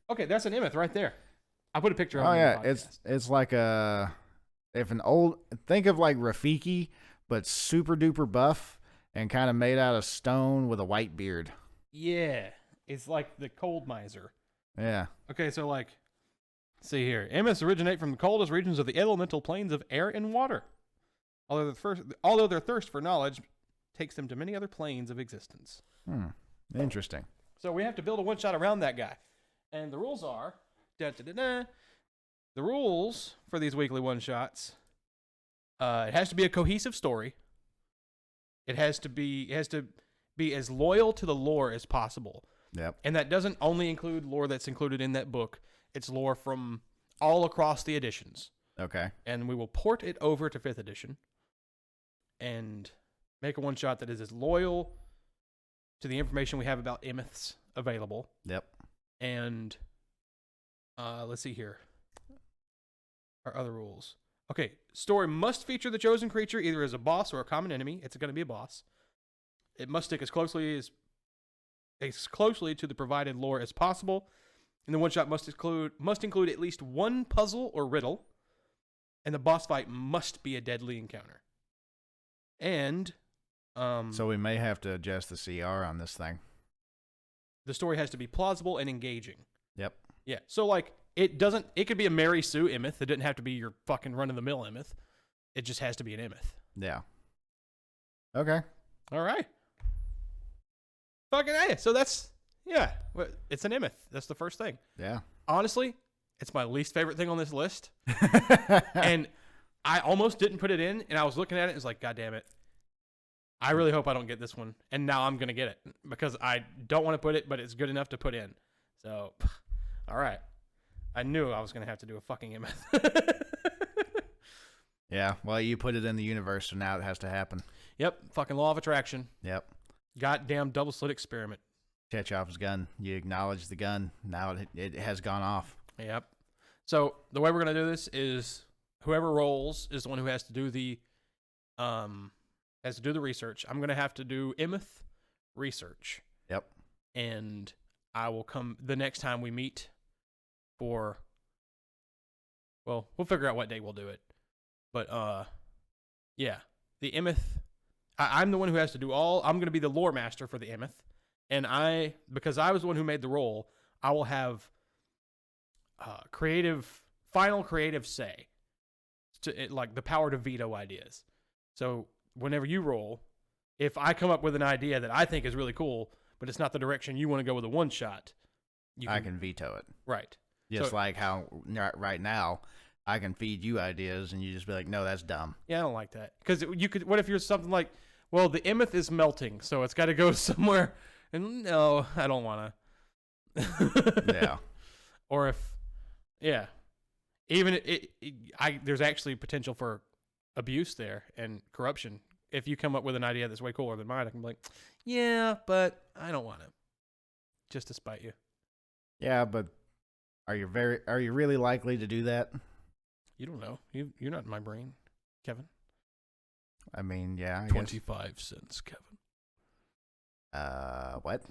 Okay, that's an immoth right there. I put a picture of it. Oh yeah, it's like think of like Rafiki, but super duper buff and kind of made out of stone with a white beard. Yeah, it's like the cold miser. Yeah. Okay, so like, see here, immoths originate from the coldest regions of the elemental planes of air and water. Although their thirst for knowledge takes them to many other planes of existence. Interesting. So we have to build a one-shot around that guy. And the rules are... The rules for these weekly one-shots, it has to be a cohesive story. It has to be as loyal to the lore as possible. Yep. And that doesn't only include lore that's included in that book. It's lore from all across the editions. Okay. And we will port it over to 5th edition and make a one-shot that is as loyal to the information we have about immoths available. Yep. And let's see here. Our other rules. Okay, story must feature the chosen creature either as a boss or a common enemy. It's going to be a boss. It must stick as closely to the provided lore as possible. And the one-shot must include at least one puzzle or riddle. And the boss fight must be a deadly encounter. And so we may have to adjust the CR on this thing. The story has to be plausible and engaging. Yep. Yeah. So like it could be a Mary Sue immoth. It didn't have to be your fucking run-of-the-mill immoth. It just has to be an immoth. Yeah. Okay. All right. Fucking A. So that's, yeah, it's an immoth. That's the first thing. Yeah. Honestly, it's my least favorite thing on this list. And I almost didn't put it in, and I was looking at it and was like, God damn it. I really hope I don't get this one. And now I'm going to get it because I don't want to put it, but it's good enough to put in. So, all right. I knew I was going to have to do a fucking immoth. Yeah. Well, you put it in the universe, so now it has to happen. Yep. Fucking law of attraction. Yep. Goddamn double slit experiment. Chekhov's gun. You acknowledge the gun. Now it has gone off. Yep. So the way we're going to do this is whoever rolls is the one who has to do the research. I'm going to have to do immoth research. Yep. And I will come the next time we meet for, well, we'll figure out what day we'll do it. But, yeah, the immoth, I'm the one who has to do I'm going to be the lore master for the immoth. And because I was the one who made the roll, I will have final creative say. Like the power to veto ideas. So whenever you roll, if I come up with an idea that I think is really cool, but it's not the direction you want to go with a one shot, I can veto it. Right. Just like how right now I can feed you ideas and you just be like, no, that's dumb. Yeah, I don't like that. Because what if you're something like, well, the immoth is melting, so it's got to go somewhere. And no, I don't want to. Yeah. Or even there's actually potential for abuse there and corruption. If you come up with an idea that's way cooler than mine, I can be like, yeah, but I don't want to. Just to spite you. Yeah, but are you really likely to do that? You don't know. You're not in my brain, Kevin. I mean, yeah. 25 cents, Kevin. What?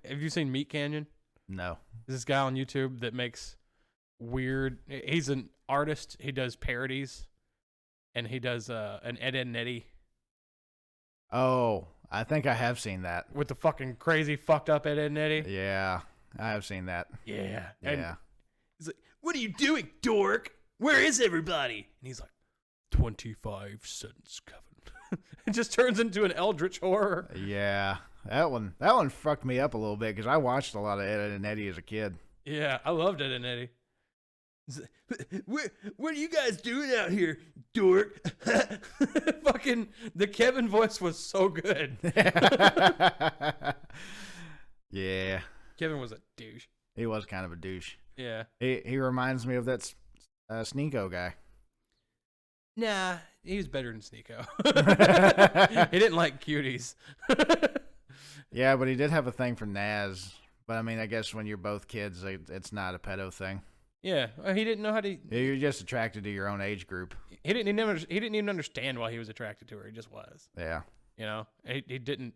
Have you seen Meat Canyon? No. There's this guy on YouTube that makes he's an artist. He does parodies. And he does an Ed, Edd n Eddy. Oh, I think I have seen that. With the fucking crazy fucked up Ed, Edd n Eddy? Yeah, I have seen that. Yeah. Yeah. And he's like, what are you doing, dork? Where is everybody? And he's like, 25 cents, Kevin. It just turns into an eldritch horror. Yeah, that one fucked me up a little bit because I watched a lot of Ed and Eddie as a kid. Yeah, I loved Ed and Eddie. What are you guys doing out here, dork? Fucking the Kevin voice was so good. Yeah. Kevin was a douche. He was kind of a douche. Yeah. He reminds me of that Sneeko guy. Nah, he was better than Sneeko. He didn't like cuties. Yeah, but he did have a thing for Naz. But I mean, I guess when you're both kids, it's not a pedo thing. Yeah, he didn't know how to. You're just attracted to your own age group. He didn't even understand why he was attracted to her. He just was. Yeah. You know, he didn't.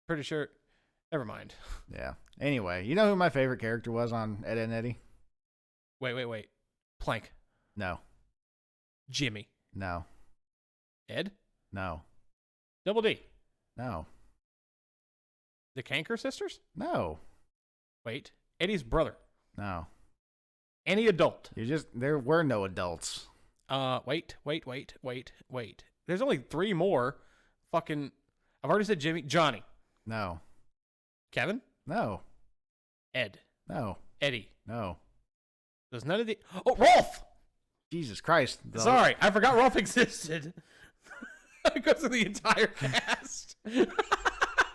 Pretty sure. Never mind. Yeah. Anyway, you know who my favorite character was on Ed and Eddie? Wait. Plank. No. Jimmy. No. Ed. No. Double D. No. The Kanker sisters. No. Wait. Eddie's brother. No. Any adult. There were no adults. Wait. There's only 3 more. Fucking, I've already said Jimmy. Johnny. No. Kevin. No. Ed. No. Eddie. No. There's none of the. Oh, Rolf. Jesus Christ. Sorry, I forgot Rolf existed. It goes to the entire cast. You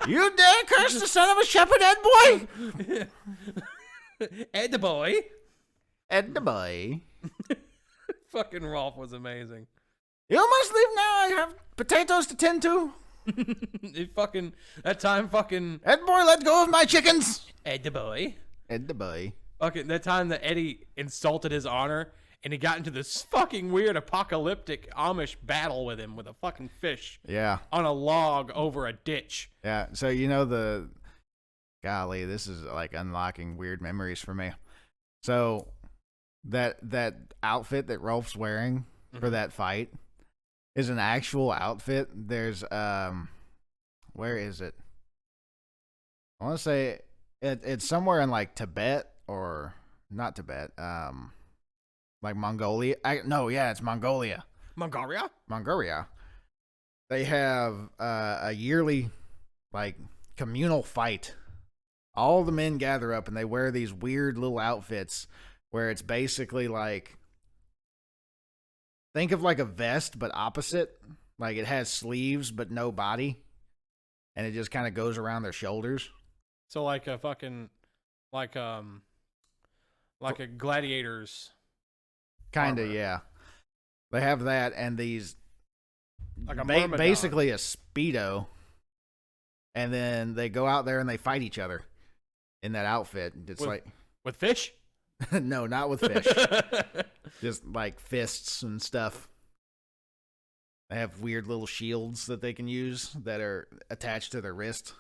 dare curse the son of a shepherd, Ed boy? Ed the boy. Ed the boy. Fucking Rolf was amazing. You must leave now. I have potatoes to tend to. That time Ed boy, let go of my chickens. Ed the boy. Ed the boy. Fucking that time that Eddie insulted his honor and he got into this fucking weird apocalyptic Amish battle with him with a fucking fish. Yeah. On a log over a ditch. Yeah. So golly, this is like unlocking weird memories for me. So that outfit that Rolf's wearing for that fight is an actual outfit. There's where is it? I want to say it's somewhere in like Tibet or not Tibet. Like Mongolia. It's Mongolia. Mongolia. They have a yearly like communal fight. All the men gather up and they wear these weird little outfits where it's basically like, think of like a vest but opposite. Like it has sleeves but no body, and it just kind of goes around their shoulders. So like a fucking like a gladiator's kind of, yeah. They have that and these like a basically a Speedo, and then they go out there and they fight each other in that outfit. It's with fish? No, not with fish. Just like fists and stuff. They have weird little shields that they can use that are attached to their wrist.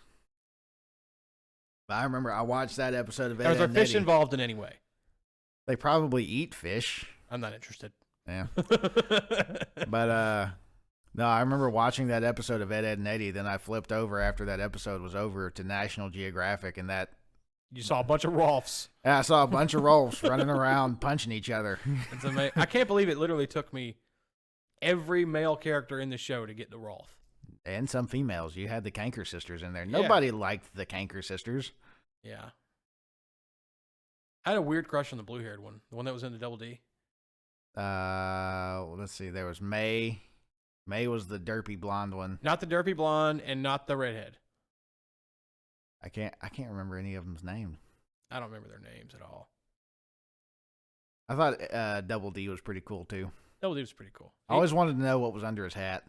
But I remember I watched that episode of Ed and Eddie. Is there fish involved in any way? They probably eat fish. I'm not interested. Yeah. But no, I remember watching that episode of Ed and Eddie. Then I flipped over after that episode was over to National Geographic, and that you saw a bunch of Rolfs. Yeah, I saw a bunch of Rolfs running around punching each other. It's amazing. I can't believe it literally took me every male character in the show to get to Rolf. And some females. You had the Kanker sisters in there. Nobody liked the Kanker sisters. Yeah. I had a weird crush on the blue-haired one, the one that was in the Double D. Let's see. There was May. May was the derpy blonde one. Not the derpy blonde and not the redhead. I can't remember any of them's name. I don't remember their names at all. I thought Double D was pretty cool too. Double D was pretty cool. I always wanted to know what was under his hat.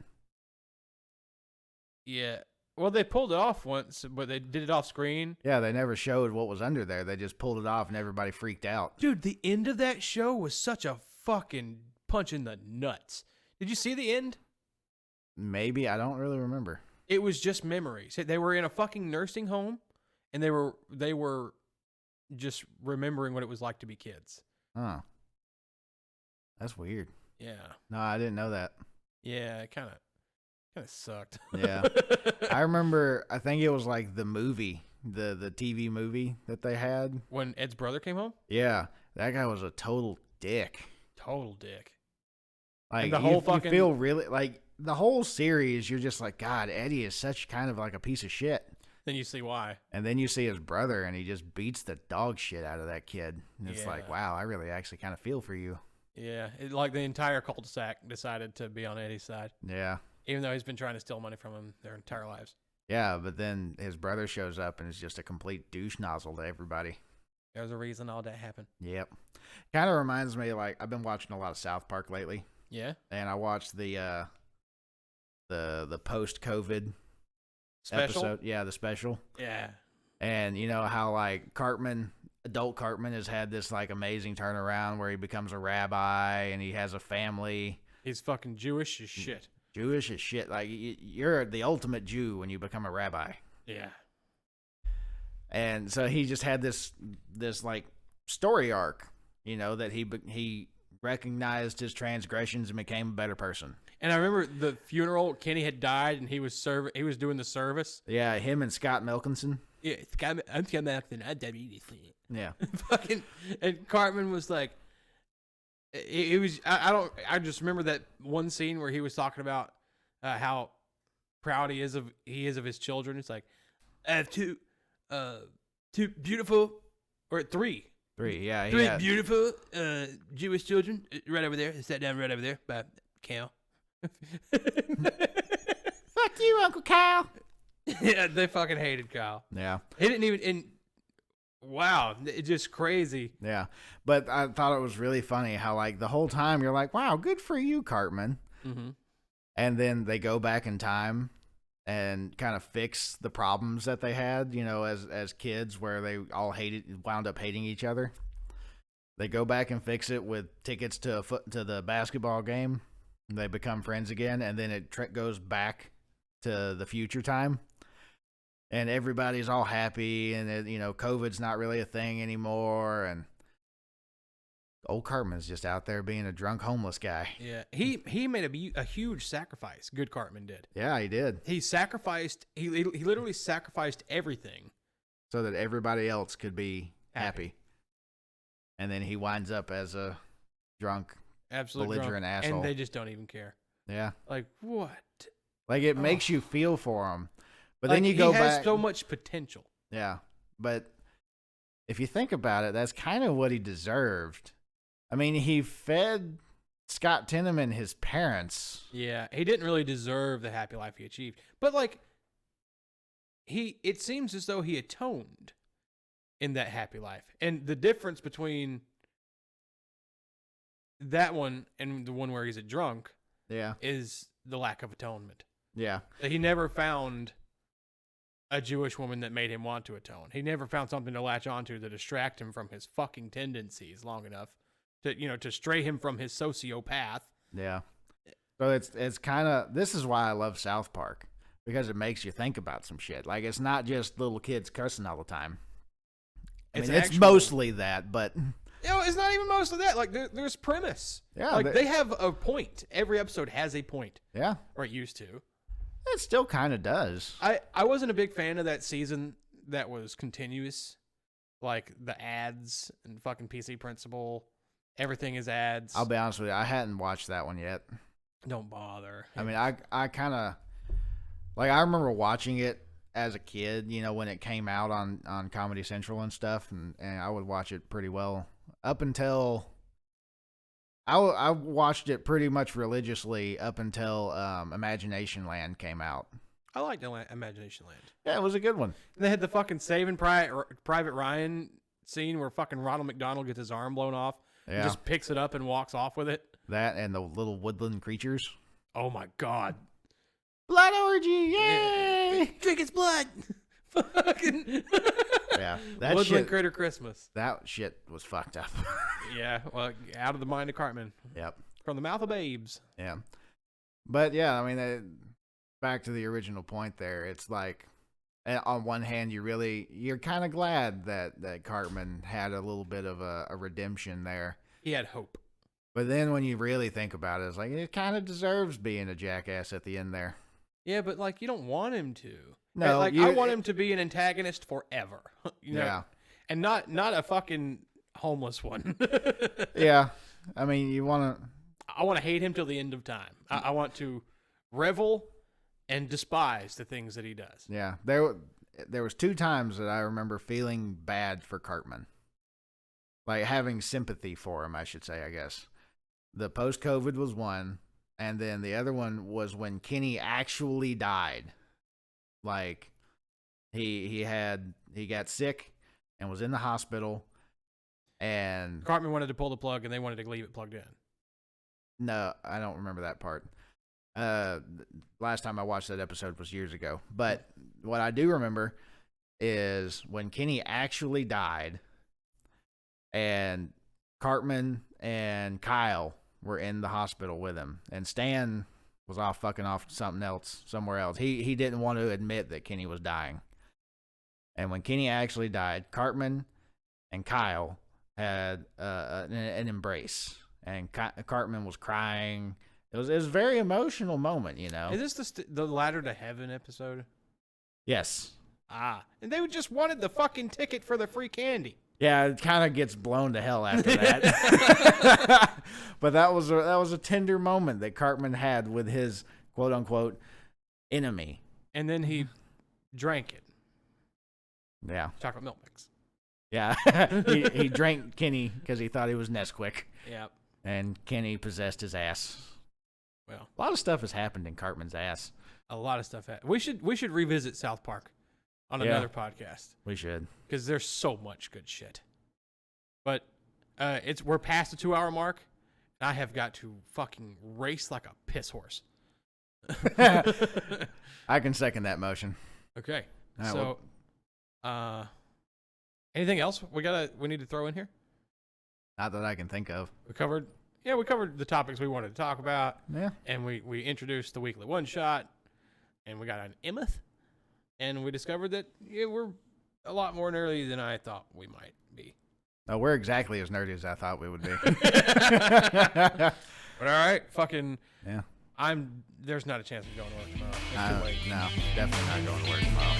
Yeah. Well, they pulled it off once, but they did it off screen. Yeah, they never showed what was under there. They just pulled it off and everybody freaked out. Dude, the end of that show was such a fucking punch in the nuts. Did you see the end? Maybe. I don't really remember. It was just memories. They were in a fucking nursing home, and they were just remembering what it was like to be kids. Huh. That's weird. Yeah. No, I didn't know that. Yeah, it kind of sucked. Yeah. I remember, I think it was like the movie, the TV movie that they had. When Ed's brother came home? Yeah. That guy was a total dick. Total dick. Like, and the whole fucking... you feel really, like, the whole series, you're just like, God, Eddie is such kind of like a piece of shit. Then you see why. And then you see his brother, and he just beats the dog shit out of that kid. And it's like, wow, I really actually kind of feel for you. Yeah, like the entire cul-de-sac decided to be on Eddie's side. Yeah. Even though he's been trying to steal money from him their entire lives. Yeah, but then his brother shows up and is just a complete douche nozzle to everybody. There's a reason all that happened. Yep. Kind of reminds me, like, I've been watching a lot of South Park lately. Yeah. And I watched the post-COVID special episode. Yeah, the special. Yeah. And you know how, like, adult Cartman has had this, like, amazing turnaround where he becomes a rabbi and he has a family. He's fucking Jewish as shit. Jewish as shit. Like, you're the ultimate Jew when you become a rabbi. Yeah. And so he just had this like story arc, you know, that he recognized his transgressions and became a better person. And I remember the funeral. Kenny had died, and he was doing the service. Yeah, him and Scott Milkinson. Yeah, I'm Scott Milkinson. I WDC. Yeah. Fucking, and Cartman was like, it was. I just remember that one scene where he was talking about how proud he is of his children. It's like, I have two beautiful, or three. Yeah. Three beautiful Jewish children right over there. They sat down right over there by Cal. Fuck you, Uncle Kyle. Yeah, they fucking hated Kyle. Yeah. He didn't even. Wow, it's just crazy. Yeah, but I thought it was really funny how, like, the whole time you're like, wow, good for you, Cartman. Mm-hmm. And then they go back in time and kind of fix the problems that they had, you know, as kids, where they all wound up hating each other. They go back and fix it with tickets to the basketball game. They become friends again, and then it goes back to the future time. And everybody's all happy, and you know, COVID's not really a thing anymore, and old Cartman's just out there being a drunk homeless guy. Yeah, he made a huge sacrifice. Good Cartman did. Yeah, he did. He sacrificed. He literally sacrificed everything so that everybody else could be happy. And then he winds up as a drunk, belligerent asshole, and they just don't even care. Yeah, like what? Like it makes you feel for him. But like, then you go back. He has so much potential. Yeah. But if you think about it, that's kind of what he deserved. I mean, he fed Scott Tenorman his parents. Yeah. He didn't really deserve the happy life he achieved. But, like, it seems as though he atoned in that happy life. And the difference between that one and the one where he's a drunk is the lack of atonement. Yeah. He never found a Jewish woman that made him want to atone. He never found something to latch onto to distract him from his fucking tendencies long enough to stray him from his sociopath. Yeah. So it's kind of, this is why I love South Park, because it makes you think about some shit. Like, it's not just little kids cussing all the time. It's mostly that, but it's not even mostly that. Like, there's premise. Yeah. Like, they have a point. Every episode has a point. Yeah. Or it used to. It still kind of does. I wasn't a big fan of that season that was continuous. Like, the ads and fucking PC Principal. Everything is ads. I'll be honest with you. I hadn't watched that one yet. Don't bother. I mean, I kind of, like, I remember watching it as a kid, you know, when it came out on Comedy Central and stuff, and I would watch it pretty well up until, I watched it pretty much religiously up until Imagination Land came out. I liked Imagination Land. Yeah, it was a good one. And they had the fucking Saving Private Ryan scene where fucking Ronald McDonald gets his arm blown off. Yeah. And just picks it up and walks off with it. That and the little woodland creatures. Oh my god. Blood orgy, yay! Yeah. Drink its blood. Fucking yeah, that Woodland shit, Critter Christmas. That shit was fucked up. Yeah, well, out of the mind of Cartman. Yep. From the mouth of babes. Yeah. But yeah, I mean, back to the original point there. It's like, on one hand, you're kind of glad that Cartman had a little bit of a redemption there. He had hope. But then when you really think about it, it's like, it kind of deserves being a jackass at the end there. Yeah, but like, you don't want him to. No, like, I want him to be an antagonist forever. You know? Yeah. And not a fucking homeless one. Yeah. I mean, I want to hate him till the end of time. I want to revel and despise the things that he does. Yeah. there was 2 times that I remember feeling bad for Cartman. Like having sympathy for him, I should say, I guess. The post-COVID was one, and then the other one was when Kenny actually died. Like he got sick and was in the hospital, and Cartman wanted to pull the plug and they wanted to leave it plugged in. No, I don't remember that part. Last time I watched that episode was years ago. But what I do remember is when Kenny actually died and Cartman and Kyle were in the hospital with him, and Stan was off fucking off something else somewhere else. He didn't want to admit that Kenny was dying. And when Kenny actually died, Cartman and Kyle had an embrace, and Cartman was crying. It was a very emotional moment, you know. Is this the Ladder to Heaven episode? Yes. And they just wanted the fucking ticket for the free candy. Yeah, it kind of gets blown to hell after that. But that was a tender moment that Cartman had with his quote unquote enemy. And then he drank it. Yeah. Chocolate milk mix. Yeah. he drank Kenny because he thought he was Nesquik. Yep. And Kenny possessed his ass. Well, a lot of stuff has happened in Cartman's ass. A lot of stuff. We should revisit South Park on another podcast. We should, because there's so much good shit. But we're past the 2-hour mark, and I have got to fucking race like a piss horse. I can second that motion. Okay. So, anything else we need to throw in here? Not that I can think of. We covered the topics we wanted to talk about. Yeah. And we introduced the weekly one shot, and we got an Emeth, and we discovered that we're a lot more nerdy than I thought we might be. No, we're exactly as nerdy as I thought we would be. But all right, fucking yeah. There's not a chance of going to work tomorrow. It's too late. No, definitely not going to work tomorrow.